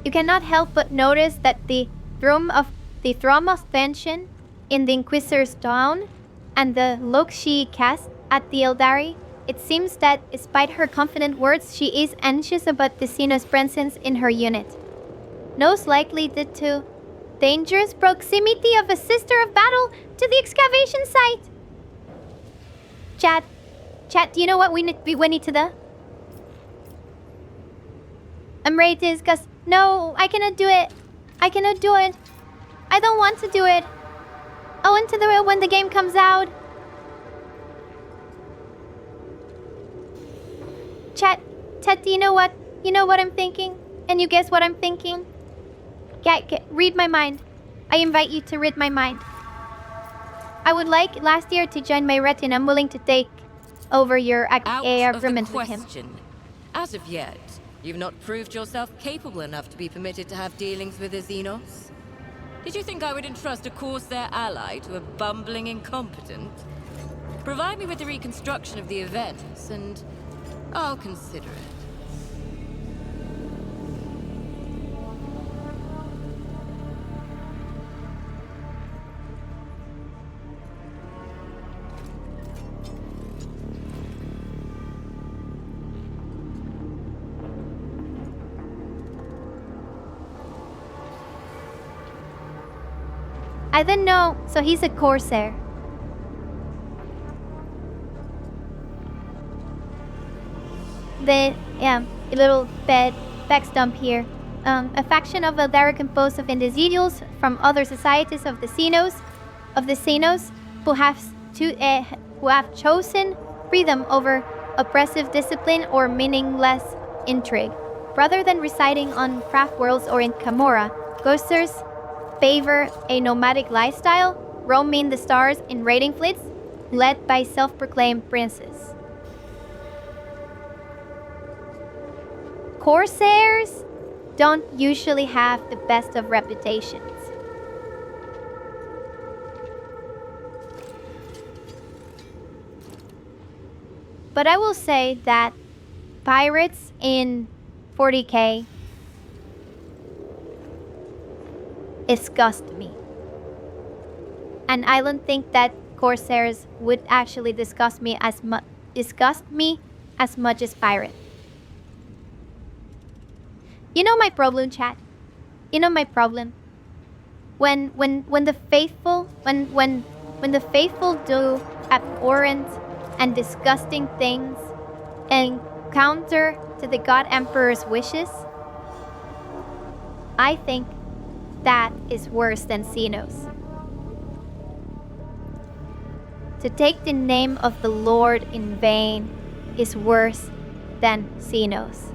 You cannot help but notice that the thrum of tension in the Inquisitor's tone and the look she casts at the Eldari, it seems that despite her confident words, she is anxious about the Xenos' presence in her unit. Most likely due to dangerous proximity of a sister of battle to the excavation site. Chat, do you know what we need to do? I'm ready to discuss. No, I cannot do it. I cannot do it. I don't want to do it. I want to do it when the game comes out. Chat, do you know what? You know what I'm thinking? And you guess what I'm thinking? Read my mind. I invite you to read my mind. I would like Lathier to join my retinue. I'm willing to take over your agreement with him. As of yet, you've not proved yourself capable enough to be permitted to have dealings with the Xenos. Did you think I would entrust a Corsair ally to a bumbling incompetent? Provide me with the reconstruction of the events, and I'll consider it. I didn't know, so he's a Corsair. A little backstump here. A faction of Eldari composed of individuals from other societies of the Xenos, who have chosen freedom over oppressive discipline or meaningless intrigue. Rather than residing on craft worlds or in Camorra, Ghosters favor a nomadic lifestyle, roaming the stars in raiding fleets, led by self-proclaimed princes. Corsairs don't usually have the best of reputations. But I will say that pirates in 40k disgust me. And I don't think that corsairs would actually disgust me as much as pirate. You know my problem, chat. You know my problem. When the faithful do abhorrent and disgusting things and counter to the God Emperor's wishes, I think that is worse than Xenos. To take the name of the Lord in vain is worse than Xenos.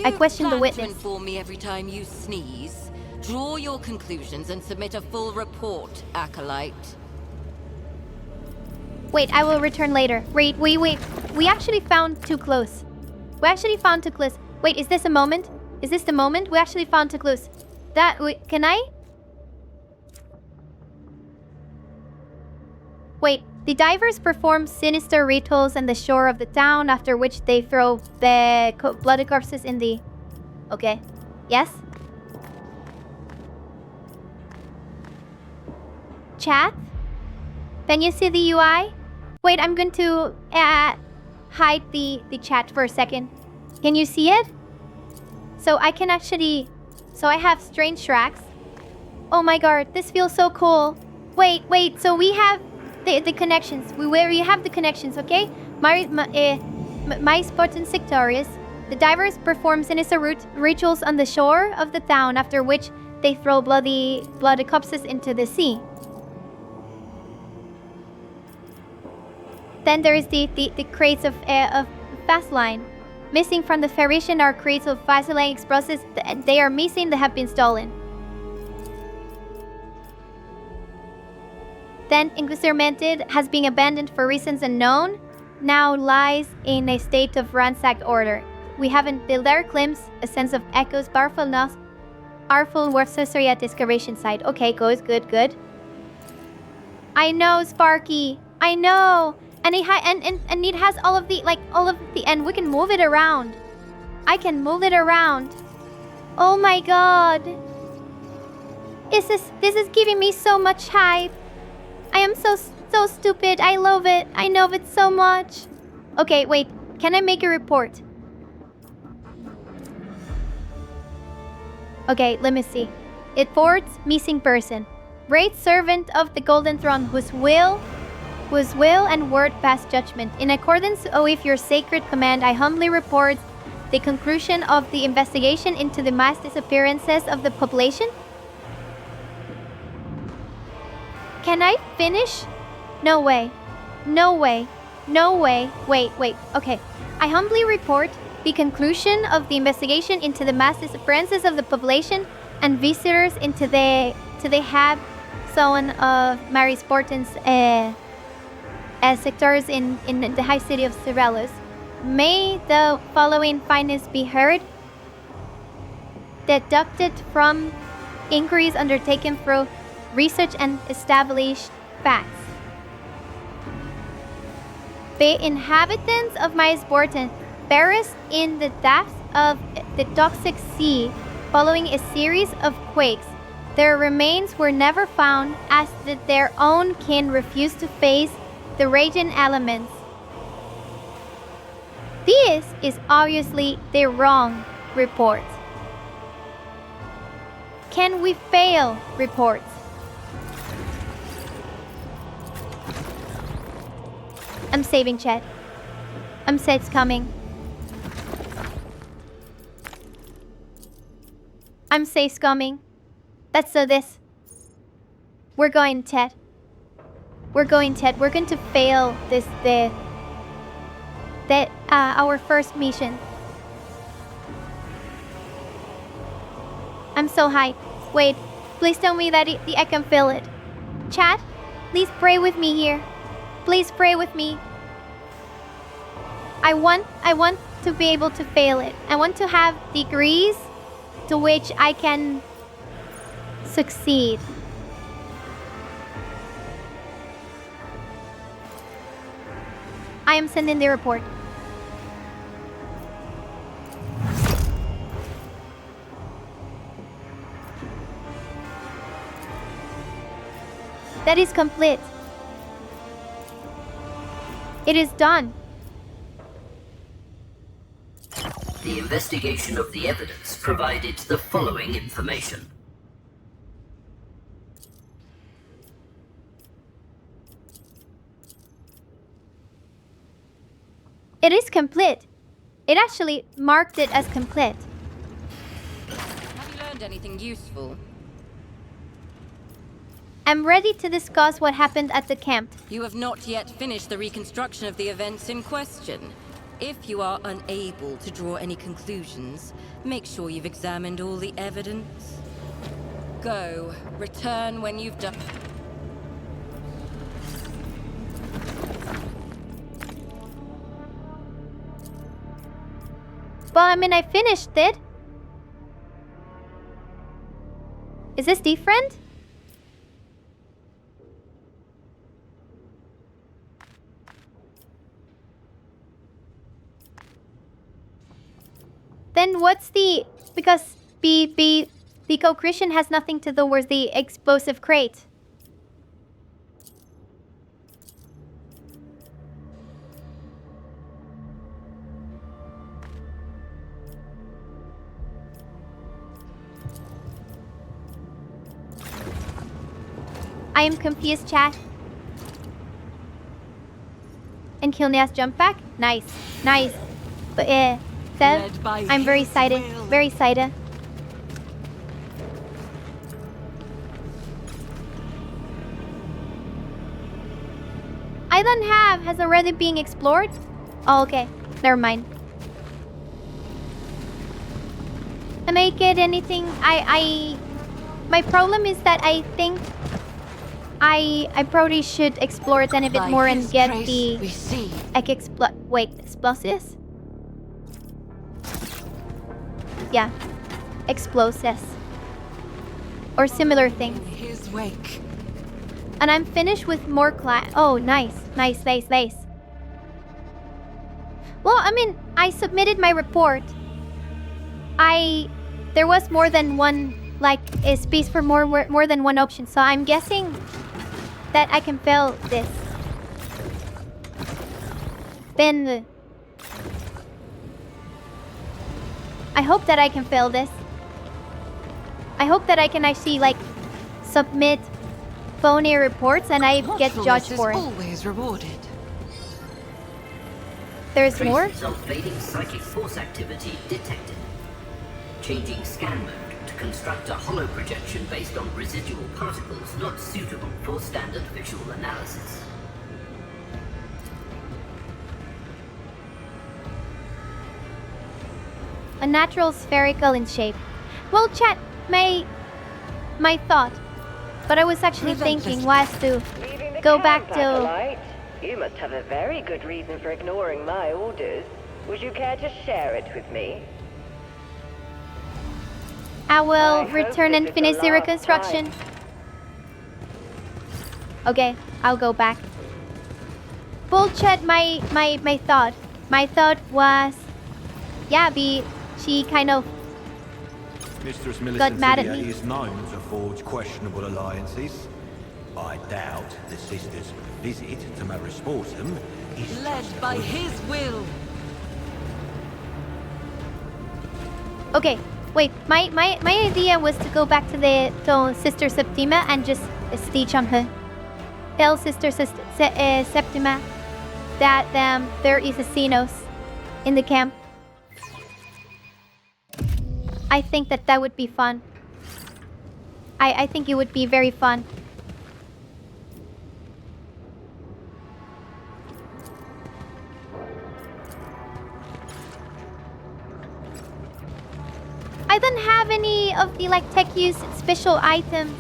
I question the plan witness. to inform me every time you sneeze? Draw your conclusions and submit a full report, Acolyte. Wait, I will return later. Wait. We actually found too close. Wait, is this a moment? Is this the moment? We actually found too close. Can I? Wait, the divers perform sinister rituals on the shore of the town, after which they throw the bloody corpses in the... Okay. Yes? Chat? Can you see the UI? Wait, I'm going to hide the chat for a second. Can you see it? So I can actually... So I have strange tracks. Oh my god, this feels so cool. Wait, so we have the connections. We have the connections, okay? My Spartan Sectorius. The divers perform sinister rituals on the shore of the town, after which they throw bloody corpses into the sea. Then there is the crates of Vaseline. Missing from the Pharishan are crates of Vaseline explosives. They are missing, they have been stolen. Then Inquisitor Mented has been abandoned for reasons unknown, now lies in a state of ransacked order. We haven't built our glimpse, a sense of echoes, powerful work sorcery at the excavation site. Okay, good. I know, Sparky. I know. And it has all of the and we can move it around. I can move it around. Oh my god. This is giving me so much hype. I am so stupid. I love it. I love it so much. Okay, wait. Can I make a report? Okay, let me see. It forwards missing person. Great servant of the Golden Throne whose will and word pass judgment. In accordance with your sacred command, I humbly report the conclusion of the investigation into the mass disappearances of the population. Can I finish? No way. Wait. Okay. I humbly report the conclusion of the investigation into the mass disappearances of the population and visitors into the hab zone of Mary Spartan's sectors in the high city of Cerellos. May the following findings be heard, deducted from inquiries undertaken through research and established facts. The inhabitants of Mary-Spartan perished in the depths of the toxic sea following a series of quakes. Their remains were never found, as did their own kin refused to face the raging elements. This is obviously the wrong report. Can we fail reports? I'm saving chat. I'm safe coming. I'm safe coming. Let's do this. We're going, Ted. We're going to fail our first mission. I'm so hyped. Wait, please tell me that I can feel it. Chat, please pray with me here. Please pray with me. I want to be able to fail it. I want to have degrees to which I can succeed. I am sending the report. That is complete. It is done. The investigation of the evidence provided the following information. It is complete. It actually marked it as complete. Have you learned anything useful? I'm ready to discuss what happened at the camp. You have not yet finished the reconstruction of the events in question. If you are unable to draw any conclusions, make sure you've examined all the evidence. Go. Return when you've done. Well, I mean, I finished it. Is this different? Then what's the... Because the co-Christian has nothing to do with the explosive crate. I am confused, chat. And Kilneas jump back? Nice. Nice. But Sev, I'm very excited. Very excited. Island Have has already been explored? Oh, okay. Never mind. Can I get anything? My problem is that I think I probably should explore it then a bit more and get the explosives? Yeah. Explosives. Or similar things. His wake. And I'm finished with more class. Oh, nice. Nice, nice, nice. Well, I mean, I submitted my report. There was more than one, like, a space for more than one option. So I'm guessing that I can fail this. Then I hope that I can fail this. I hope that I can actually, like, submit phony reports and I get judged for it. Always rewarded. There's more? Traces of fading psychic force activity detected. Changing scan mode to construct a hollow projection based on residual particles not suitable for standard visual analysis. A natural spherical in shape. Well, chat, my thought. But I was actually thinking was to go back to... You must have a very good reason for ignoring my orders. Would you care to share it with me? I will return and finish the reconstruction. Okay, I'll go back. Full chat, my thought. My thought was... Yeah, she kind of... Mistress got mad at Millicent me. is known to forge questionable alliances. I doubt the sisters' visit to Marisportum is led by his will. Okay, wait. My idea was to go back to Sister Septima and just stitch on her. Tell Sister Septima that there is a Xenos in the camp. I think that would be fun. I think it would be very fun. I don't have any of the like tech use special items.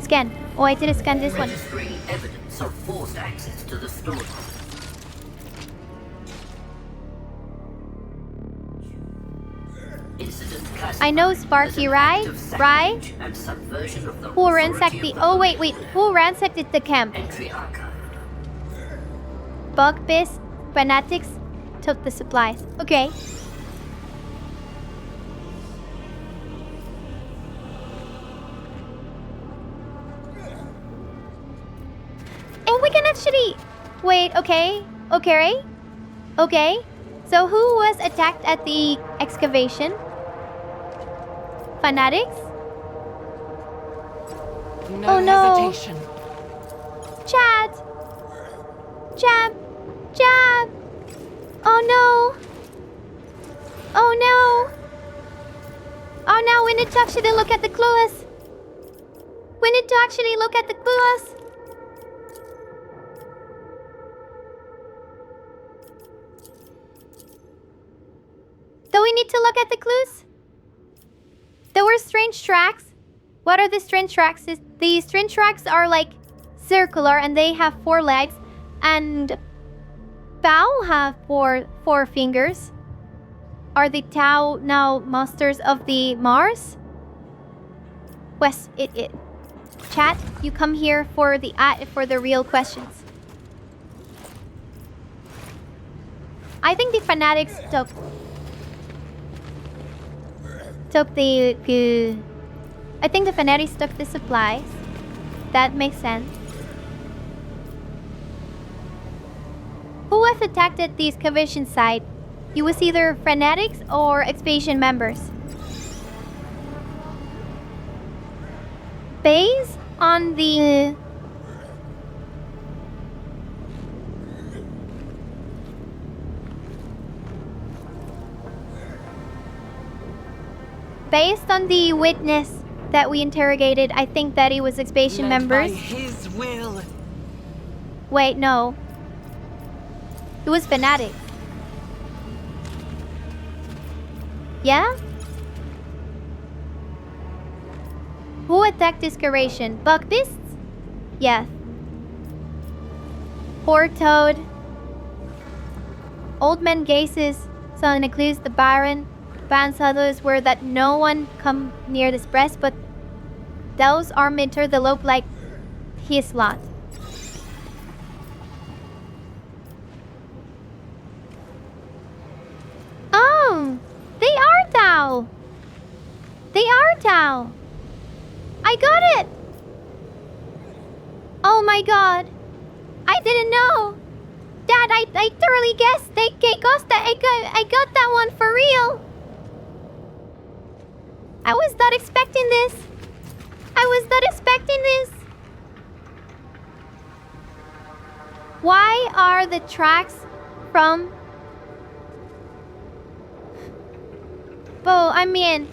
Scan. Oh, I did scan this one. Registering evidence of forced access to the storeroom. I know Sparky, right? Right? Who ransacked the... Oh, wait. Who ransacked the camp? Bug Beast, Fanatics took the supplies. Okay. Oh, we can actually... Wait, okay. Okay. Okay. So who was attacked at the excavation? Fanatics? No Oh no. hesitation. Chat. Jab. Jab. Oh no. Oh no. Oh no, we need to actually look at the clues. We need to actually look at the clues. Do we need to look at the clues? There were strange tracks. What are the strange tracks? The strange tracks are like circular and they have 4 legs, and Bao have four fingers. Are the Tau now masters of the Mars? Wes, Chat, you come here for the real questions. I think the fanatics took the I think the fanatics took the supplies. That makes sense. Who was attacked at the excavation site? It was either fanatics or expedition members. Based on the... Based on the witness that we interrogated, I think that it was expedition members. By his will. Wait, no. It was fanatics. Yeah? Who attacked this curation? Bug beasts? Yes. Poor Toad. Old man gazes, so includes the Baron. Ban's others were that no one come near this breast, but those are minter the lope like his lot. Oh, they are Tau. They are Tau. I got it. Oh my god. I didn't know. Dad, I thoroughly guessed. I got that one for real. I was not expecting this. I was not expecting this. Why are the tracks from... Well, I mean,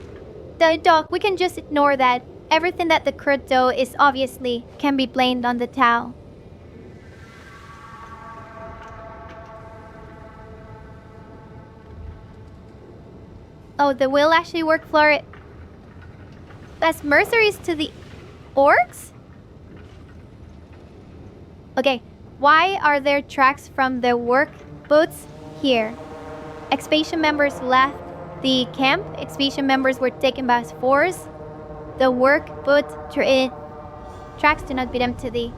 the dog, we can just ignore that. Everything that the crypto is obviously can be blamed on the Tau. Oh, the will actually work for it. As mercenaries to the orcs? Okay, why are there tracks from the work boots here? Expedition members left the camp. Expedition members were taken by force. The work boot tracks do not belong to the...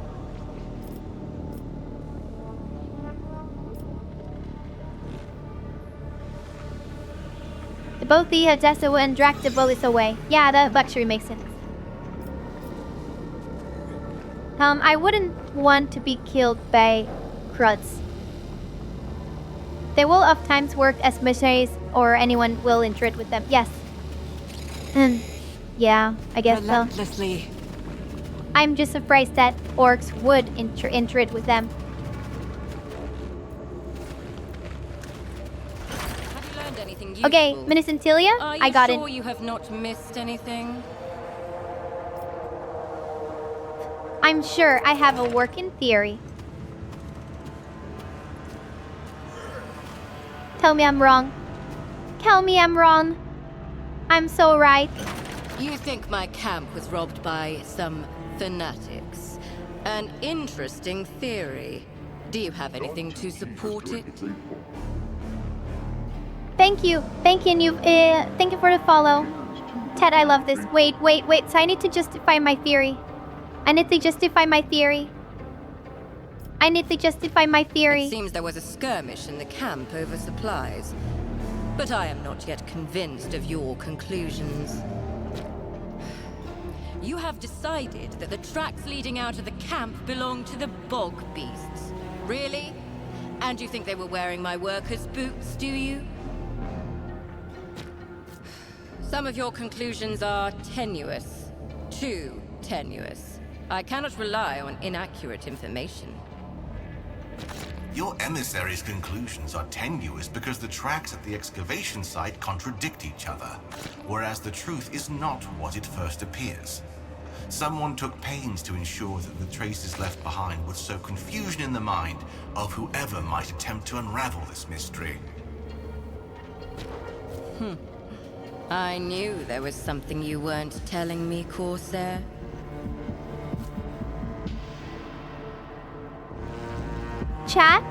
Both the Odessa and dragged the bullets away. Yeah, that actually makes sense. I wouldn't want to be killed by Kruds. They will oftentimes work as missionaries or anyone will interact with them. Yes. Yeah, I guess Relentlessly. so. I'm just surprised that orcs would interact with them. Okay, Miniscentilia, I got it. Are you sure you have not missed anything? I'm sure I have a working theory. Tell me I'm wrong. Tell me I'm wrong. I'm so right. You think my camp was robbed by some fanatics? An interesting theory. Do you have anything to support it? Thank you, and thank you for the follow. Ted, I love this. Wait, so I need to justify my theory. It seems there was a skirmish in the camp over supplies. But I am not yet convinced of your conclusions. You have decided that the tracks leading out of the camp belong to the bog beasts. Really? And you think they were wearing my workers' boots, do you? Some of your conclusions are tenuous. Too tenuous. I cannot rely on inaccurate information. Your emissary's conclusions are tenuous because the tracks at the excavation site contradict each other, whereas the truth is not what it first appears. Someone took pains to ensure that the traces left behind would sow confusion in the mind of whoever might attempt to unravel this mystery. I knew there was something you weren't telling me, Corsair. Chat,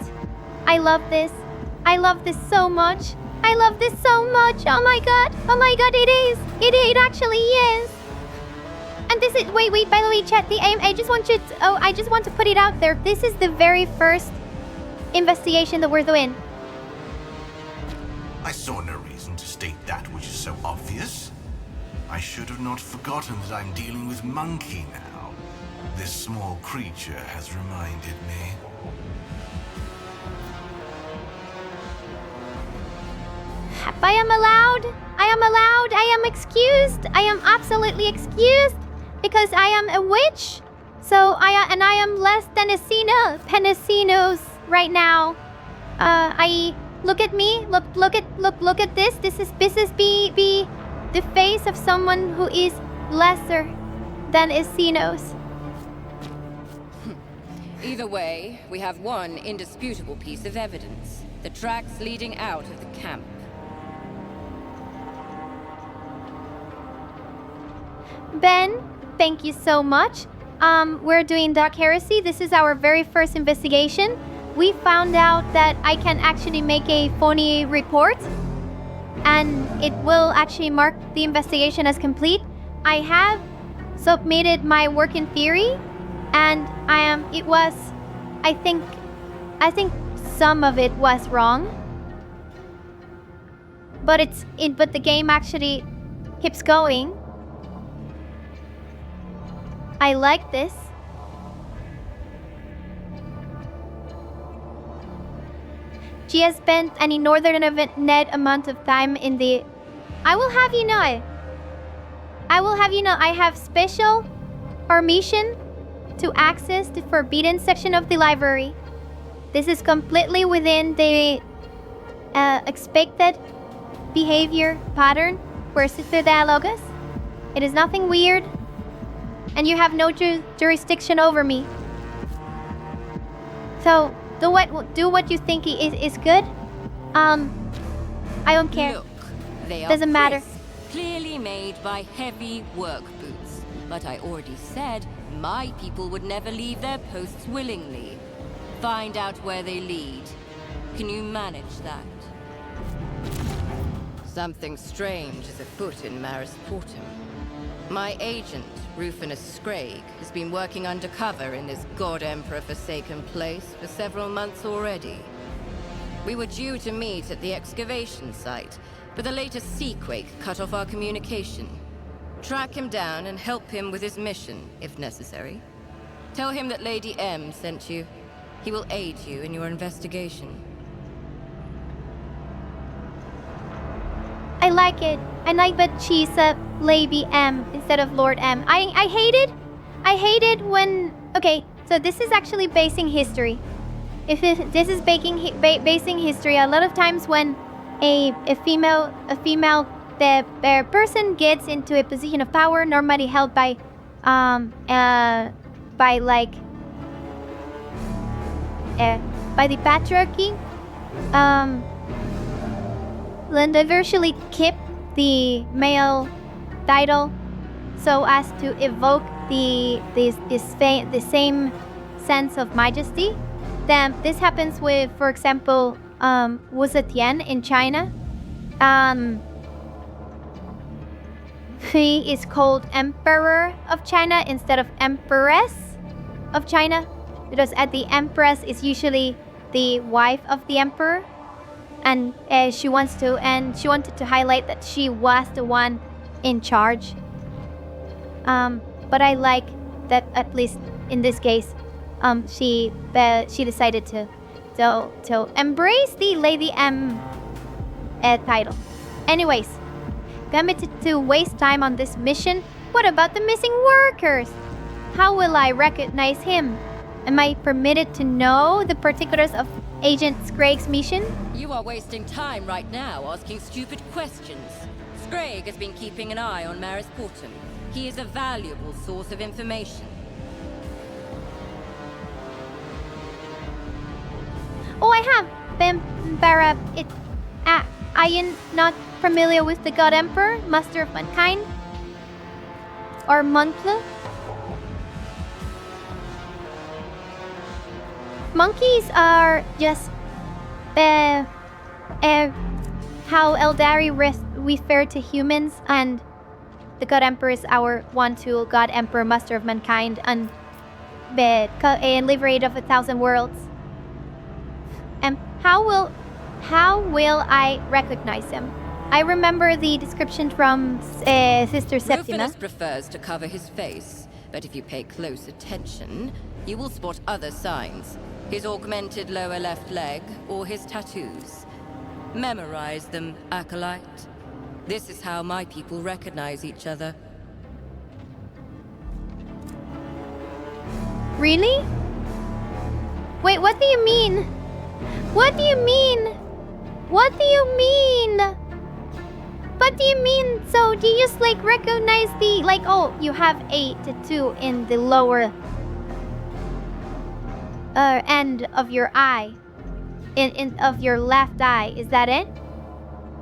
I love this. I love this so much. I love this so much. Oh my god. Oh my god, it is. It actually is. And this is, wait, by the way, chat, I just want you to, I just want to put it out there. This is the very first investigation that we're doing. I saw no reason to state that which is so obvious. I should have not forgotten that I'm dealing with Monkey now. This small creature has reminded me. I am allowed. I am excused. I am absolutely excused because I am a witch. So I am less than a Penicinos right now. I look at me. Look at this. This is be the face of someone who is lesser than Esinos. Either way, we have one indisputable piece of evidence. The tracks leading out of the camp. Ben, thank you so much. We're doing Dark Heresy. This is our very first investigation. We found out that I can actually make a phony report, and it will actually mark the investigation as complete. I have submitted my working theory, and I think some of it was wrong. But but the game actually keeps going. I like this. She has spent an inordinate net amount of time in the... I will have you know, I have special permission to access the forbidden section of the library. This is completely within the expected behavior pattern for Sister Dialogus. It is nothing weird, and you have no jurisdiction over me. So do what you think is good. I don't care. Look, they doesn't matter. Clearly made by heavy work boots. But I already said my people would never leave their posts willingly. Find out where they lead. Can you manage that? Something strange is afoot in Maris Portum. My agent, Rufinus Scraig, has been working undercover in this God Emperor forsaken place for several months already. We were due to meet at the excavation site, but the latest seaquake cut off our communication. Track him down and help him with his mission, if necessary. Tell him that Lady M sent you. He will aid you in your investigation. I like it. I like that she's a Lady M instead of Lord M. I hate it when... Okay, so this is actually basing history. This is basing history. A lot of times when a female the person gets into a position of power, normally held by the patriarchy, then they usually keep the male title so as to evoke the same sense of majesty. Then this happens with, for example, Wu Zetian in China. He is called Emperor of China instead of Empress of China, because the Empress is usually the wife of the Emperor, and she wanted to highlight that she was the one in charge. but I like that at least in this case, she decided to embrace the Lady M title. Anyways, committed to waste time on this mission. What about the missing workers? How will I recognize him? Am I permitted to know the particulars of Agent Scragg's mission? You are wasting time right now asking stupid questions. Scragg has been keeping an eye on Maris Portum. He is a valuable source of information. Oh, I have. Bambara, I am not familiar with the God Emperor, Master of Mankind, or Montle. Monkeys are just how Eldari refer to humans, and the God Emperor is our one tool, God Emperor, Master of Mankind, and liberator of 1,000 worlds. And how will I recognize him? I remember the description from Sister Septima. Rufinus prefers to cover his face, but if you pay close attention, you will spot other signs. His augmented lower left leg, or his tattoos. Memorize them, Acolyte. This is how my people recognize each other. Really? Wait, what do you mean? What do you mean? What do you mean? What do you mean? So do you just like recognize the oh, you have a tattoo in the lower end of your eye, of your left eye? Is that it?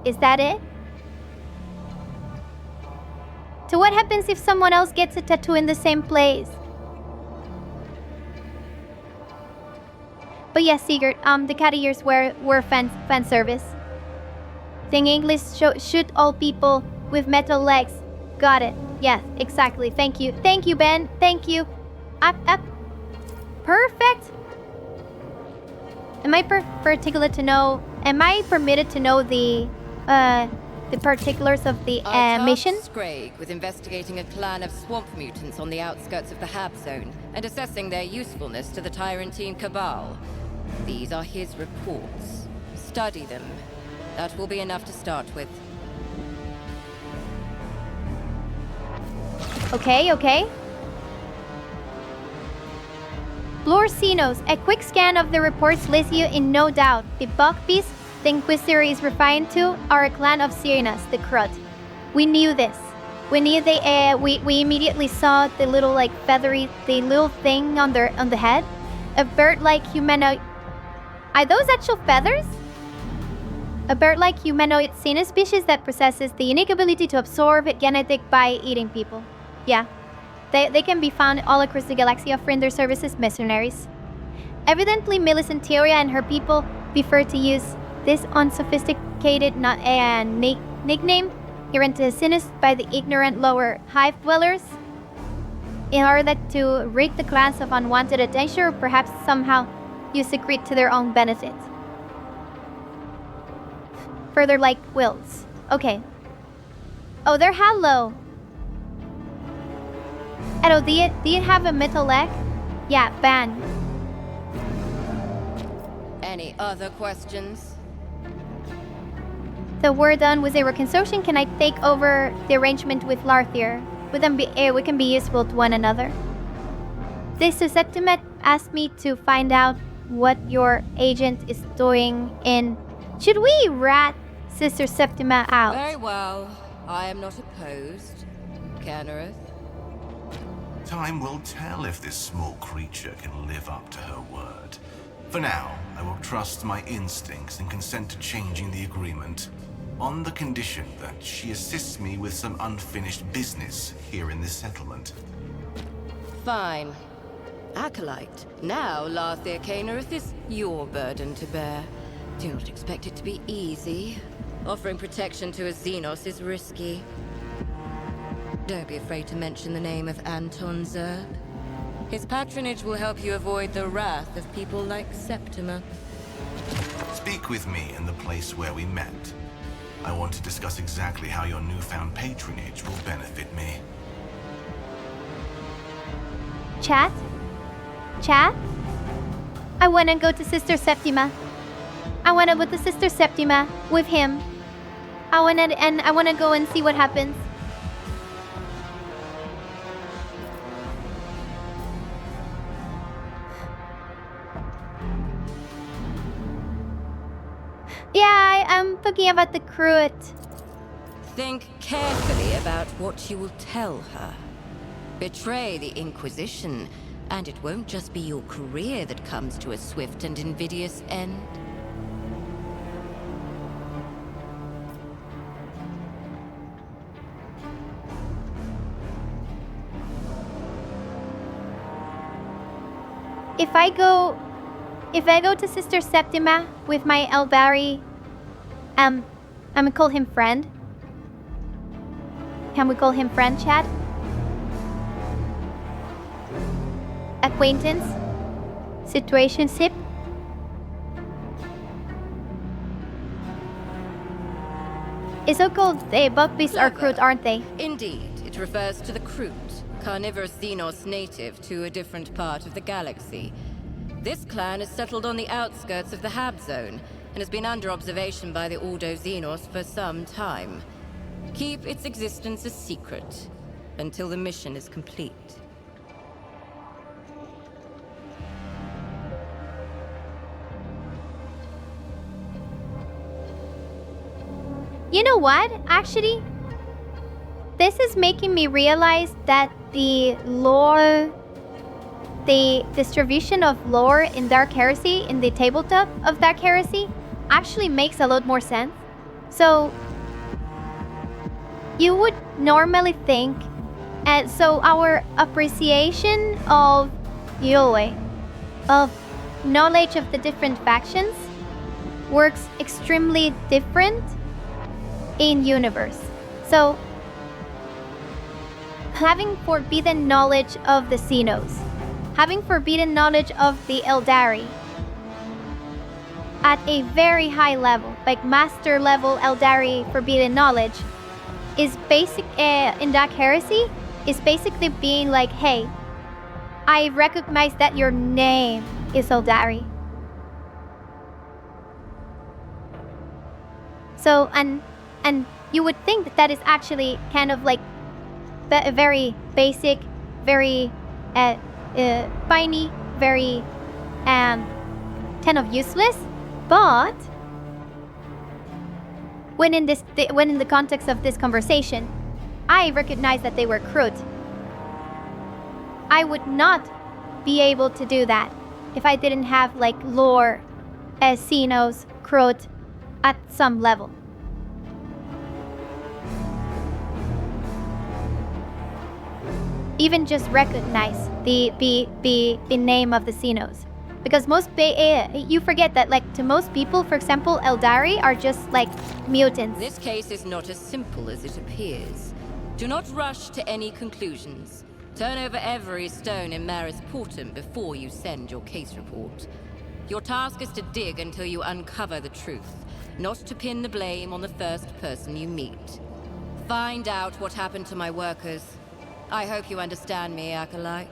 Is that it? So what happens if someone else gets a tattoo in the same place? But yes, Sigurd, the cat ears were fan service. Saying English, shoot all people with metal legs. Got it. Yes, exactly. Thank you. Thank you, Ben. Thank you. Up. Perfect. Am I permitted to know the particulars of the mission? I tasked Scragg with investigating a clan of swamp mutants on the outskirts of the Hab Zone and assessing their usefulness to the Tyrantine Cabal. These are his reports. Study them. That will be enough to start with. Okay. Blorcinos, a quick scan of the reports leaves you in no doubt. The Buckbeast the Inquisitor is referring to are a clan of Syrinas, the Crud. We knew this. We knew they. We immediately saw the little feathery, the little thing on the head, a bird-like humanoid. Are those actual feathers? A bird-like humanoid Xena species that possesses the unique ability to absorb genetic by eating people. Yeah. They can be found all across the galaxy, offering their services mercenaries. Evidently, Millicent Theoria and her people prefer to use this unsophisticated nickname given to Sinus by the ignorant lower hive dwellers in order to rid the clans of unwanted attention, or perhaps somehow use the greed to their own benefit. Further like wills. Okay. Oh, they're hollow. Edo, do you have a metal leg? Yeah, ban. Any other questions? So we're done with the reconstruction. Can I take over the arrangement with Larthier? We can be useful to one another. Sister Septima asked me to find out what your agent is doing in... Should we rat Sister Septima out? Very well. I am not opposed. Canereth? Time will tell if this small creature can live up to her word. For now, I will trust my instincts and consent to changing the agreement, on the condition that she assists me with some unfinished business here in this settlement. Fine. Acolyte, now Larthier Canereth is your burden to bear. Do not expect it to be easy. Offering protection to a Xenos is risky. Don't be afraid to mention the name of Anton Zerg. His patronage will help you avoid the wrath of people like Septima. Speak with me in the place where we met. I want to discuss exactly how your newfound patronage will benefit me. Chat? Chat? I wanna go to Sister Septima. I wanna go to Sister Septima with him. I wanna go and see what happens. Yeah, I'm talking about the Cruet. Think carefully about what you will tell her. Betray the Inquisition, and it won't just be your career that comes to a swift and invidious end. If I go to Sister Septima with my Elbari, I'm gonna call him friend. Can we call him friend, Chad? Acquaintance? Situationship? It's so called. Both beasts are Cruet, aren't they? Indeed, it refers to the Cruet, carnivorous Xenos native to a different part of the galaxy. This clan is settled on the outskirts of the Hab Zone and has been under observation by the Ordo Xenos for some time. Keep its existence a secret until the mission is complete. You know what? Actually, this is making me realize that the lore, the distribution of lore in Dark Heresy, in the tabletop of Dark Heresy, actually makes a lot more sense. So, you would normally think, and so our appreciation of Yule, of knowledge of the different factions, works extremely different in universe. So, having forbidden knowledge of the Xenos, having forbidden knowledge of the Eldari at a very high level, like master level Eldari forbidden knowledge, is basic in Dark Heresy, is basically being like, hey, I recognize that your name is Eldari. So, and you would think that that is actually kind of like a very basic, very tiny, very kind of useless, but when in the context of this conversation, I recognize that they were Cruet. I would not be able to do that if I didn't have like lore as Xenos, Cruet at some level. Even just recognize the name of the Xenos. Because you forget that, like, to most people, for example, Eldari are just like mutants. This case is not as simple as it appears. Do not rush to any conclusions. Turn over every stone in Maris Portum before you send your case report. Your task is to dig until you uncover the truth, not to pin the blame on the first person you meet. Find out what happened to my workers. I hope you understand me, Acolyte.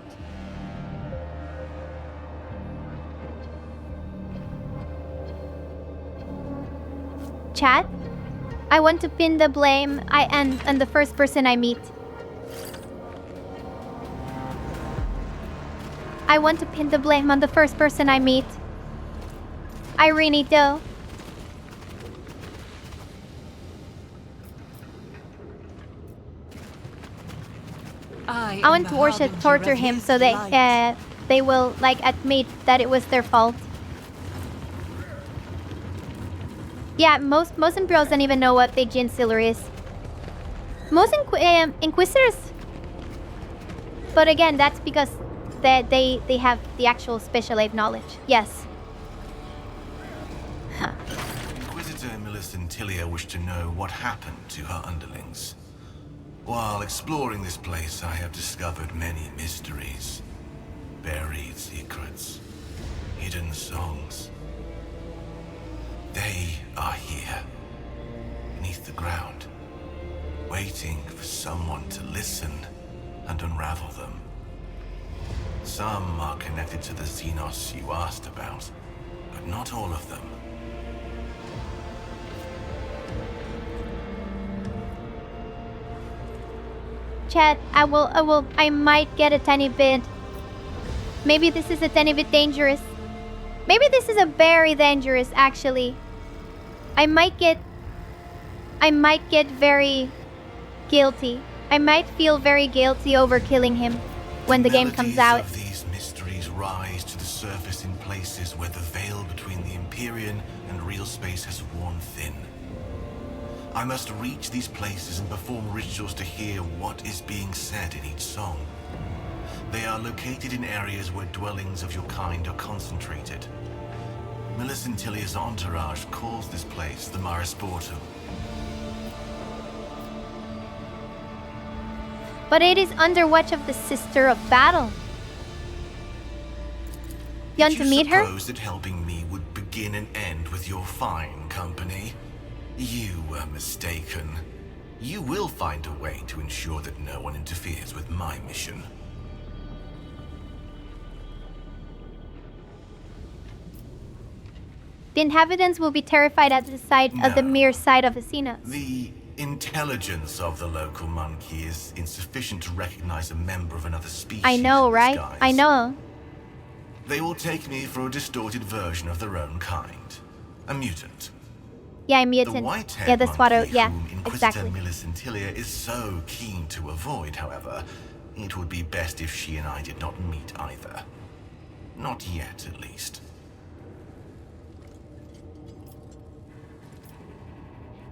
Chat? I want to pin the blame on the first person I meet. I want to pin the blame on the first person I meet. I really do. I want to torture him so they will like admit that it was their fault. Yeah, most Imperials don't even know what the Gensealer is. Most Inquisitors, but again, that's because they have the actual special aid knowledge. Yes. Huh. Inquisitor Millicent Tilia wished to know what happened to her underlings. While exploring this place, I have discovered many mysteries, buried secrets, hidden songs. They are here, beneath the ground, waiting for someone to listen and unravel them. Some are connected to the Xenos you asked about, but not all of them. Chat, I might get a tiny bit. Maybe this is a tiny bit dangerous. Maybe this is a very dangerous, actually. I might get very guilty. I might feel very guilty over killing him when the game comes out. Of these mysteries rise to the surface in places where the veil between the Empyrean and real space has worn thin. I must reach these places and perform rituals to hear what is being said in each song. They are located in areas where dwellings of your kind are concentrated. Millicent Tillia's entourage calls this place the Marisportum. But it is under watch of the Sister of Battle. You want to meet her? Did you suppose that helping me would begin and end with your fine company? You were mistaken. You will find a way to ensure that no one interferes with my mission. The inhabitants will be terrified at the sight of the mere sight of the Xenos. The intelligence of the local monkey is insufficient to recognize a member of another species. I know, right? Disguise. I know. They will take me for a distorted version of their own kind. A mutant. Yeah, I'm mutant. The white-haired yeah, that's what I... monkey Yeah, whom Inquisitor exactly. Millicent Tillia is so keen to avoid, however, it would be best if she and I did not meet either. Not yet, at least.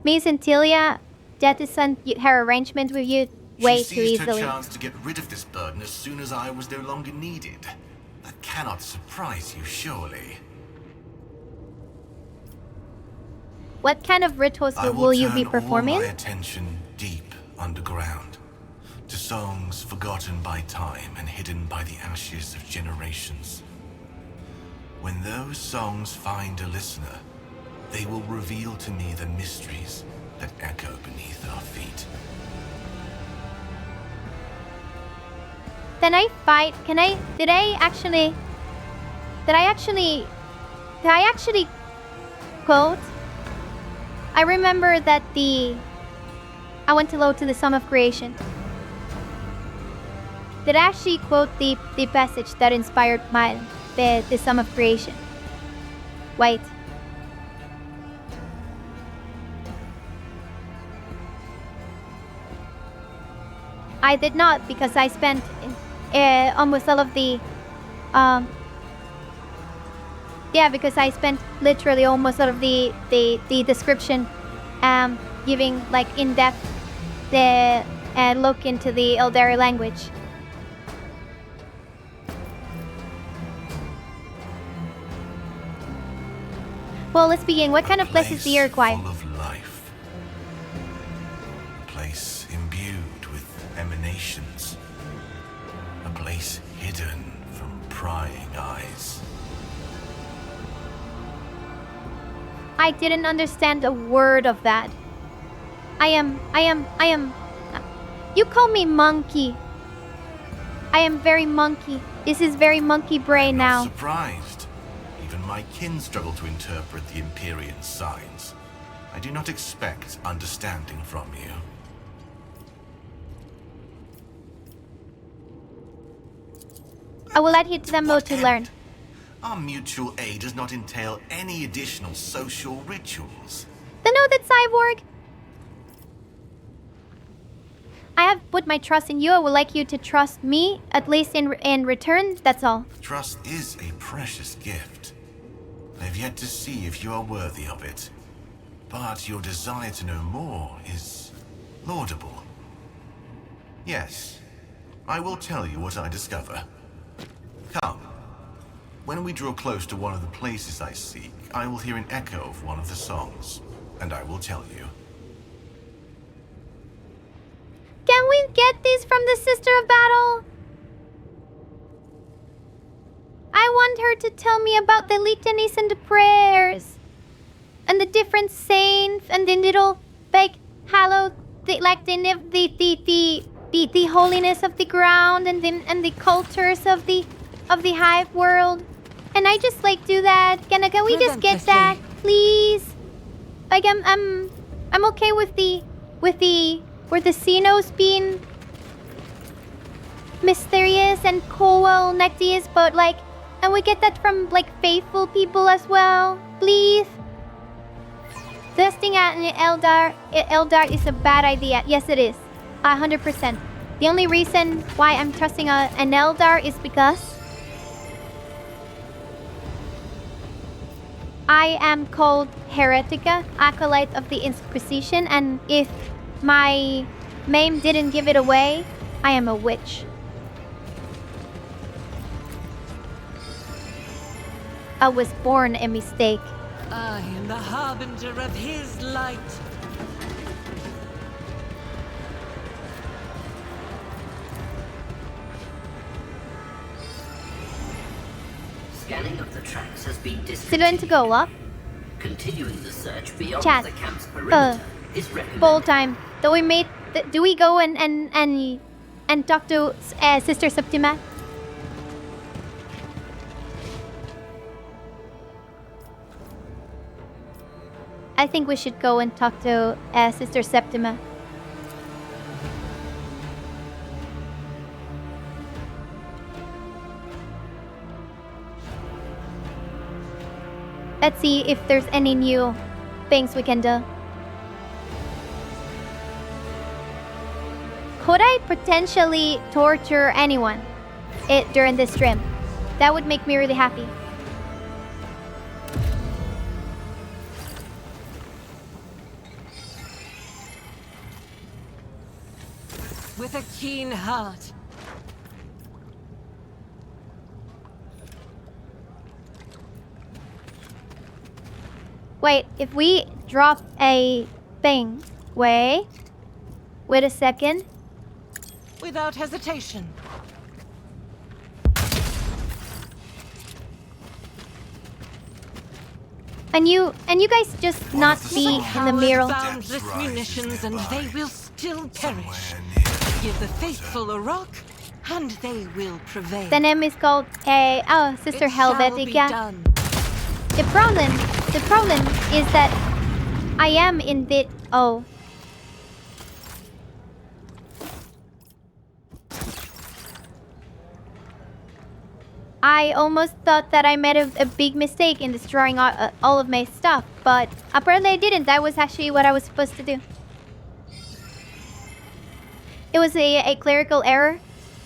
Miss Antilia jettisoned her arrangement with you way too She seized easily. her chance to get rid of this burden as soon as I was no longer needed. That cannot surprise you, surely. What kind of rituals I will you be turn performing? all my attention deep underground, to songs forgotten by time and hidden by the ashes of generations. When those songs find a listener, they will reveal to me the mysteries that echo beneath our feet. Then I fight. Can I? Did I actually quote? I remember that I went to load to the Sum of Creation. Did I actually quote the passage that inspired the Sum of Creation? Wait. I did not, because I spent almost all of the because I spent literally almost all of the description giving like in-depth the look into the Eldari language. Well, let's begin. What kind of place is the Iroquois? Full of life. A place imbued with emanations. A place hidden from prying eyes. I didn't understand a word of that. I am. You call me monkey. I am very monkey. This is very monkey brain now. Surprised. Even my kin struggle to interpret the Empyrean signs. I do not expect understanding from you. I will add you to the mode to learn. Our mutual aid does not entail any additional social rituals. Then know that, Cyborg. I have put my trust in you. I would like you to trust me, at least in return. That's all. Trust is a precious gift. I have yet to see if you are worthy of it. But your desire to know more is laudable. Yes, I will tell you what I discover. Come. When we draw close to one of the places I seek, I will hear an echo of one of the songs, and I will tell you. Can we get these from the Sister of Battle? I want her to tell me about the litanies and the prayers, and the different saints, and the little like hallowed, the holiness of the ground, and the cultures of the of the hive world. And I just like do that. Can we just get that, please? Like I'm okay with the Xenos being mysterious and cool necties, but like, and we get that from like faithful people as well, please. Testing out an Eldar is a bad idea. Yes, it is. 100%. The only reason why I'm trusting an Eldar is because I am called Heretica, Acolyte of the Inquisition, and if my name didn't give it away, I am a witch. I was born a mistake. I am the harbinger of his light. Scanning of the tracks has been Still going to go up? Continuing the search beyond Chat. the camp's perimeter is recommended. Full time. Do we go and talk to Sister Septima? I think we should go and talk to Sister Septima. Let's see if there's any new things we can do. Could I potentially torture anyone during this stream? That would make me really happy. With a keen heart. Wait, if we drop a thing... Wait a second. Without hesitation. And you guys just not be in the mirror. Boundless munitions and they will still perish. Give the faithful a rock and they will prevail. The name is called Sister Helvetica. The problem is that I am in the I almost thought that I made a big mistake in destroying all of my stuff, but apparently I didn't. That was actually what I was supposed to do. It was a clerical error.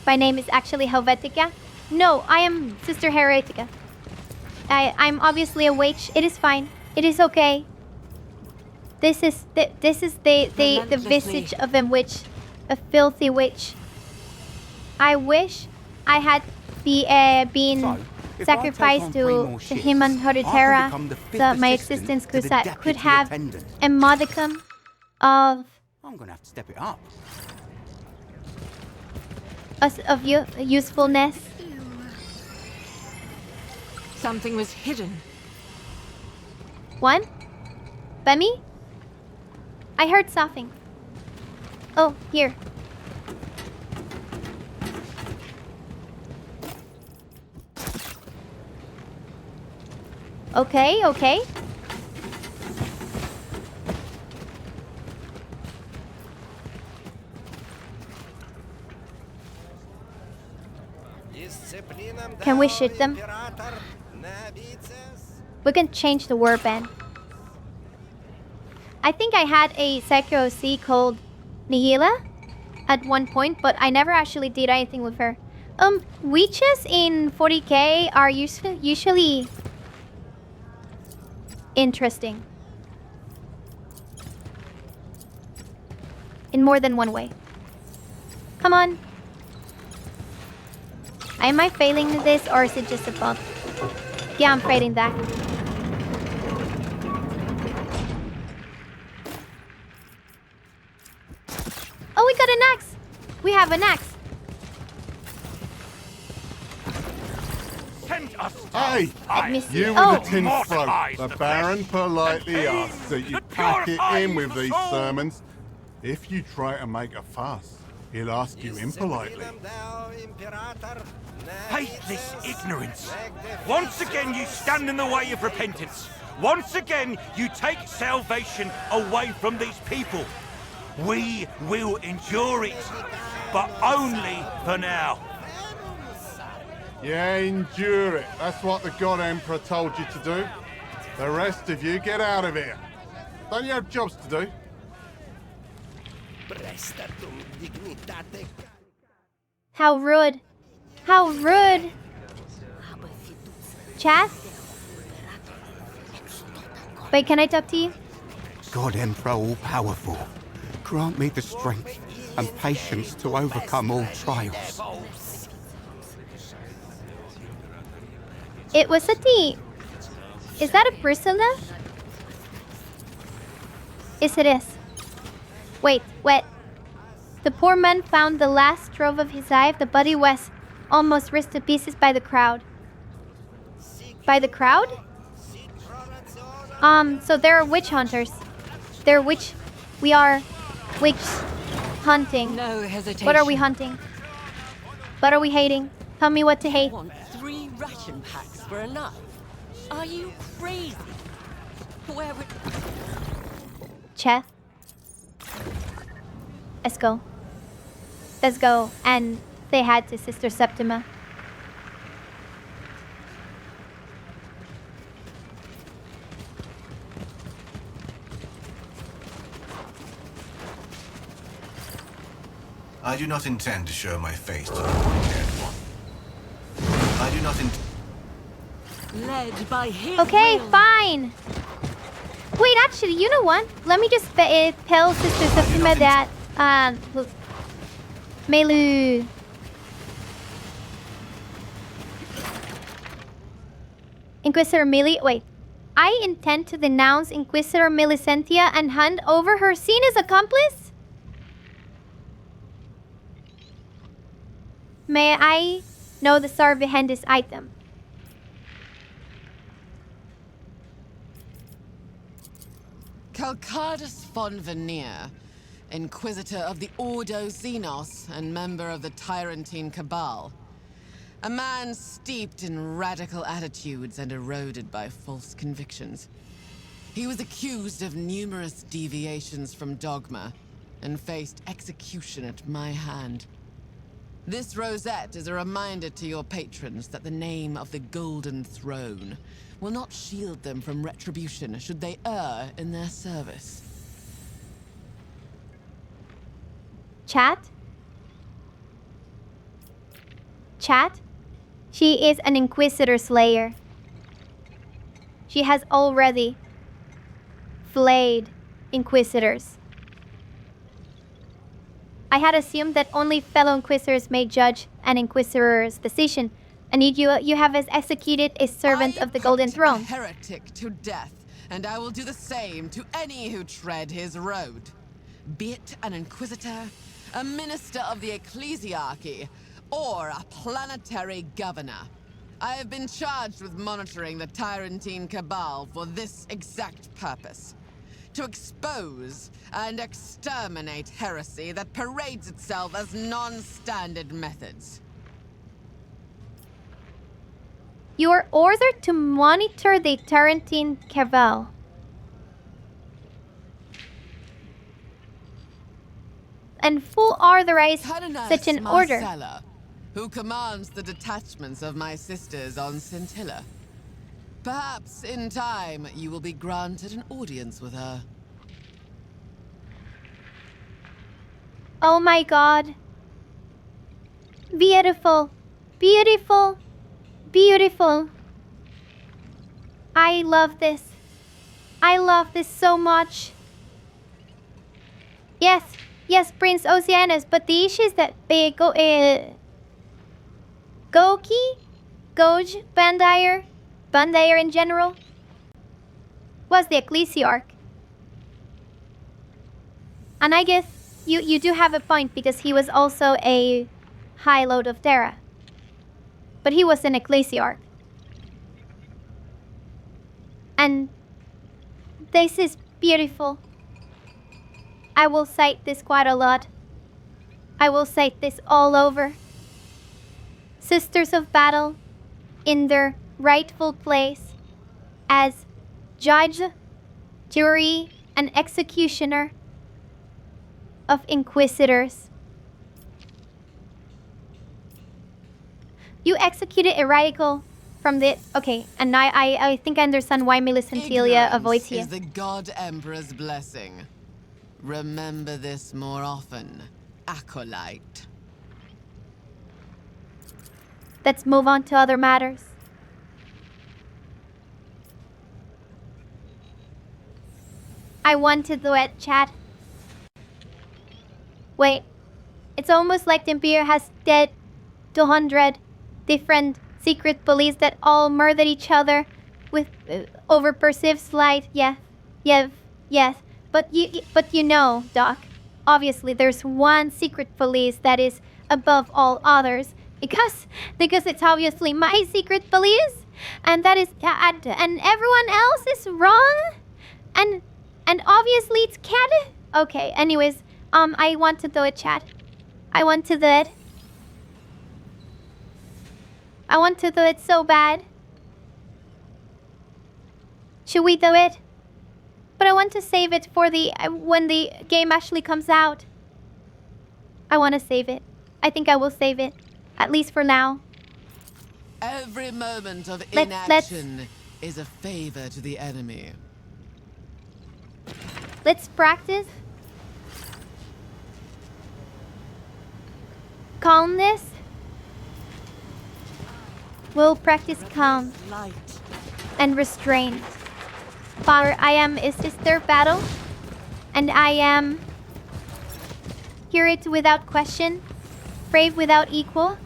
My name is actually Helvetica. No, I am Sister Heretica. I'm obviously a witch. It is fine. It is okay. This is the visage of a witch, a filthy witch. I wish I had been sacrificed to human Hereditera, so my existence could have a modicum of. I'm gonna have to step it up. Of usefulness. Something was hidden. One? By me? I heard something. Oh, here. Okay. Can we shoot them? We can change the warband. I think I had a Psycho C called Nihila at one point, but I never actually did anything with her. Witches in 40k are usually interesting. In more than one way. Come on. Am I failing this or is it just a bug? Yeah, I'm failing that. Oh, we got an axe! We have an axe. Hey! You with the tin throat. The Baron politely asks that you pack it in with these sermons. If you try to make a fuss, He'll ask you impolitely. Hate this ignorance. Once again you stand in the way of repentance. Once again you take salvation away from these people. We will endure it, but only for now. Yeah, endure it. That's what the God Emperor told you to do. The rest of you, get out of here. Don't you have jobs to do? How rude. How rude. Chat? Wait, can I talk to you? God Emperor all-powerful, grant me the strength and patience to overcome all trials. It was a tea. Is that a Priscilla? Yes, it is. Wait, what? The poor man found the last trove of his hive. The body was almost ripped to pieces by the crowd. By the crowd? So there are witch hunters. We are witch hunting. No hesitation. What are we hunting? What are we hating? Tell me what to hate. I want 3 ration packs for a knife. Are you crazy? Where would... Chef. Let's go. Let's go and say hi to Sister Septima. I do not intend to show my face to the dead one. I do not intend... Led by his Okay, will. fine. Wait, actually, you know what? Let me just tell Sister Septima that Melu. Inquisitor Millie. Wait. I intend to denounce Inquisitor Millicentia and hand over her heinous accomplice? May I know the star behind this item? Calcardus von Veneer, Inquisitor of the Ordo Xenos and member of the Tyrantine Cabal. A man steeped in radical attitudes and eroded by false convictions. He was accused of numerous deviations from dogma and faced execution at my hand. This rosette is a reminder to your patrons that the name of the Golden Throne will not shield them from retribution should they err in their service. Chat? Chat? She is an Inquisitor Slayer. She has already flayed Inquisitors. I had assumed that only fellow Inquisitors may judge an Inquisitor's decision, and you have executed a servant of the Golden Throne. A heretic to death, and I will do the same to any who tread his road. Be it an Inquisitor, a minister of the Ecclesiarchy, or a planetary governor. I have been charged with monitoring the Tyrantine Cabal for this exact purpose. To expose and exterminate heresy that parades itself as non-standard methods. You are ordered to monitor the Tyrantine Cabal. And full authorize such an order. Marcella, who commands the detachments of my sisters on Scintilla. Perhaps, in time, you will be granted an audience with her. Oh my god. Beautiful. Beautiful. Beautiful. I love this. I love this so much. Yes. Yes, Prince Oceanus, but the issue is that Goki? Goj? Bandire in general? Was the Ecclesiarch. And I guess you do have a point, because he was also a High Lord of Terra. But he was an Ecclesiarch. And this is beautiful. I will cite this quite a lot. I will cite this all over. Sisters of Battle, in their rightful place as judge, jury, and executioner of Inquisitors. You executed Eradical from the... Okay, and I think I understand why Millicent Celia avoids you. Ignorance is the God Emperor's blessing. Remember this more often, Acolyte. Let's move on to other matters. I want to do it, chat. Wait, it's almost like the Empire has dead 200 different secret police that all murdered each other with over perceived slight. Yes. But you know, Doc. Obviously, there's one secret police that is above all others because it's obviously my secret police, and that is and everyone else is wrong, and obviously it's Cat. Okay. Anyways, I want to do it, chat. I want to do it. I want to do it so bad. Should we do it? But I want to save it for the when the game actually comes out. I want to save it. I think I will save it, at least for now. Every moment of inaction is a favor to the enemy. Let's practice calmness. We'll practice calm and restraint. For I am a sister battle, and I am curate without question, brave without equal,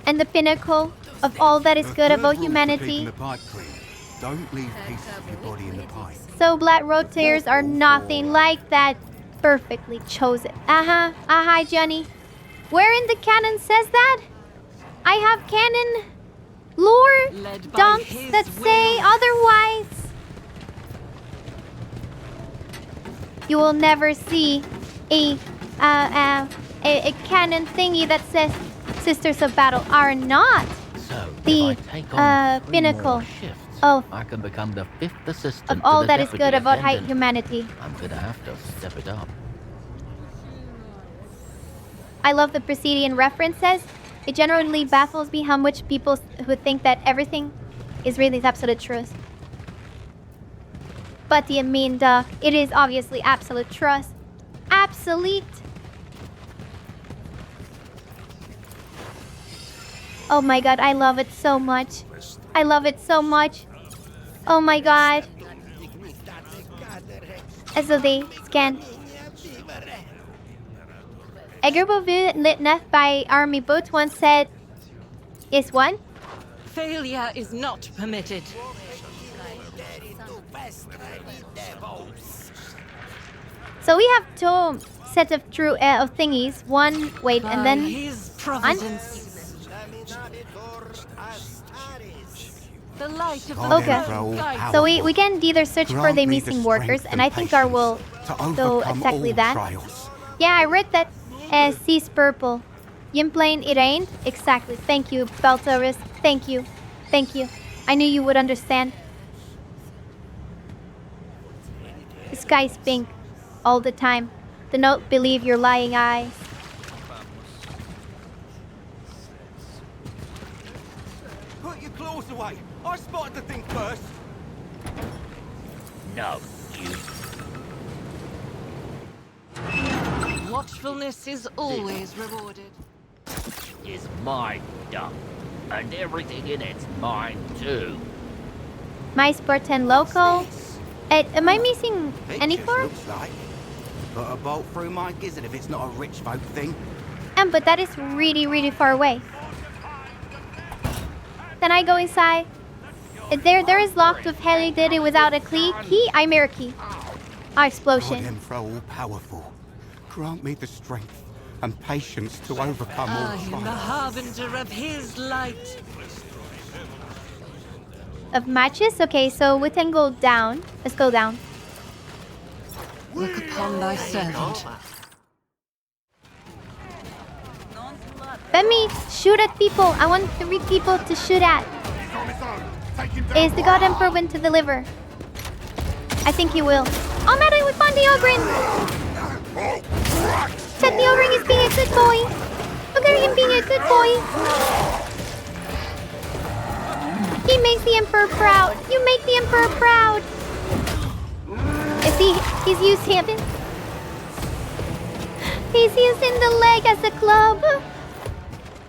and the pinnacle of all that is good about humanity. Don't leave pieces of your body in the pipe. So black rotators are nothing like that. Perfectly chosen. Aha, Johnny. Where in the canon says that? I have canon lore dumps that say otherwise. You will never see a canon thingy that says Sisters of Battle are not the pinnacle of I can become the 5th assistant of all to the that is deputy good about attendant. humanity. I'm gonna have to step it up. I love the Presidian references. It generally baffles me how much people who think that everything is really the absolute truth. But you mean, Doc, it is obviously absolute truth. Absolute. Oh my god, I love it so much. I love it so much. Oh my god. As they scan. A group of witnessed by Army Boots once said, is one? Failure is not permitted. So we have two set of true of thingies. One, wait, and then His providence. The light of the okay. So we can either search for the missing workers, and I think our will do exactly that. Yeah, I read that. Sees purple. Yimplane, it ain't? Exactly. Thank you, Beltaurus. Thank you. Thank you. I knew you would understand. The sky's pink. All the time. Do not believe your lying eyes. Put your claws away. I spotted the thing first. No, you. Watchfulness is always rewarded. Is mine, dump. And everything in it's mine too. My Sport 10 local. Am I missing any form? Looks like. Put a bolt through my gizzard if it's not a rich folk thing. But that is really, really far away. Then I go inside. There is locked of heli did it without a key. I mirror key. Explosion. God, Emperor all-powerful. Grant me the strength and patience to overcome all I am the trials. harbinger of his light. Of matches? Okay, so we can go down. Let's go down. Look upon thy servant. Let me shoot at people. I want 3 people to shoot at. Is the God Emperor going to deliver? I think he will. Oh man, we found the Ogren! Said the Ogren is being a good boy. Look at him being a good boy. He makes the Emperor proud. You make the Emperor proud. He's using it. He's using the leg as a club.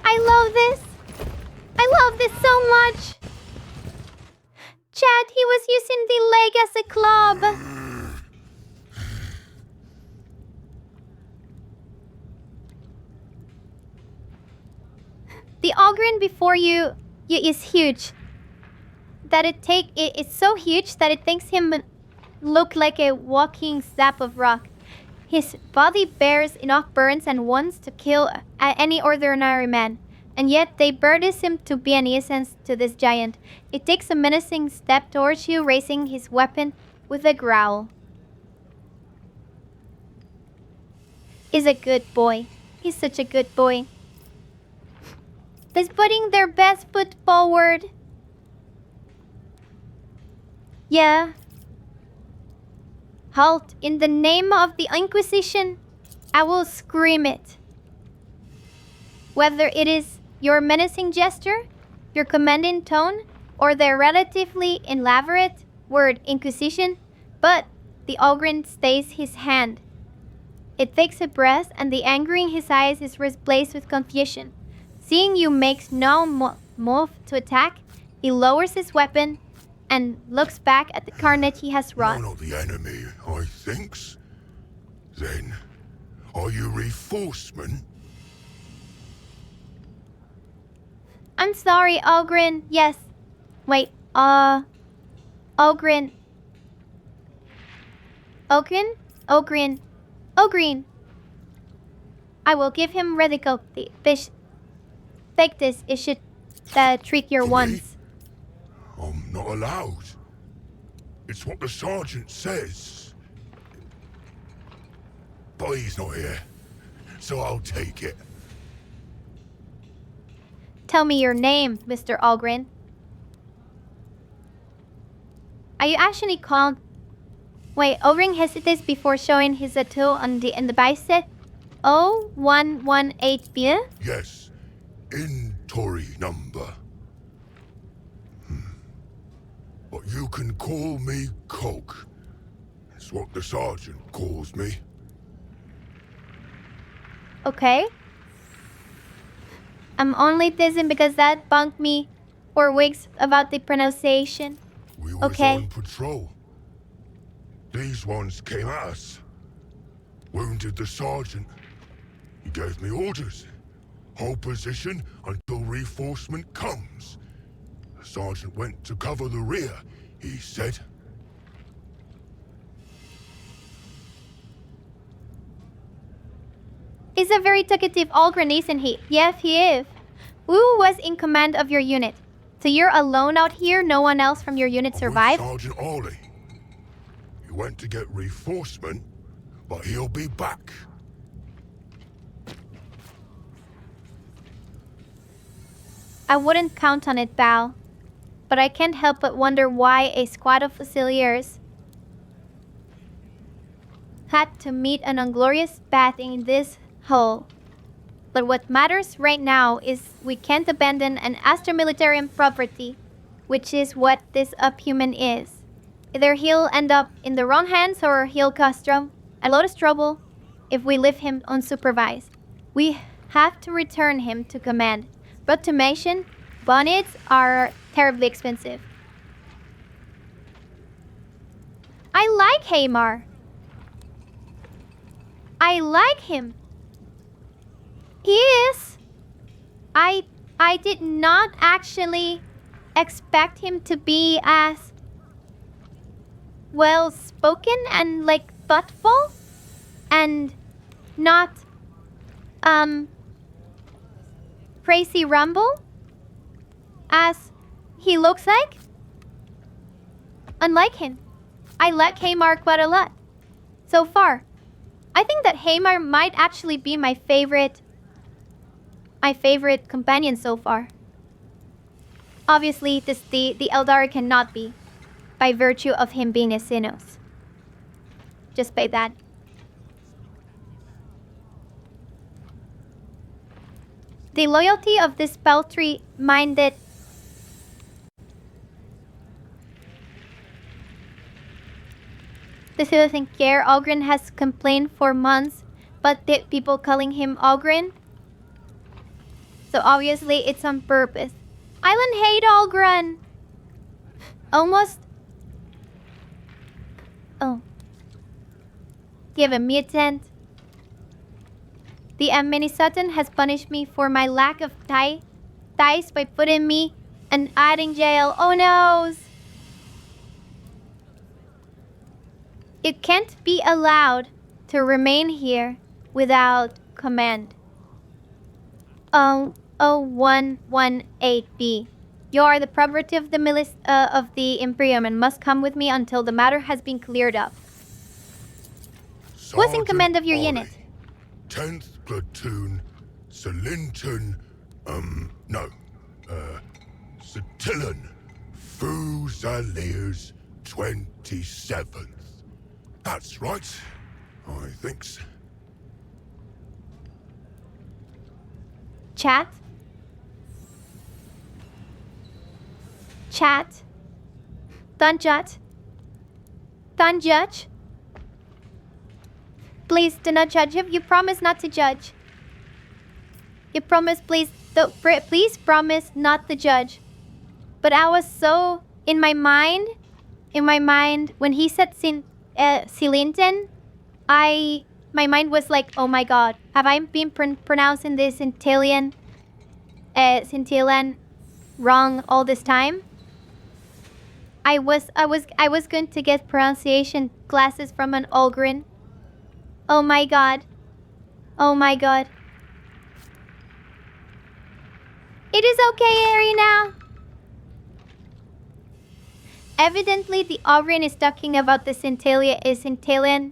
I love this. I love this so much. Chad, he was using the leg as a club. The Ogren before you is huge. It's so huge that it makes him look like a walking zap of rock. His body bears enough burns and wounds to kill any ordinary man, and yet they burdens him to be a nuisance to this giant. He takes a menacing step towards you, raising his weapon with a growl. He's a good boy. He's such a good boy. They're putting their best foot forward. Yeah. Halt! In the name of the Inquisition, I will scream it. Whether it is your menacing gesture, your commanding tone, or the relatively elaborate word Inquisition, but the Ogren stays his hand. It takes a breath, and the anger in his eyes is replaced with confusion. Seeing you makes no move to attack, he lowers his weapon and looks back at the carnage he has wrought. You're not the enemy, I thinks. Then, are you reinforcement? I'm sorry, Ogren. Yes. Wait, Ogren. Ogren? Ogren. I will give him radical fish. Take this, it should trick your ones. I'm not allowed. It's what the sergeant says. But he's not here, so I'll take it. Tell me your name, Mr. Ogren. Are you actually called? Wait, Ogren hesitates before showing his tattoo in the bicep. 0118B? Yes, in Tory number. But you can call me Coke. It's what the sergeant calls me. Okay. I'm only teasing because that bunked me for weeks about the pronunciation. We was on patrol. These ones came at us. Wounded the sergeant. He gave me orders. Hold position until reinforcement comes. The sergeant went to cover the rear, he said. He's a very talkative Ogren, isn't he? Yes, he is. Who was in command of your unit? So you're alone out here? No one else from your unit survived? Sergeant Ollie. He went to get reinforcement, but he'll be back. I wouldn't count on it, Val. But I can't help but wonder why a squad of Fusiliers had to meet an inglorious path in this hole. But what matters right now is we can't abandon an Astor military property, which is what this Uphuman is. Either he'll end up in the wrong hands or he'll cause a lot of trouble if we leave him unsupervised. We have to return him to command. But to mention, bonnets are terribly expensive. I like Hamar. I like him. He is. I did not actually expect him to be as well spoken and like thoughtful and not crazy rumble as he looks like. Unlike him, I like Hamar quite a lot. so far. I think that Hamar might actually be my favorite companion so far. Obviously, the Eldar cannot be, by virtue of him being a Xenos. Just by that. The loyalty of this paltry-minded the citizen care Ogren has complained for months, but the people calling him Ogren. So obviously it's on purpose. Island hate Ogren. Almost. Oh. Give a mutant. The Minnesota has punished me for my lack of ties by putting me in hiding jail. Oh no! You can't be allowed to remain here without command. 0118B. You are the property of the Imperium and must come with me until the matter has been cleared up. Who's in command of your unit? 10th Platoon, Salinton, Satillan, Fusiliers 27th. That's right, I thinks. Chat? Chat? Don't judge. Don't judge. Please do not judge him. You promise not to judge. You promise, please promise not to judge. But I was so in my mind, when he said Silinton, my mind was like, oh my god, have I been pronouncing this Scintillan wrong all this time? I was going to get pronunciation classes from an Olgrin. Oh my god. Oh my god. It is okay, Harry, now. Evidently, the Ogren is talking about the Scintillan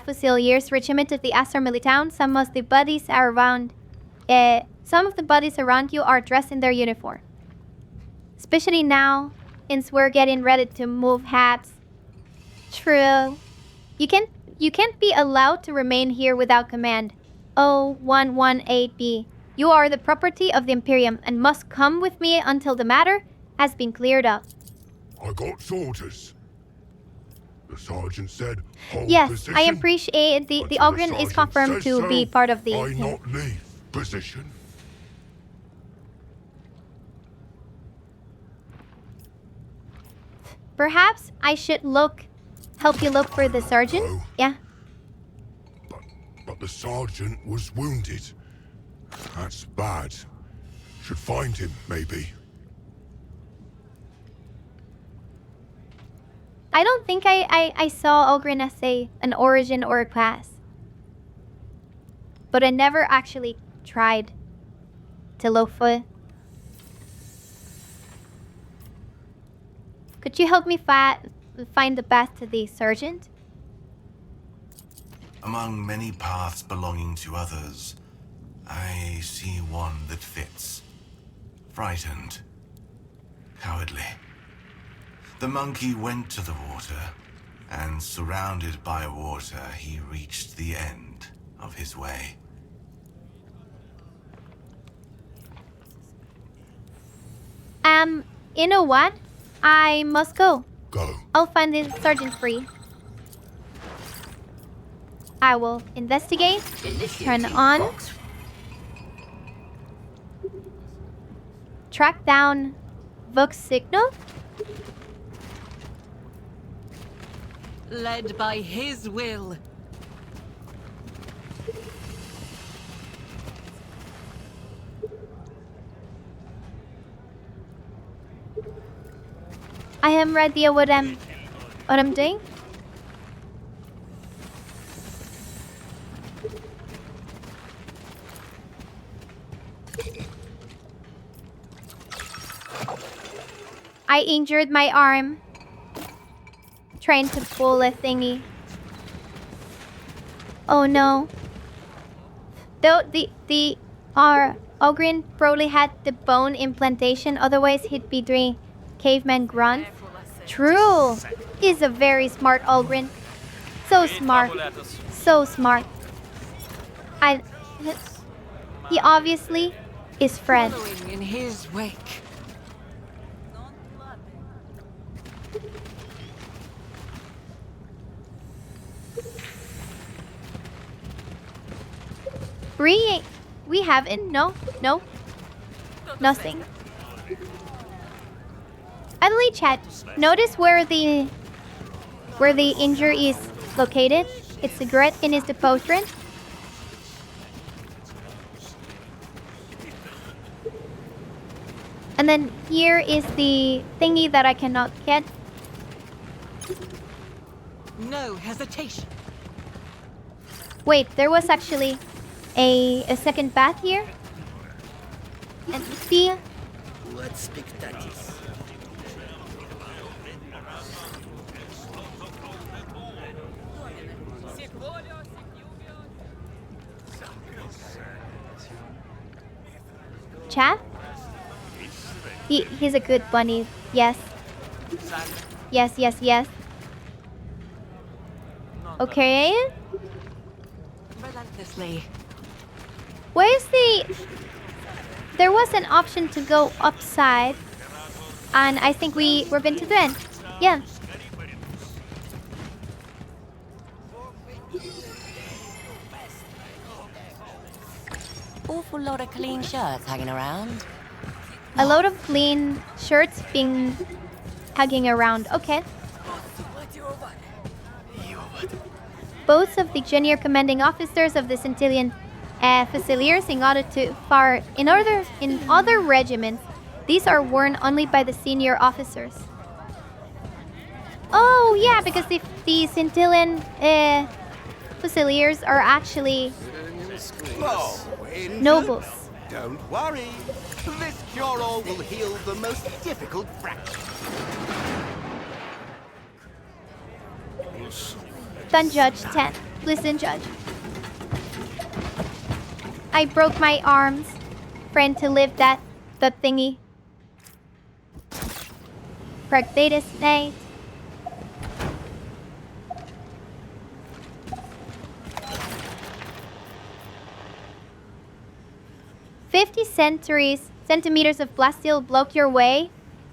Fusiliers regiment of the Astor Militown. Some of the bodies around you are dressed in their uniform. Especially now, since we're getting ready to move hats. True. You can't be allowed to remain here without command. 0118B. You are the property of the Imperium and must come with me until the matter has been cleared up. I got orders. The sergeant said, hold yes, position. I appreciate the Ogren is confirmed to be part of the I team. not leave position. Perhaps I should help you look for the sergeant? No. Yeah. But the sergeant was wounded. That's bad. Should find him, maybe. I don't think I saw Ogren as an origin or a class. But I never actually tried to look for. Could you help me find the path to the sergeant? Among many paths belonging to others, I see one that fits. Frightened. Cowardly. The monkey went to the water, and surrounded by water, he reached the end of his way. You know what? I must go. Go. I'll find the sergeant free. I will investigate, turn on, track down Vox signal. Led by his will. I am ready what I'm doing. I injured my arm trying to pull a thingy. Oh no. Though our Ogrin probably had the bone implantation, otherwise he'd be doing caveman grunt. True. He's a very smart Ogrin. So smart. So smart. He obviously is Fred. Following in his wake. We haven't. No. Nothing. Adley chat. Notice where the injury is located. It's a grit in his depostrant. And then here is the thingy that I cannot get. No hesitation. Wait, there was actually a second path here. And see. Let's speak that is. Chat? He's a good bunny. Yes. Yes. Okay. Relentlessly. Where's the... There was an option to go upside. And I think we've been to the end. Yeah. Awful lot of clean shirts hanging around. A load of clean shirts being hanging around. Okay. Both of the junior commanding officers of the Centillion Fusiliers in other regiments, these are worn only by the senior officers. Oh yeah, because the Centillion Fusiliers are actually nobles. Don't worry. This cure-all will heal the most difficult fracture. Don't judge, 10. Listen, judge. I broke my arms trying to lift that thingy. Practice Nate. centimeters of blasteel block your way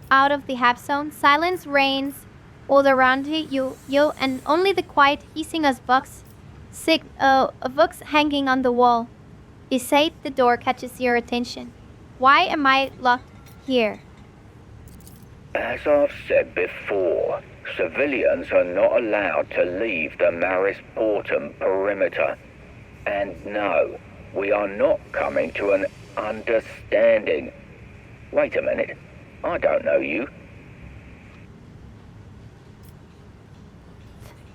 out of the half zone. Silence reigns all around you, and only the quiet hissing of bugs hanging on the wall. Beside the door catches your attention. Why am I locked here? As I've said before, civilians are not allowed to leave the Maris Portum perimeter. And no, we are not coming to an understanding. Wait a minute, I don't know you.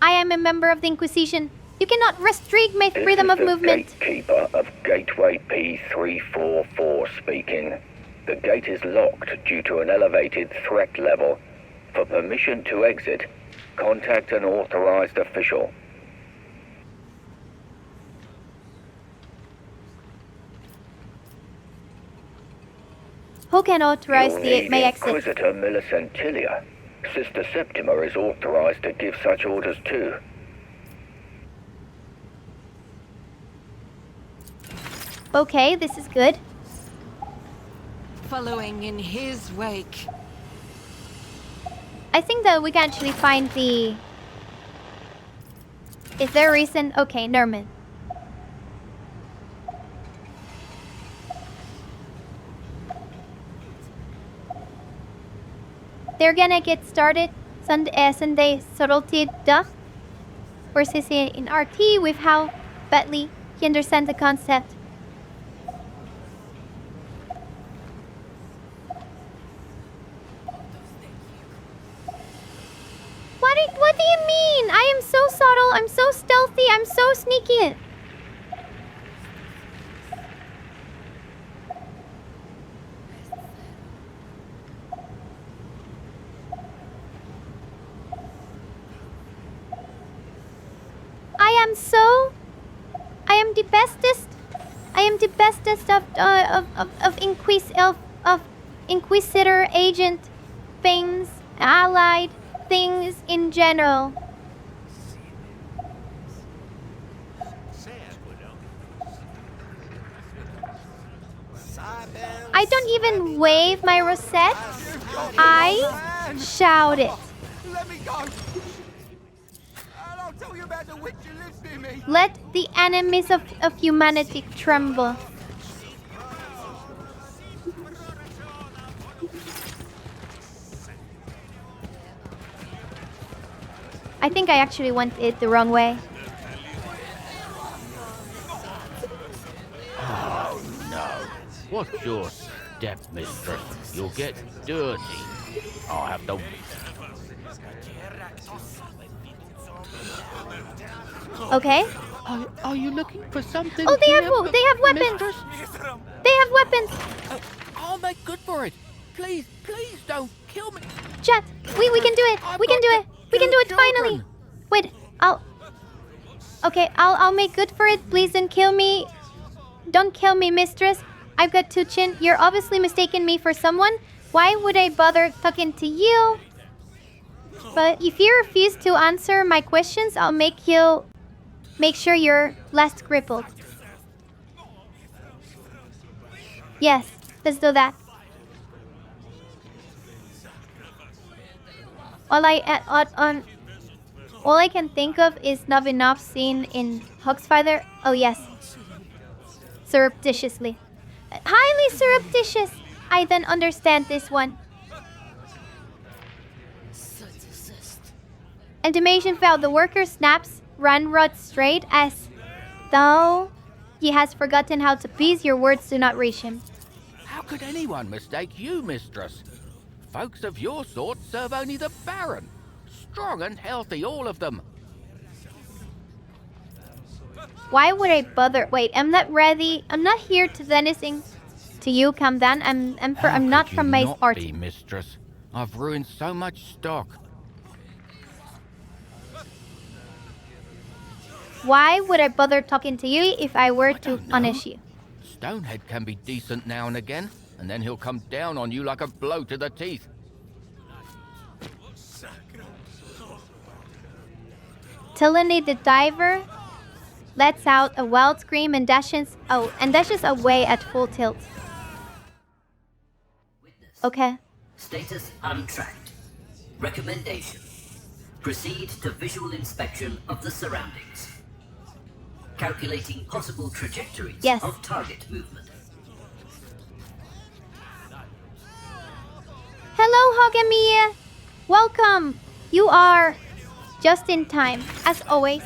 I am a member of the Inquisition. You cannot restrict my freedom of movement. Gatekeeper of Gateway P344 speaking. The gate is locked due to an elevated threat level. For permission to exit, contact an authorized official. Who can authorize my exit? Inquisitor Millicentilia. Sister Septima is authorized to give such orders too. Okay, this is good. Following in his wake. I think that we can actually find the... Is there a reason? Okay, Nerman. They're gonna get started Sunday subtlety duh. Versus in RT with how badly he understands the concept. What do you mean? I am so subtle, I'm so stealthy, I'm so sneaky. the bestest. I am the bestest of Inquisitor agent things, allied things in general. I don't even wave my rosette. I shout it. Let me go! And I'll tell you about the witch who lives near me! Let the enemies of humanity tremble. I think I actually went it the wrong way. Oh no. What's your step, mistress? You'll get dirty. I'll have to... Okay. Are you looking for something? Oh, they here, have weapons. mistress? They have weapons. I'll make good for it. Please don't kill me. Chat, we can do it. We can do it. We can do it finally. Wait, I'll make good for it. Please don't kill me. Don't kill me, mistress. I've got two chin. You're obviously mistaken me for someone. Why would I bother talking to you? But if you refuse to answer my questions, I'll make sure you're less crippled. Yes, let's do that. All I can think of is Navinov's scene in Hogsfather. Oh yes. Surreptitiously. Highly surreptitious. I then understand this one. Intimation failed. The worker snaps Ranrod straight as though he has forgotten how to please. Your words do not reach him. How could anyone mistake you, mistress? Folks of your sort serve only the Baron. Strong and healthy, all of them. Why would I bother? Wait, I'm not ready. I'm not here to do anything to you. Calm down. I'm not from my party. Mistress, I've ruined so much stock. Why would I bother talking to you if I were to punish you? Stonehead can be decent now and again, and then he'll come down on you like a blow to the teeth. Tilony the diver lets out a wild scream and dashes away at full tilt. Okay. Status untracked. Recommendation. Proceed to visual inspection of the surroundings. Calculating possible trajectories of target movement. Hello, Hogamia. Welcome. You are just in time, as always.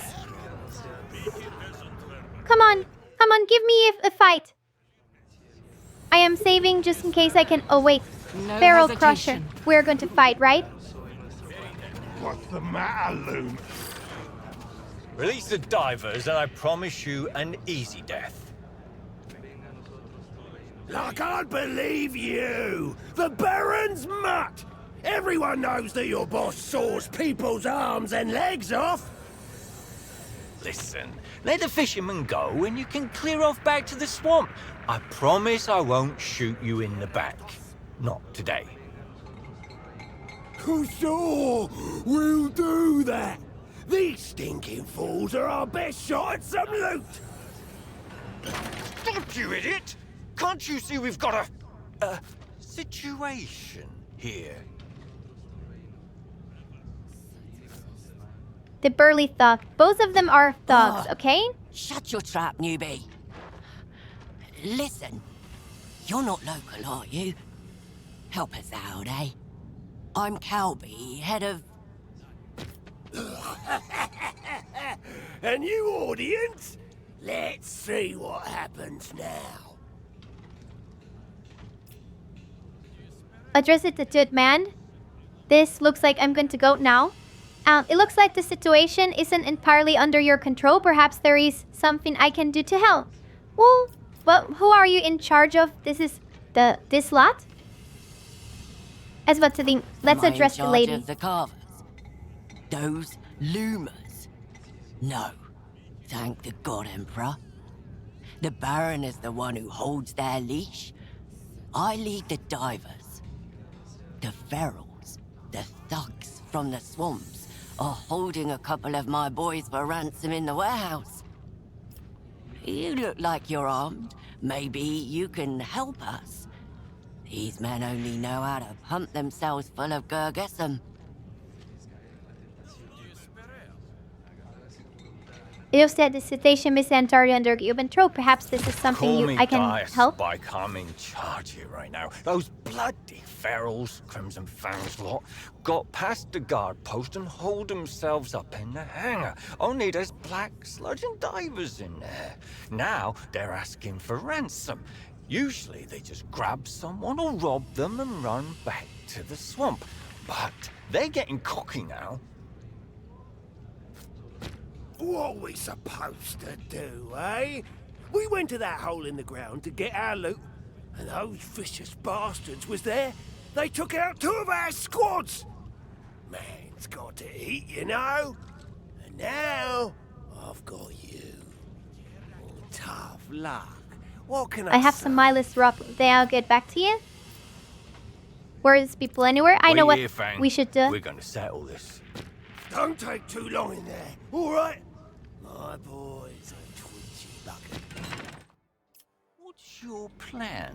Come on, give me a fight. I am saving just in case I can. Oh wait, Feral Crusher. We're going to fight, right? What's the matter, Loon? Release the divers and I promise you an easy death. I can't believe you! The Baron's mutt! Everyone knows that your boss saws people's arms and legs off! Listen, let the fishermen go and you can clear off back to the swamp. I promise I won't shoot you in the back. Not today. Sure, we'll do that. These stinking fools are our best shot at some loot. Stop, you idiot! Can't you see we've got a situation here? The burly thug. Both of them are thugs, okay? Shut your trap, newbie. Listen, you're not local, are you? Help us out, eh? I'm Calby, head of... A new audience? Let's see what happens now. Address it to Dude Man. This looks like I'm going to go now. It looks like the situation isn't entirely under your control. Perhaps there is something I can do to help. Well, who are you in charge of? This is this lot? I was about to think. Let's address the lady. Of the carvers. Those loomers. No. Thank the God Emperor. The Baron is the one who holds their leash. I lead the divers. The ferals, the thugs from the swamps, are holding a couple of my boys for ransom in the warehouse. You look like you're armed. Maybe you can help us. These men only know how to pump themselves full of Gurgesum. You said the cetacean is entirely under human control. Perhaps this is something I can help. Spike, I'm in charge here right now. Those bloody ferals, Crimson Fangs lot, got past the guard post and hold themselves up in the hangar. Only there's black sludging divers in there. Now they're asking for ransom. Usually they just grab someone or rob them and run back to the swamp. But they're getting cocky now. What are we supposed to do, eh? We went to that hole in the ground to get our loot, and those vicious bastards was there. They took out 2 of our squads. Man's got to eat, you know? And now, I've got you. Tough luck. What can I have some mindless drop. Then I'll get back to you. Where is people anywhere? I know what we should do. We're gonna settle this. Don't take too long in there, all right? My boy's a twitchy bucket. What's your plan?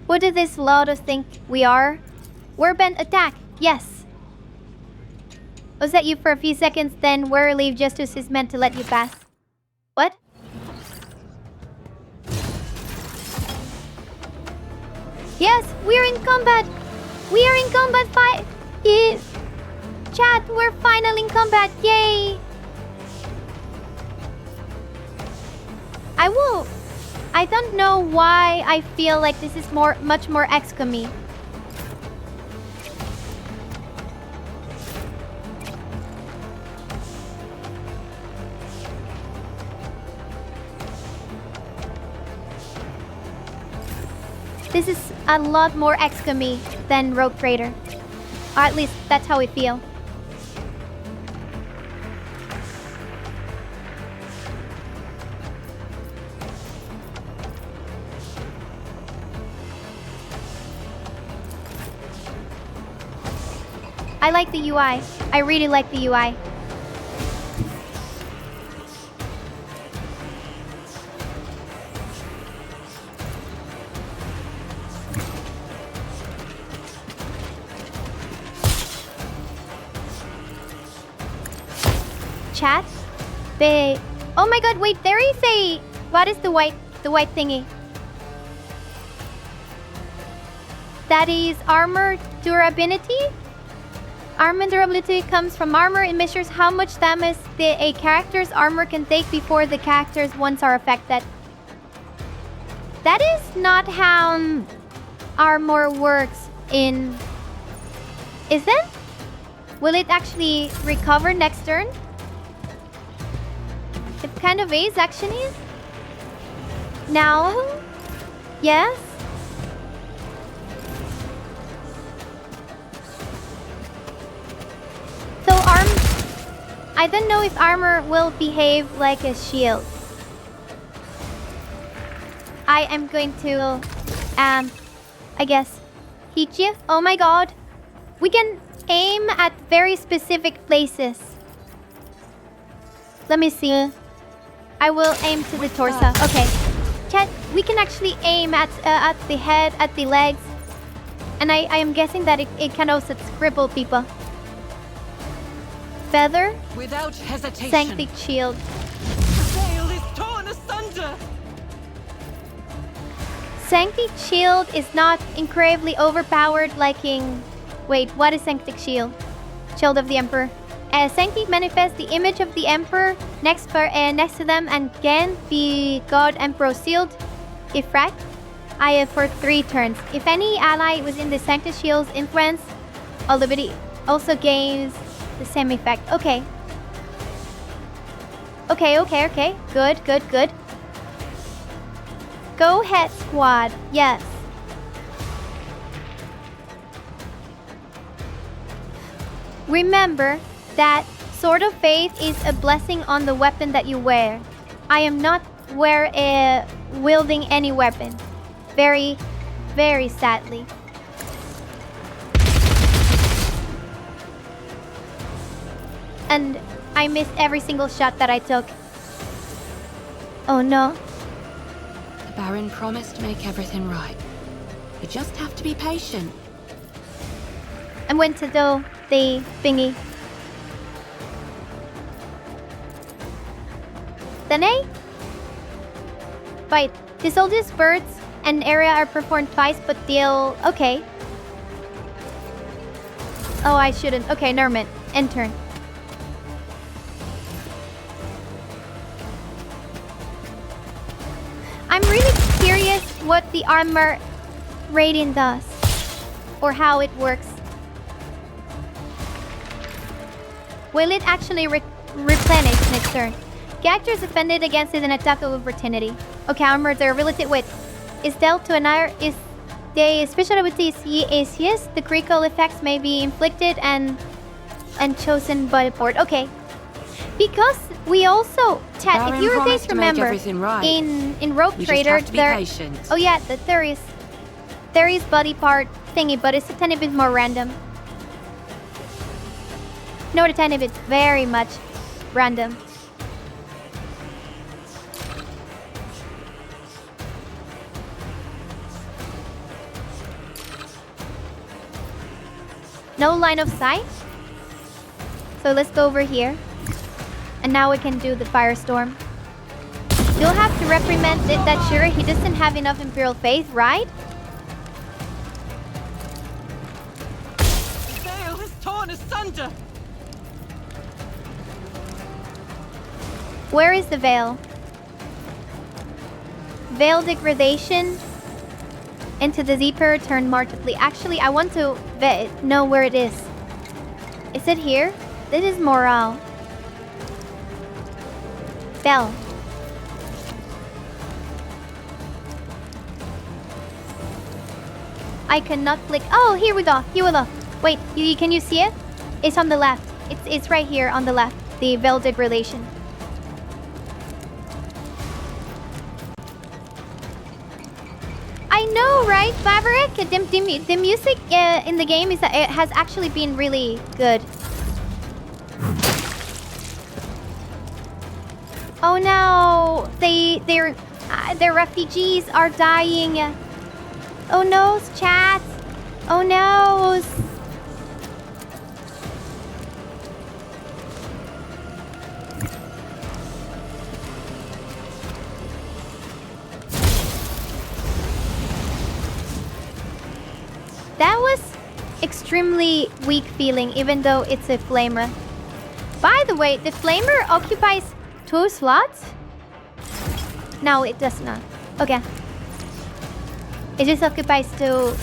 What did this Lotus think we are? We're bent attack. Yes. Was that you for a few seconds? Then where leave justice is meant to let you pass. What? Yes, we're in combat. We are in combat fight. Yeah. Chat, we're finally in combat. Yay. I don't know why I feel like this is much more XCOM-y. This is a lot more XCOM-y than Rogue Trader. Or at least that's how we feel. I like the UI. I really like the UI. Chat? Oh my god, wait, there is a... What is the white thingy? That is armor durability? Armor durability comes from armor. It measures how much damage a character's armor can take before the character's wounds are affected. That is not how armor works in... Is it? Will it actually recover next turn? It kind of is, actually. Now? Yes? So I don't know if armor will behave like a shield. I am going to, I guess, heat you. Oh my god. We can aim at very specific places. Let me see. I will aim to the torso. Okay. Chat, we can actually aim at the head, at the legs. And I am guessing that it can also cripple people. Feather. Without hesitation. Sanctic shield. The veil is torn asunder. Sanctic shield is not incredibly overpowered like in... Wait, what is Sanctic shield? Shield of the Emperor. Sanctic manifests the image of the Emperor next to them, and again the God Emperor sealed. If racked, for 3 turns. If any ally within the Sanctic shield's influence, also gains the same effect. Okay. Okay. Good. Go ahead, squad. Yes. Remember that Sword of Faith is a blessing on the weapon that you wear. I am not wielding any weapon. Very, very sadly. And I missed every single shot that I took. Oh no. The Baron promised to make everything right. You just have to be patient. I'm going to do the thingy. Dene? Right. Dissolve spurts and area are performed twice but deal... Okay. Oh, I shouldn't. Okay, never mind. End turn. I'm really curious what the armor rating does. Or how it works. Will it actually replenish next turn? Characters offended against an attack of opportunity. Okay, armor durability. Wait. Is dealt to another. Is the special ability is yes. The critical effects may be inflicted and chosen by the board. Okay. Because we also chat. If you guys remember, right. in Rogue You Trader, just have to be patient. Oh yeah, there is body part thingy, but it's a tiny bit more random. Not a tiny bit, very much random. No line of sight. So let's go over here. And now we can do the firestorm. You'll have to reprimand that sure he doesn't have enough Imperial Faith, right? The veil is torn asunder. Where is the veil? Veil degradation. Into the zipper, turn multiply. Actually, I want to know where it is. Is it here? This is morale. Bell. I cannot click. Oh, here we go. Here we go. Wait, can you see it? It's on the left. It's right here on the left. The veil degradation. I know, right, Maverick? The music in the game it has actually been really good. Oh no, their refugees are dying. Oh no, chat. Oh no. That was extremely weak feeling, even though it's a flamer. By the way, the flamer occupies 2 slots? No, it does not. Okay. It just occupies two.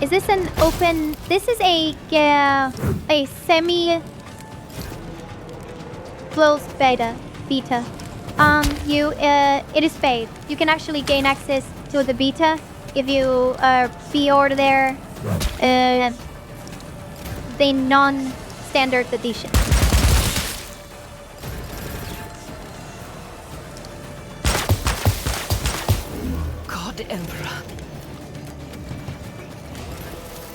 Is this an open? This is a semi closed beta. It is paid. You can actually gain access to the beta if you pre-order the non-standard edition. God, Emperor.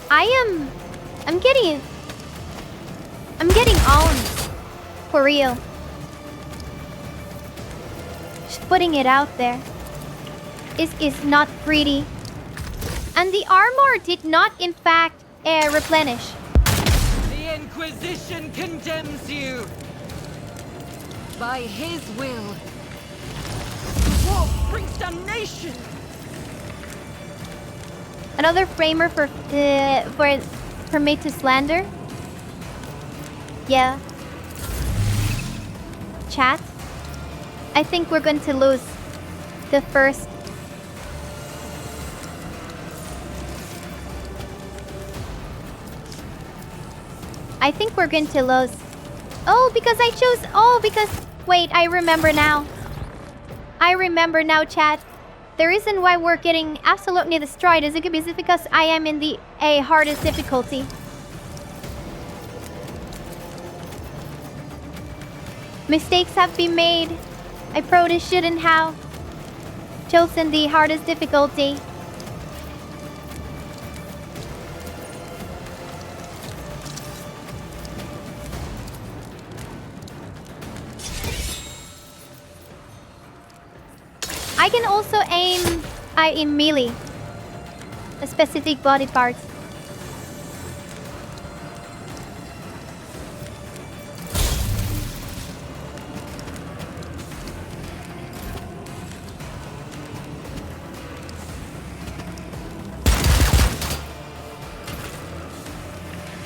I'm getting on. For real. Just putting it out there. This is not pretty. And the armor did not, in fact, replenish. The Inquisition condemns you. By his will. The war brings damnation. Another framer for me to slander. Yeah. Chat. I think we're going to lose the first. I think we're going to lose. Oh, because I chose. Oh, because. Wait, I remember now. I remember now, chat. The reason why we're getting absolutely destroyed is because I am in the hardest difficulty. Mistakes have been made. I probably shouldn't have chosen the hardest difficulty. I can also aim in melee a specific body part.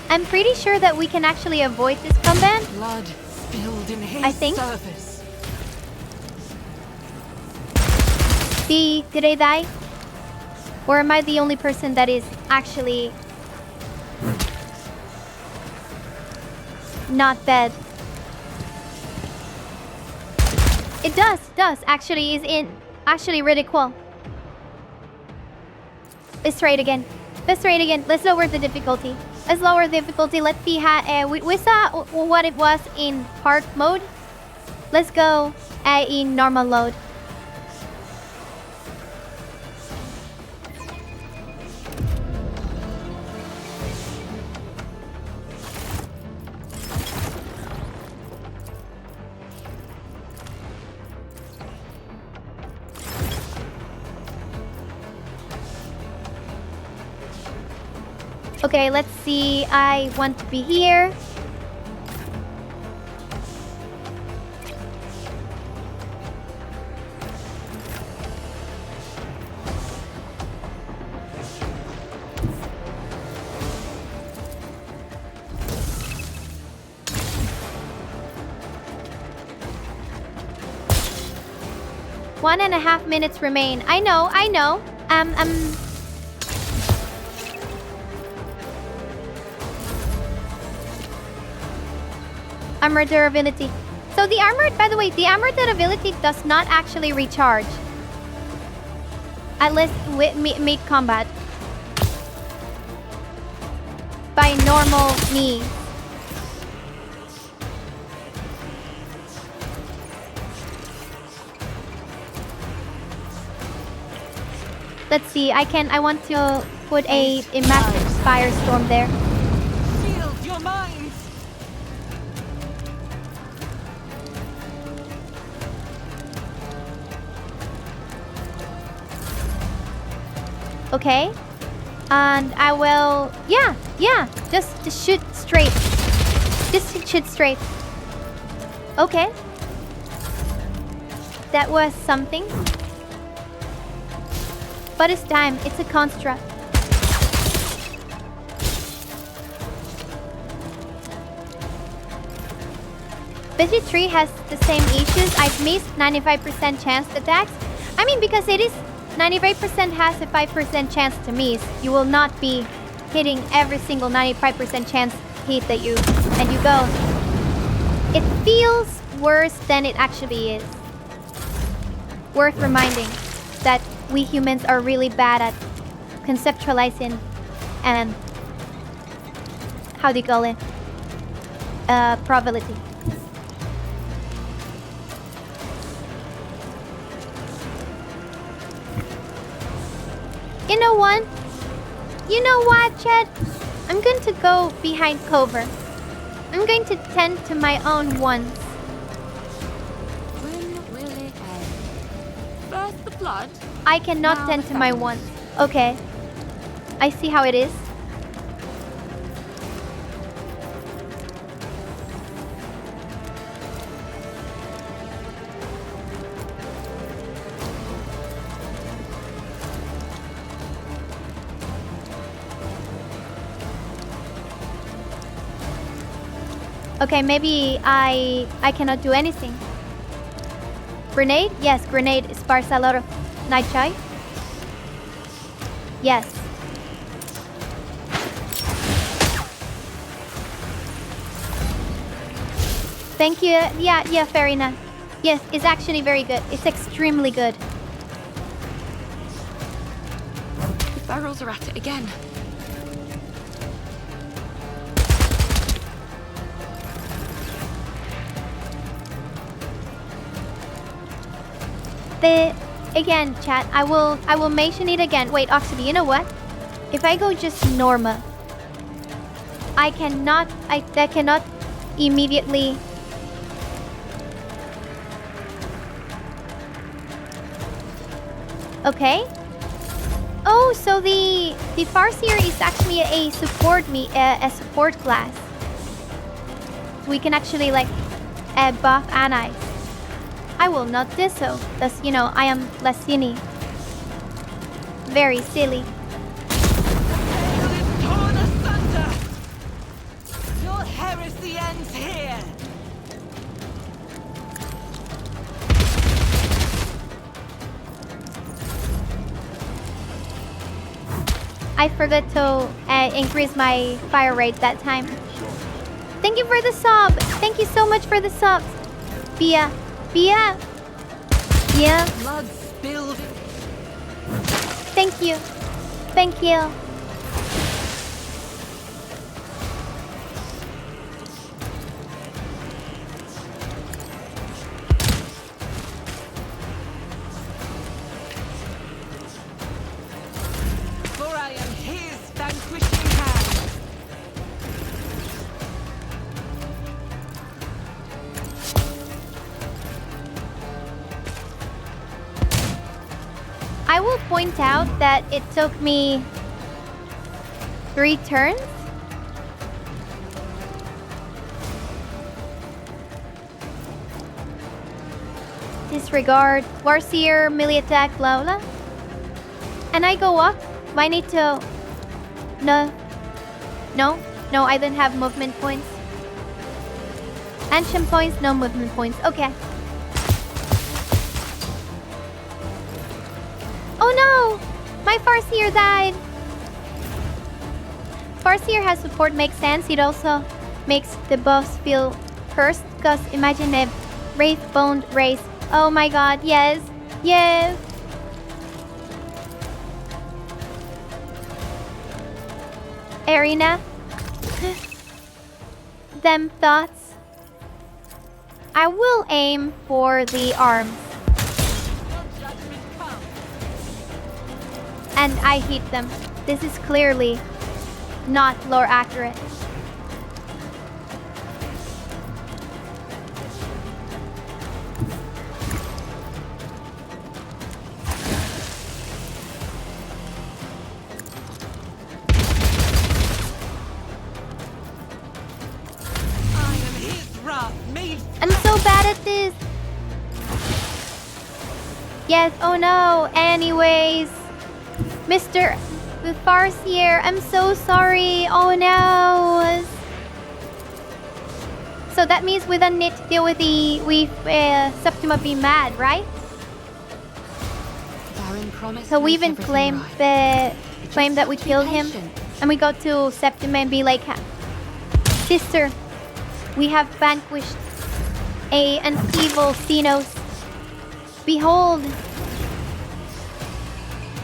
I'm pretty sure that we can actually avoid this combat. Blood spilled in his I think. service. Did I die? Or am I the only person that is actually not dead? It does. Actually, is in actually really cool. Let's try it again. Let's lower the difficulty. Let's see how we saw what it was in hard mode. Let's go in normal mode. Okay, let's see. I want to be here. One and a half minutes remain. I know. Armor durability. So the armor, by the way, the armor durability does not actually recharge. At least with mid-combat. By normal me. Let's see, I want to put a massive firestorm there. Shield your minds! Okay. And I will... Yeah. Just shoot straight. Just shoot straight. Okay. That was something. But it's time. It's a construct. BG3 has the same issues. I've missed 95% chance attacks. I mean, because it is 95% has a 5% chance to miss. You will not be hitting every single 95% chance hit that you go. It feels worse than it actually is. Worth reminding that we humans are really bad at conceptualizing and how do you call it? Probability. You know what, Chet? I'm going to go behind cover. I'm going to tend to my own wants. When will it end? First the blood. I cannot now tend the to my fangs. wants. Okay. I see how it is. Okay, maybe I cannot do anything. Grenade? Yes, grenade sparks a lot of nitri. Yes. Thank you. Yeah, fair enough. Yes, it's actually very good. It's extremely good. ferals are at it again. Again, chat, I will mention it again. Wait, actually, you know what? If I go just normal, I cannot immediately. Okay. Oh, so the Farseer is actually a support class. We can actually like buff allies. I will not do so. Thus, you know, I am Lassini. Very silly. Torn asunder! Your heresy ends here! I forgot to increase my fire rate that time. Thank you for the sub. Thank you so much for the subs. Bia. Blood spilled. Thank you. Thank you. For I am his vanquishing hand. I will point out that it took me 3 turns. Disregard, Warseer, melee attack, blah blah. And I go up. I need to. No, I don't have movement points. Ancient points, no movement points. Okay. Oh no! My Farseer died! Farseer has support, makes sense. It also makes the boss feel cursed. Because imagine a wraith-boned race. Oh my god, yes! Yes! Arena. Them thoughts. I will aim for the arms. And I hit them. This is clearly not lore accurate. I'm so bad at this. Yes, oh no. Anyways. Mr. Farseer, I'm so sorry. Oh no. So that means we don't need to deal with Septima being mad, right? Baron promised So we to make even claim everything claim that we killed him, and we go to Septima and be like, sister, we have vanquished an evil Xenos. Behold,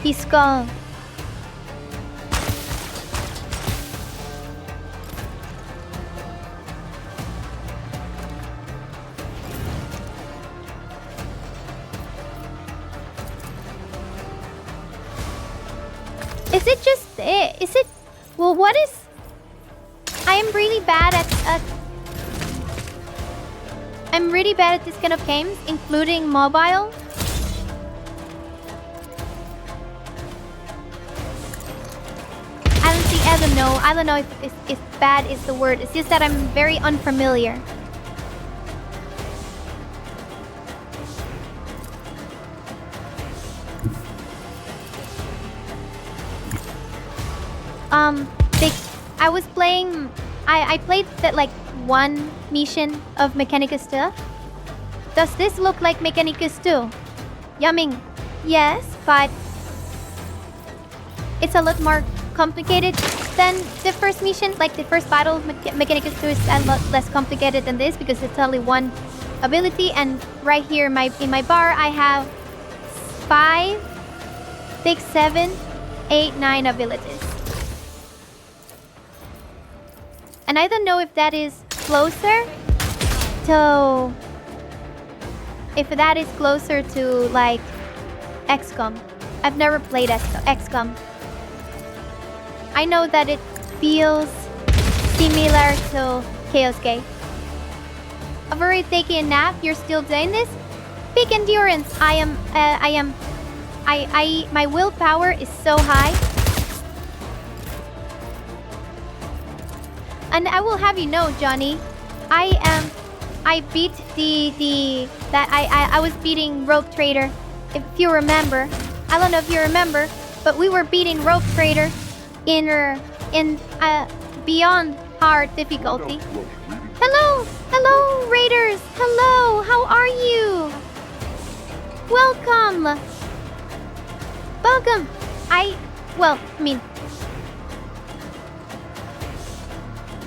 his skull. Is it just is it well what is I am really bad at I'm really bad at this kind of games, including mobile. I don't know if bad is the word. It's just that I'm very unfamiliar. I was playing. I played that like one mission of Mechanicus 2. Does this look like Mechanicus 2? Yumming, yes, but it's a lot more complicated than the first mission. Like the first battle of Mechanicus 2 is a lot less complicated than this because it's only one ability. And right here in my bar, I have 5, 6, 7, 8, 9 abilities. And I don't know if that is closer to... If that is closer to, like, XCOM. I've never played XCOM. I know that it feels similar to Chaos Gate. I've already taken a nap. You're still doing this? Peak endurance. My willpower is so high. And I will have you know, Johnny, I beat I was beating Rogue Trader, if you remember. I don't know if you remember, but we were beating Rogue Trader in beyond hard difficulty. Hello, Raiders. Hello, how are you? Welcome.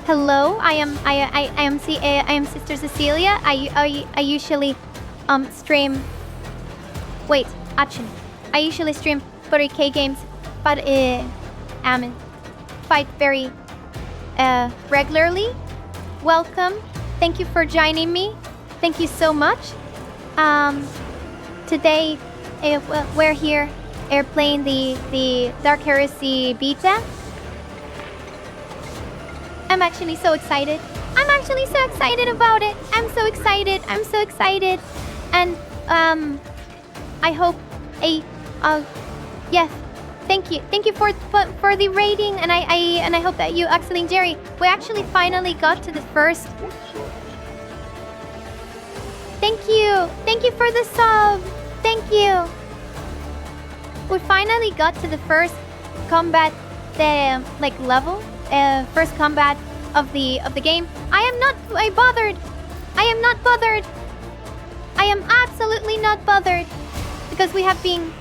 Hello, I am Sister Cecilia. I usually stream. Wait, action. I usually stream 40k games, but fight very regularly. Welcome. Thank you for joining me. Thank you so much. Today we're here playing the Dark Heresy beta. I'm actually so excited. I'm actually so excited about it. I'm so excited. And I hope yes. Thank you for the rating, and I hope that you, Axel and Jerry, we actually finally got to the first. Thank you for the sub. Thank you. We finally got to the first combat, level, first combat of the game. I am not bothered. I am absolutely not bothered because we have been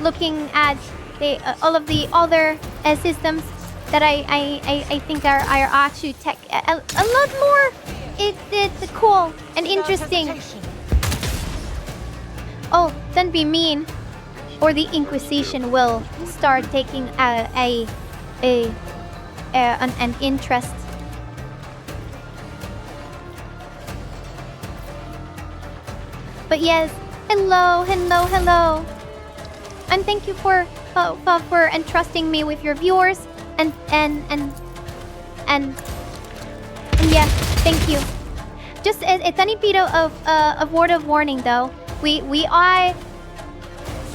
looking at all of the other systems that I think are actually a lot more it's cool and interesting. Oh, don't be mean, or the Inquisition will start taking an interest. But yes, hello, and thank you for entrusting me with your viewers and yeah, thank you. Just a tiny bit of word of warning though. We are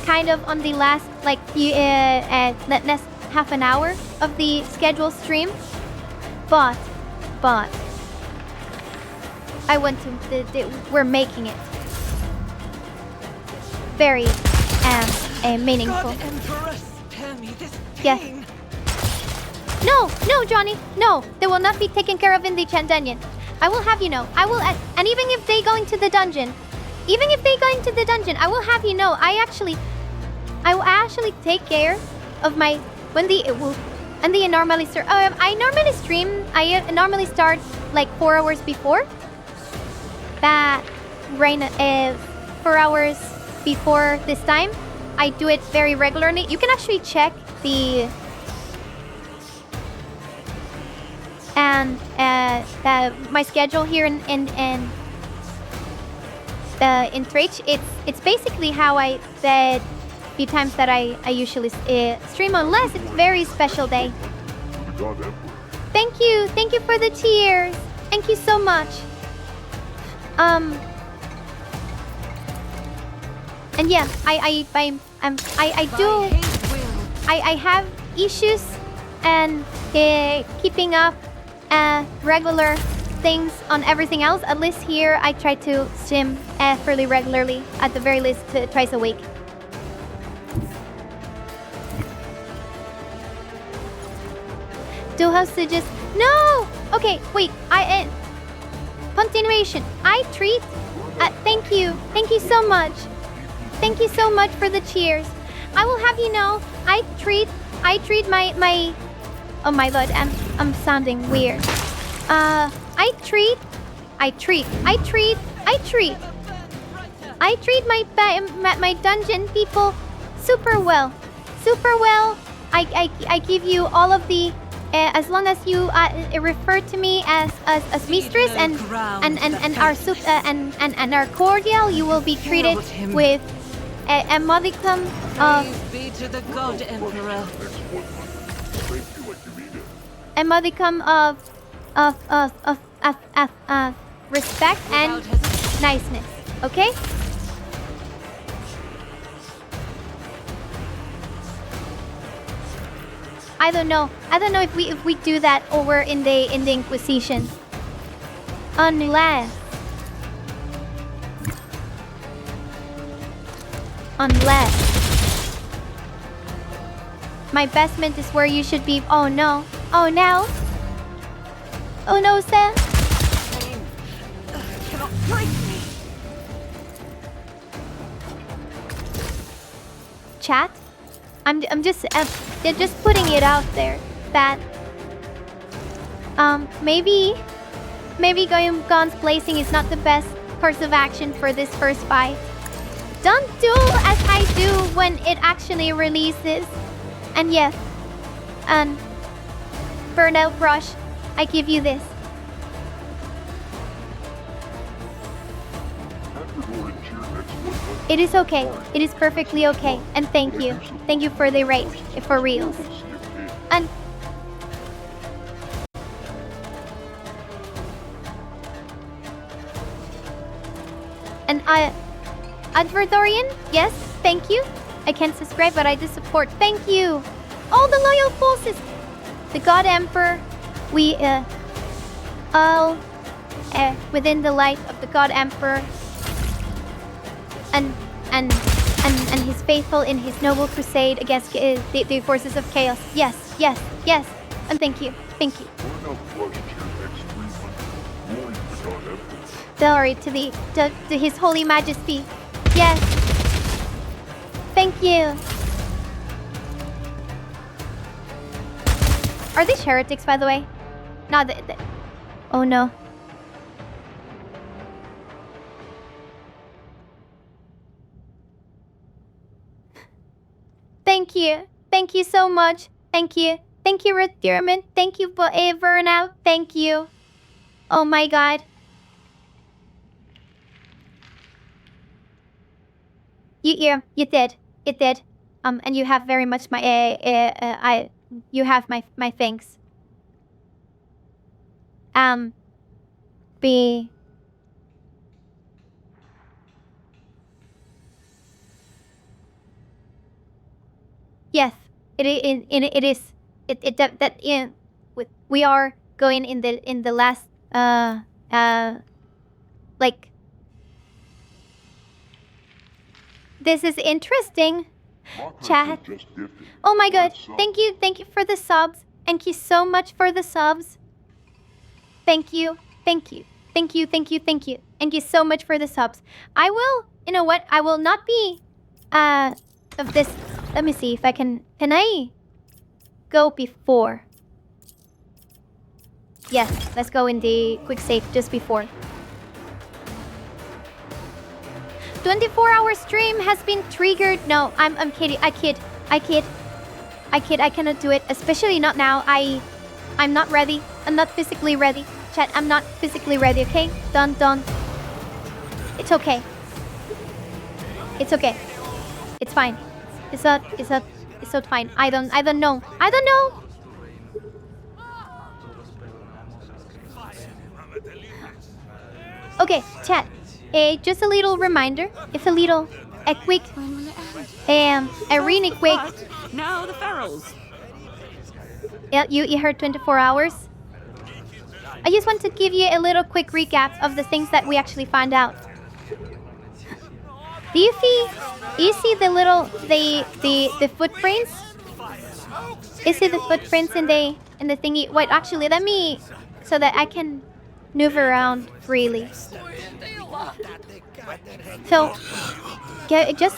kind of on the last last half an hour of the scheduled stream, but I want to. We're making it very meaningful. Yes. No, Johnny. No, they will not be taken care of in the dungeon. I will have you know. I will, and even if they go into the dungeon, I will have you know. I will actually take care of my I normally stream. I normally start like 4 hours before. That 4 hours before this time. I do it very regularly. You can actually check my schedule here in Twitch. It's basically how I said few times that I usually stream, unless it's very special day. Thank you for the tears. Thank you so much. And yeah, I have issues and keeping up regular things on everything else. At least here I try to stream fairly regularly, at the very least twice a week. Do hostages? No. Okay, wait. Continuation. I treat. Thank you so much. Thank you so much for the cheers. I will have you know, I treat my. Oh my god, I'm sounding weird. I treat my dungeon people Super well. Super well. I give you all of the as long as you refer to me as mistress and our cordial, you will be treated with a modicum of Be to the God Emperor. a modicum of respect and niceness. Okay? I don't know if we do that over in the Inquisition. Unless my basement is where you should be. Oh no. Oh no. Oh no, sir. Cannot break me. Chat? I'm just they're just putting it out there that maybe guns blazing is not the best course of action for this first fight. Don't do as I do when it actually releases. And yes, and Burnout Rush, I give you this. It is okay. It is perfectly okay. And thank you. Thank you for the rate. For reals. And Advertorian, yes, thank you. I can't subscribe, but I do support. Thank you. All the loyal forces. The God Emperor, we all within the light of the God Emperor and his faithful in his noble crusade against the forces of chaos. Yes, yes, yes. And thank you. Thank you. Glory to his holy majesty. Yes. Thank you. Are these heretics, by the way? No, oh no. Thank you. Thank you so much. Thank you. Thank you, Retirement. Thank you, Burnout. Thank you. Oh my god. You did. It did. And you have very much my you have my thanks. Yes, it is. We are going in the last like. This is interesting. Chat. Oh my god. Thank you for the subs. Thank you so much for the subs. Thank you. Thank you so much for the subs. I will, you know what? I will not be of this. Let me see if I can I go before? Yes, let's go in the quick save just before. 24-hour stream has been triggered. No, I'm kidding. I kid. I cannot do it, especially not now. I'm not ready. I'm not physically ready. Chat, I'm not physically ready, okay? Done. It's okay. It's okay. It's fine. It's not fine. I don't know. Okay, chat. Just a little reminder. A quick, a really quick. Now the ferals. Yeah, you heard 24 hours. I just want to give you a little quick recap of the things that we actually found out. Do you see the little the footprints? You see the footprints in the thingy? Wait, actually, let me so that I can move around freely. So, just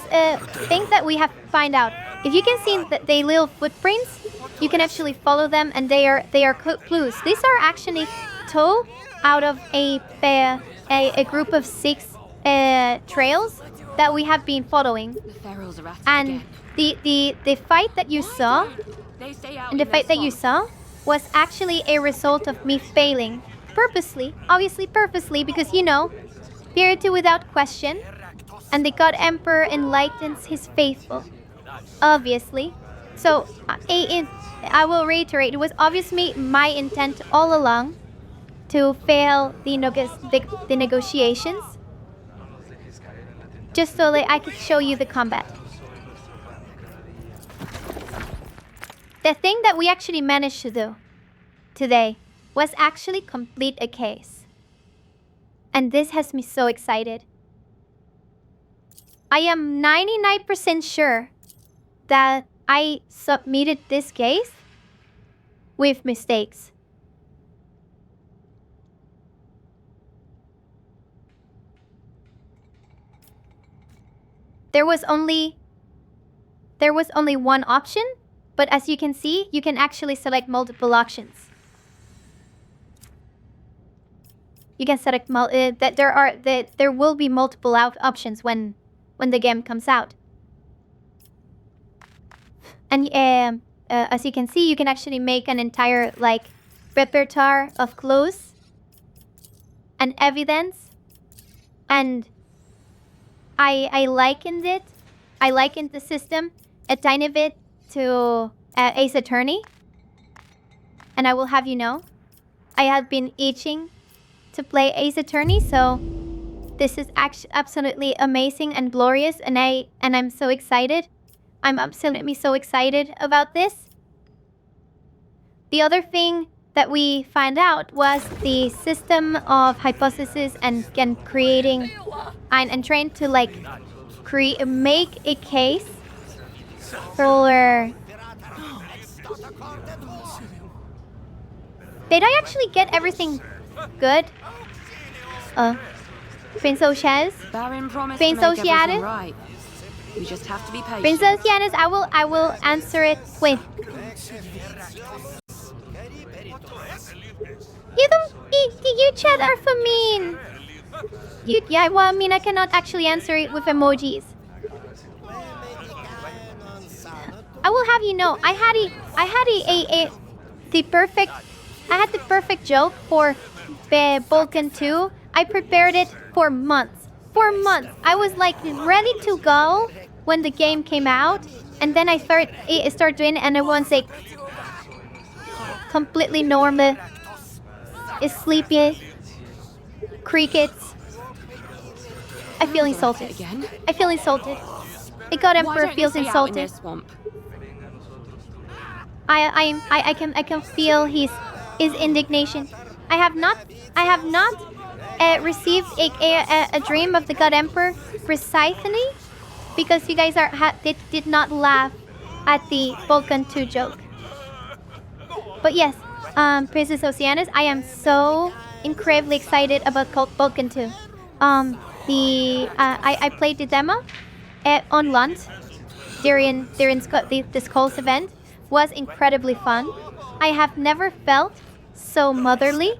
things that we have find out. If you can see the little footprints, you can actually follow them, and they are clues. These are actually 2 out of a group of 6 trails that we have been following. The ferals are at it And again. the fight that you saw, They stay out and the in fight that you saw, was actually a result of me failing. Purposely. Obviously purposely, because you know, purity without question. And the God Emperor enlightens his faithful. Obviously. So, I will reiterate, it was obviously my intent all along to fail the negotiations. Just so that I could show you the combat. The thing that we actually managed to do today was actually complete a case. And this has me so excited. I am 99% sure that I submitted this case with mistakes. There was only one option, but as you can see, you can actually select multiple options. You can select there will be multiple options when the game comes out. And as you can see, you can actually make an entire repertoire of clues and evidence. And I likened it. I likened the system a tiny bit to Ace Attorney. And I will have you know, I have been itching to play Ace Attorney, so this is absolutely amazing and glorious, and I'm so excited. I'm absolutely so excited about this. The other thing that we found out was the system of hypothesis and creating and trying to make a case for. Did I actually get everything good? Prince Oceanus? Baron promised Prince to make everything Oceanus? right. We just have to be patient. Prince Oceanus, I will answer it with. You chat are for mean. Yeah, well, I mean, I cannot actually answer it with emojis. I will have you know, I had the perfect joke for the Vulcan 2. I prepared it for months. For months. I was ready to go when the game came out, and then I started doing it, and everyone's completely normal. Is sleepy. Crickets. I feel insulted. I feel insulted. The God Emperor feels insulted. I can feel his indignation. I have not received a dream of the God Emperor precisely because you guys did not laugh at the Vulcan 2 joke. But yes, Princess Oceanus, I am so incredibly excited about Vulcan 2. I played the demo on Lund during the Skulls event. Was incredibly fun. I have never felt so motherly.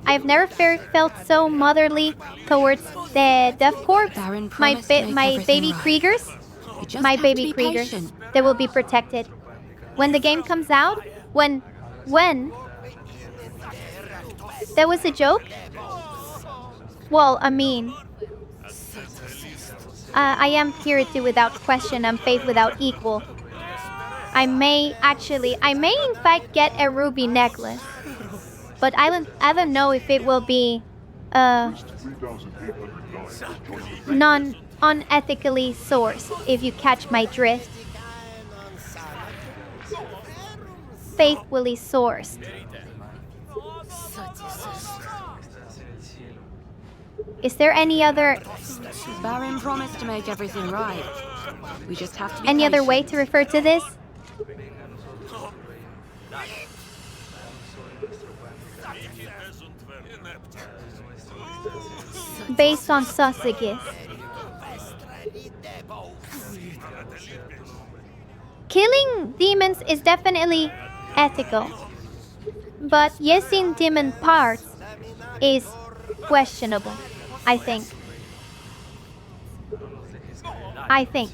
I've never felt so motherly towards the Death Corps. My baby Kriegers. My baby Kriegers. They will be protected. When the game comes out, when there was a joke. Well, I mean, I am purity without question and faith without equal. I may in fact get a ruby necklace, but I don't know if it will be unethically sourced, if you catch my drift. Faithfully sourced. Is there any other Baron promised to make everything right. We just have to be any patient. other way to refer to this? Based on sausages. Killing demons is definitely ethical, but using demon parts is questionable, I think. I think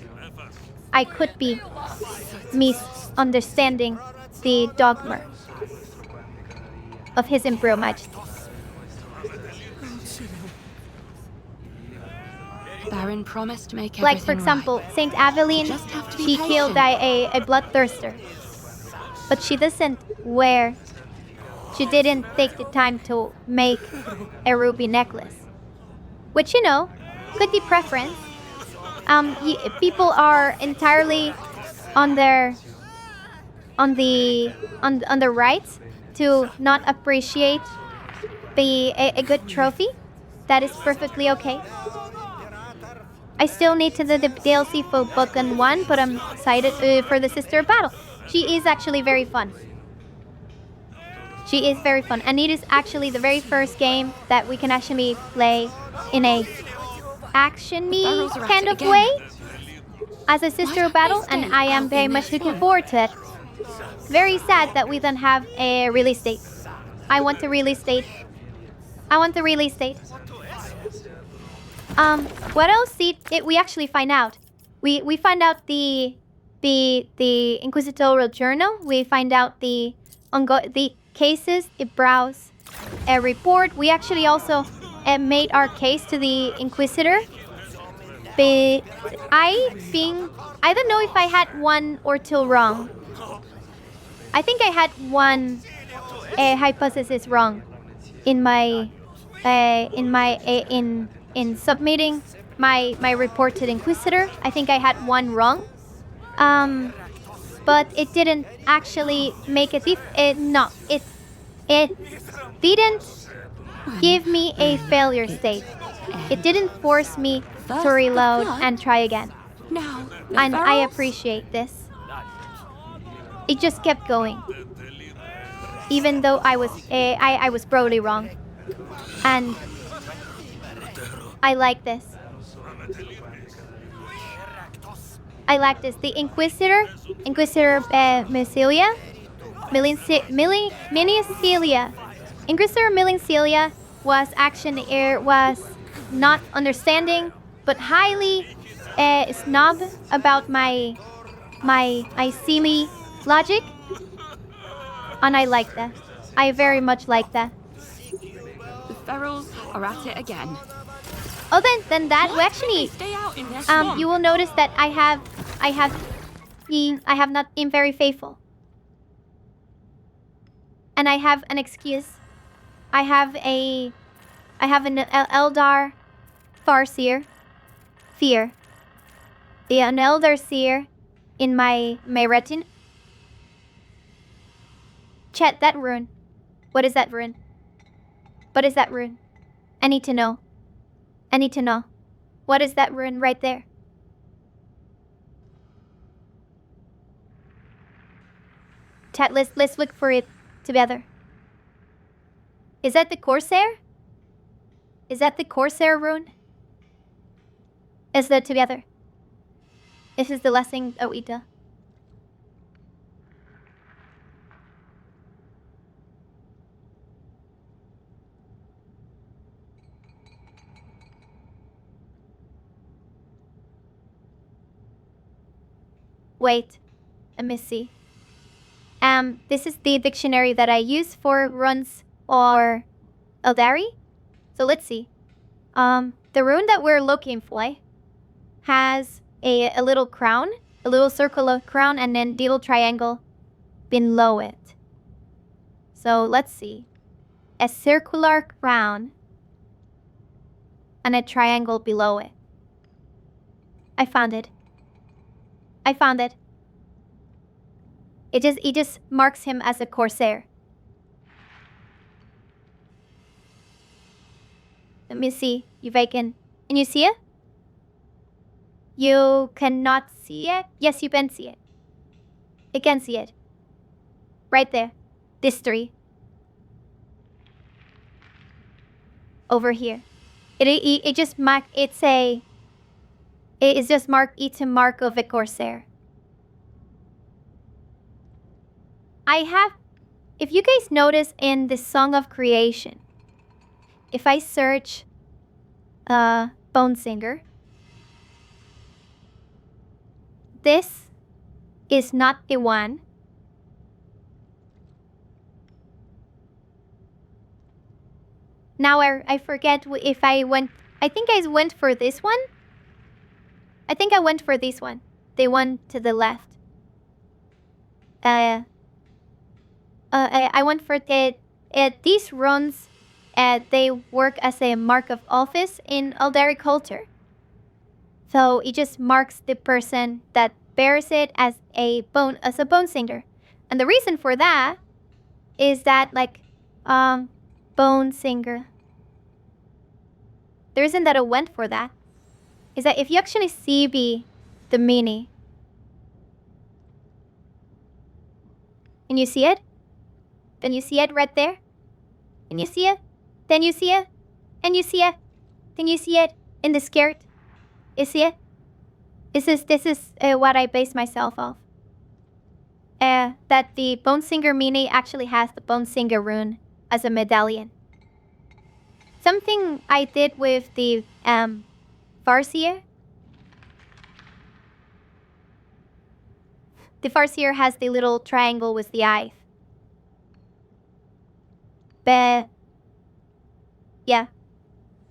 I could be misunderstanding the dogma of His Imperial Majesty. Baron promised to make Like, for everything example, right. Saint Aveline, Just have to be she killed patient. a bloodthirster. But she doesn't wear, she didn't take the time to make a ruby necklace. Which, you know, could be preference. People are entirely on their on the rights to not appreciate a good trophy. That is perfectly okay. I still need to do the DLC for Bookend 1, but I'm excited for the Sister of Battle. She is actually very fun. She is very fun, and it is actually the very first game that we can actually play in a action-y kind of way as a Sister of Battle, and I am very much looking forward to it. Very sad that we don't have a release date. I want the release date. What else did we actually find out? We find out the Inquisitorial Journal. We find out the cases. It browse a report. We actually also made our case to the Inquisitor. But I don't know if I had one or two wrong. I think I had one hypothesis wrong in my in submitting my report to the Inquisitor. I think I had one wrong. But it didn't actually make it didn't give me a failure state. It didn't force me to reload and try again. And I appreciate this. It just kept going, even though I was probably wrong, and I like this. I like this. The Inquisitor Micilia, Inquisitor Milicelia was not understanding, but highly snob about my silly logic, and I like that. I very much like that. The ferals are at it again. Oh, then that we actually you will notice that I have not been very faithful, and I have an excuse. I have an Eldar Farseer fear. An Elder Seer in my retin. Chat, that rune. What is that rune? What is that rune? I need to know. I need to know. What is that rune right there? Chat, let's look for it together. Is that the Corsair? Is that the Corsair rune? Is that together? This is the last thing that we do. Wait, let me see. This is the dictionary that I use for runes or Eldari. So let's see. The rune that we're looking for has a little crown, a little circular crown, and then little triangle below it. So let's see. A circular crown and a triangle below it. I found it. I found it. It just marks him as a Corsair. Let me see if I can you see it? You cannot see it? Yes, you can see it. You can see it. Right there. This three. Over here. It just mark it's just mark it's a mark of a Corsair. If you guys notice in the Song of Creation, if I search Bone Singer, this is not the one. Now I forget if I went... I think I went for this one. I think I went for this one. The one to the left. I went for these runes. They work as a mark of office in Aldari culture. So it just marks the person that bears it as a bone singer. And the reason for that is that, like, bone singer. The reason that I went for that is that if you actually see the mini, and you see it, then you see it right there, and you see it, then you see it, and you see it, then you see it in the skirt. You see it? This is what I base myself off. That the Bone Singer mini actually has the Bone Singer rune as a medallion. Something I did with the Farseer. The Farseer has the little triangle with the eye. But yeah,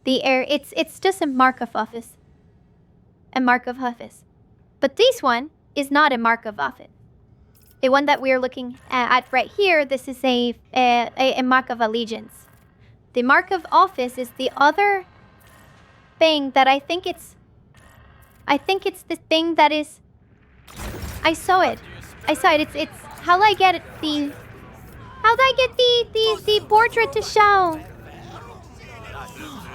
it's just a mark of office. A mark of office. But this one is not a mark of office. The one that we're looking at right here, this is a mark of allegiance. The mark of office is the other thing that I think it's the thing that is... I saw it. It's how do I get the portrait to show?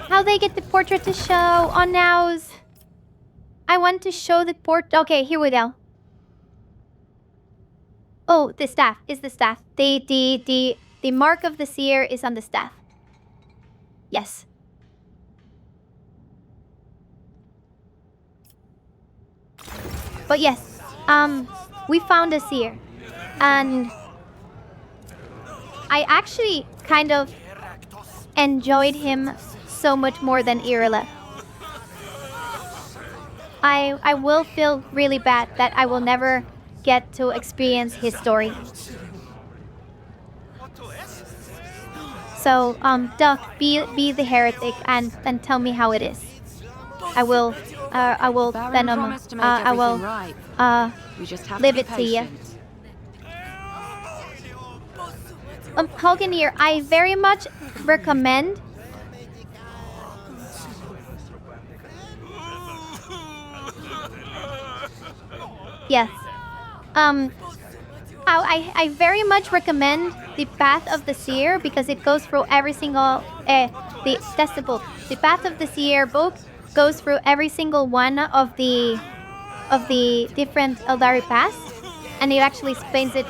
How they get the portrait to show on nows? I want to show the port. Okay, here we go. Oh, the staff is the staff. The mark of the seer is on the staff. Yes. But yes, we found a seer, and I actually kind of enjoyed him so much more than Irila. I will feel really bad that I will never get to experience his story. So, Duck, be the heretic and tell me how it is. I will Baron then promised to make I will everything right. We just have leave to it be to you. patient. Hoganir, I very much recommend yes. I very much recommend the Path of the Seer because it goes through every single the Path of the Seer book goes through every single one of the different Eldari paths, and it actually explains it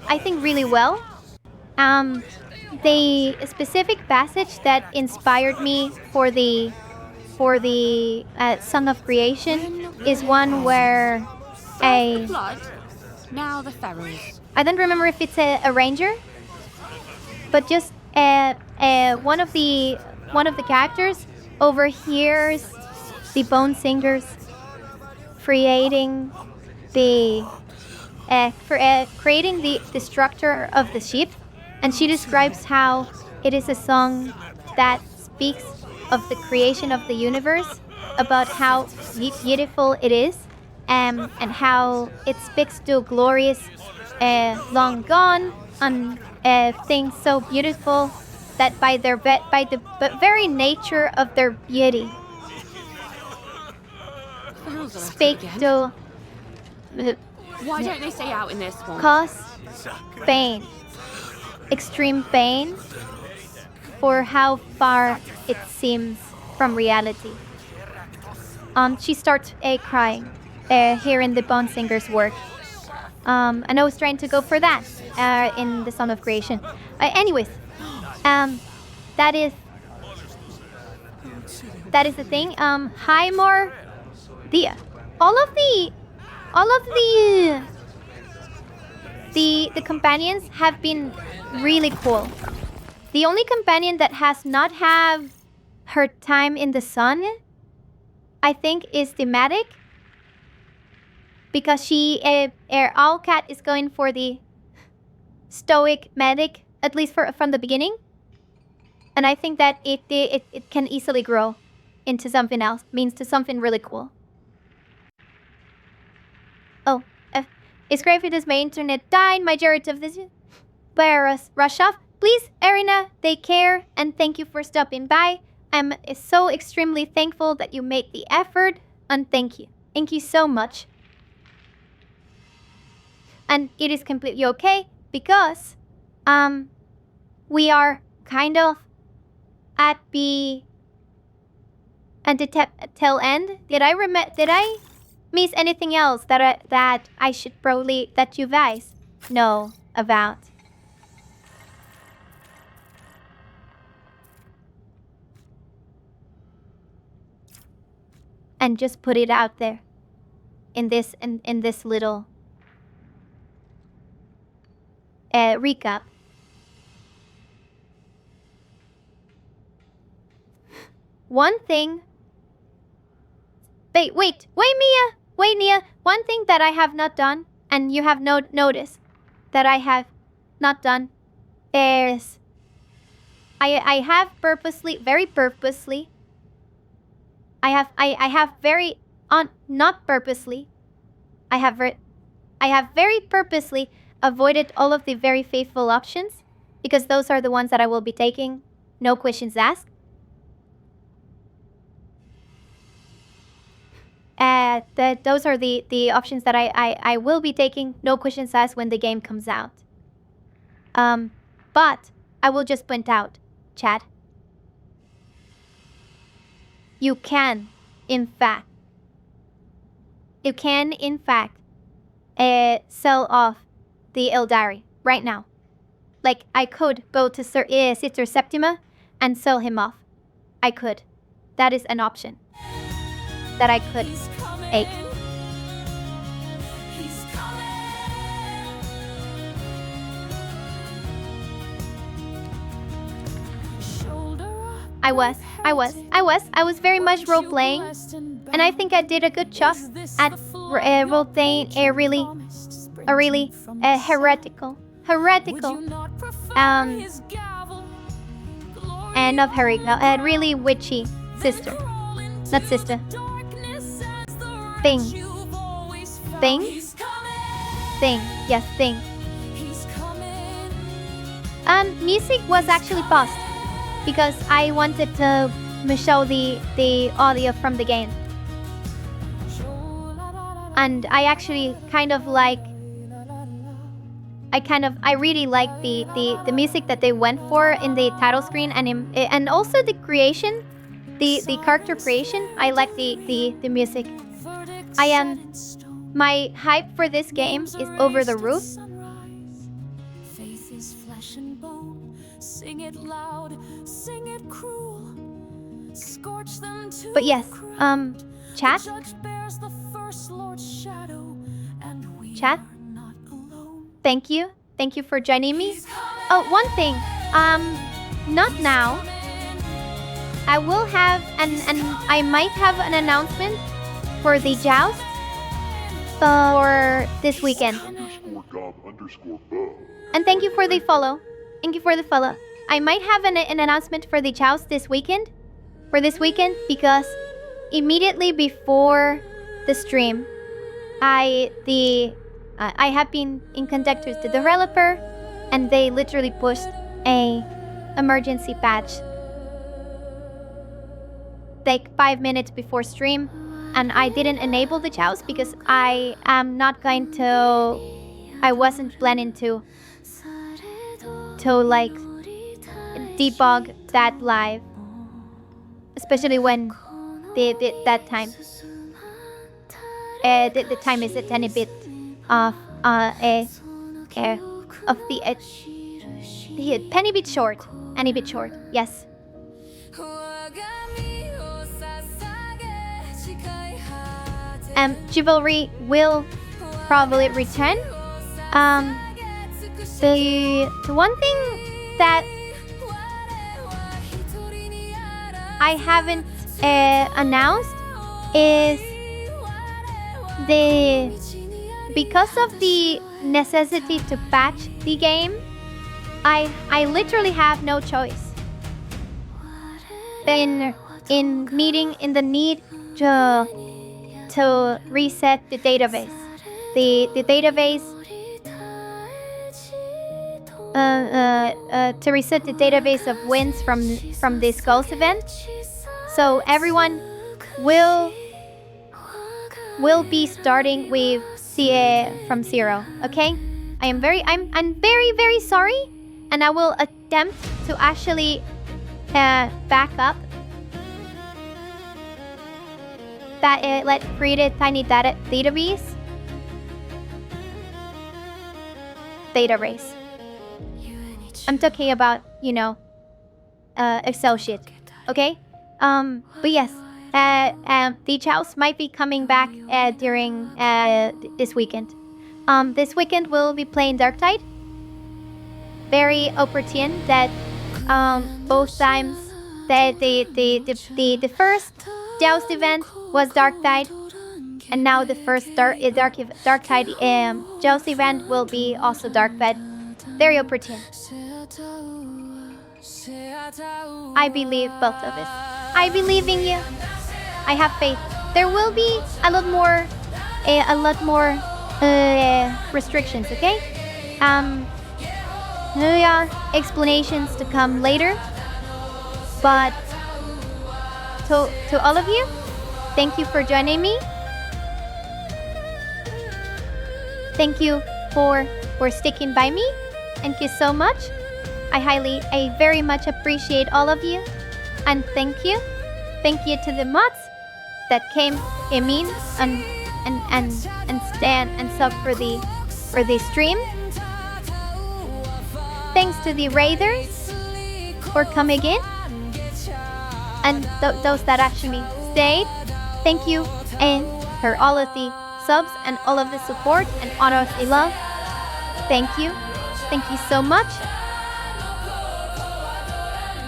I think really well. The specific passage that inspired me for the Song of Creation is one where First the blood, now the ferals. I don't remember if it's a ranger, but just one of the characters overhears the Bone Singers creating the structure of the ship, and she describes how it is a song that speaks of the creation of the universe, about how beautiful it is, and how it speaks to glorious long gone and things so beautiful that by the very nature of their beauty speak to Why don't they stay out in this one? cause pain, extreme pain, for how far it seems from reality. She starts crying, hearing the Bone Singer's work. And I was trying to go for that in the Song of Creation. Anyways, that is the thing. Hi, more. All of the companions have been really cool. The only companion that has not have her time in the sun, I think, is the medic. because Owlcat is going for the stoic medic, at least from the beginning. And I think that it can easily grow into something else, means to something really cool. Oh, it's great if my internet died. Majority of this virus rush off. Please, Erina, take care and thank you for stopping by. I'm so extremely thankful that you made the effort, and thank you. Thank you so much. And it is completely okay because we are kind of at the tail end. Did I miss anything else that I should probably that you guys know about? And just put it out there in this little recap. One thing. Wait, Mia. One thing that I have not done, and you have noticed that I have not done, is I have very purposely. I have very not purposely. I have very purposely avoided all of the very faithful options because those are the ones that I will be taking. No questions asked. Those are the options that I will be taking. No questions asked when the game comes out. But I will just point out, chat. You can, in fact, sell off the Eldari right now. Like, I could go to Sister Septima and sell him off. I could. That is an option that I could take. I was very much role-playing, and I think I did a good job at role-playing a really heretical, and not heretical, a really witchy sister. Not sister. Thing. Yes, thing. Music was actually paused because I wanted to show the audio from the game. And I actually I really like the music that they went for in the title screen and also the creation, the character creation. I like the music. My hype for this game is over the roof. Faith is flesh and bone. Sing it loud, sing it cruel. Scorch them to but yes, chat. Chat. Thank you for joining me. Oh, one thing. Not now. I will have and I might have an announcement for the joust for this weekend. And thank you for the follow. I might have an announcement for the joust this weekend. Because immediately before the stream, I have been in contact with the developer, and they literally pushed a emergency patch like 5 minutes before stream, and I didn't enable the joust because I wasn't planning to like debug that live, especially when that time the time is a tiny bit of the penny bit short, yes. Chivalry will probably return. The one thing that I haven't announced is because of the necessity to patch the game, I literally have no choice. In the need to reset the database. The database to reset the database of wins from this Ghost event. So everyone will be starting with from zero. Okay? I'm very sorry, and I will attempt to actually back up that let create a tiny database. I'm talking about, Excel shit. Okay? But yes, the chows might be coming back during this weekend. This weekend we'll be playing Darktide. Very opportune that both times that the first Joust event was Darktide, and now the first Darktide Joust event will be also Darkbed. Very opportune. I believe both of us. I believe in you. I have faith. There will be a lot more restrictions. Okay. Explanations to come later. But to all of you, thank you for joining me. Thank you for sticking by me. Thank you so much. I very much appreciate all of you. And thank you to the mods that came in and stand and sub for the stream. Thanks to the raiders for coming in, and those that actually stayed. Thank you, and for all of the subs and all of the support and all of the love. Thank you so much.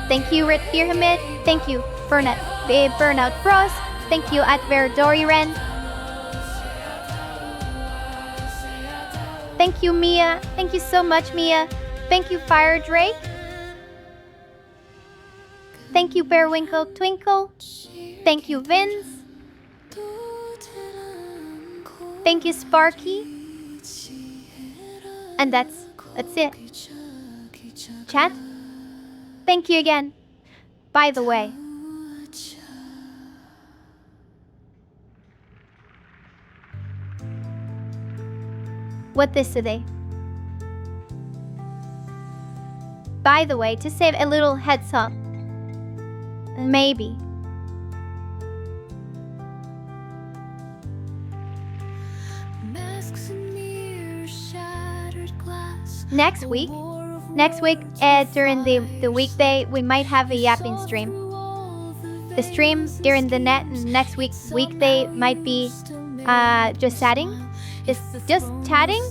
Thank you, Red Pyramid. Thank you, Burnout Bros. Thank you, at Verdoriren. Thank you, Mia. Thank you so much, Mia. Thank you, Fire Drake. Thank you, Bearwinkle Twinkle. Thank you, Vince. Thank you, Sparky. And that's it. Chat. Thank you again. By the way, what is today? By the way, to save a little heads up, maybe next week during the weekday we might have a yapping stream. The stream during the next weekday might be just chatting. Just chatting.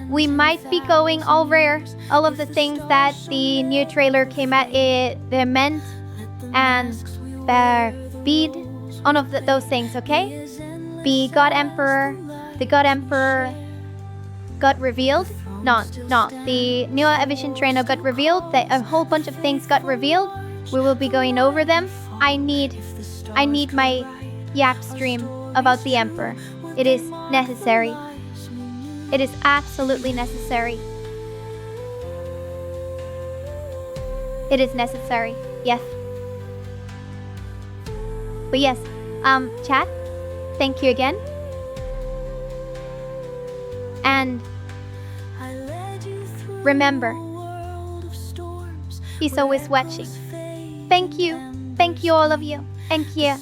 We might be going over all of the things that the new trailer came at the meant and beat all of those things, okay? The God Emperor got revealed. No. The new Evision Trainer got revealed. A whole bunch of things got revealed. We will be going over them. I need my yap stream about the Emperor. It is necessary. It is absolutely necessary. It is necessary. Yes. But yes, chat, thank you again. And remember, he's always watching. Thank you. Thank you, all of you. Thank you.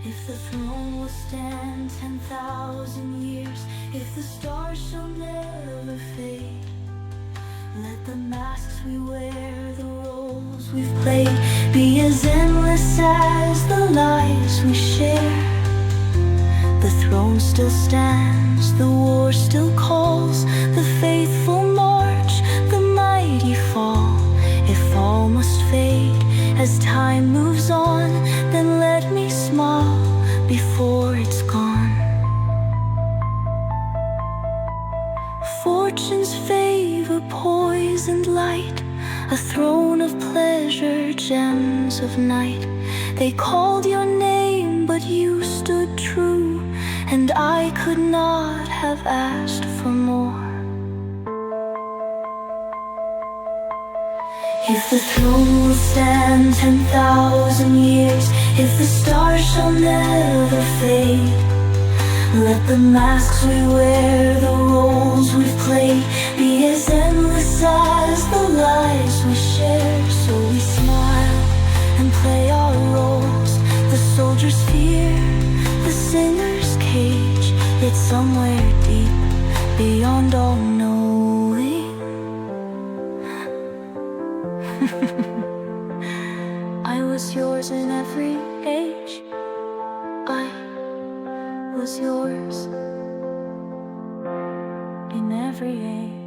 If the throne will stand 10,000 years, if the stars shall never fade, let the masks we wear, the roles we've played, be as endless as the lives we share. The throne still stands, the war still calls, the faithful march, the mighty fall. If all must fade as time moves on, then let me smile before it's gone. Fortune's favor, poisoned light, a throne of pleasure, gems of night. They called your name, but you stood true, and I could not have asked for more. If the throne will stand 10,000 years, if the stars shall never fade, let the masks we wear, the roles we've played, be as endless as the lives we share. So we smile and play our roles, the soldier's fear, the singer's cage. It's somewhere deep beyond all knowing. I was yours in every age. I was yours in every age.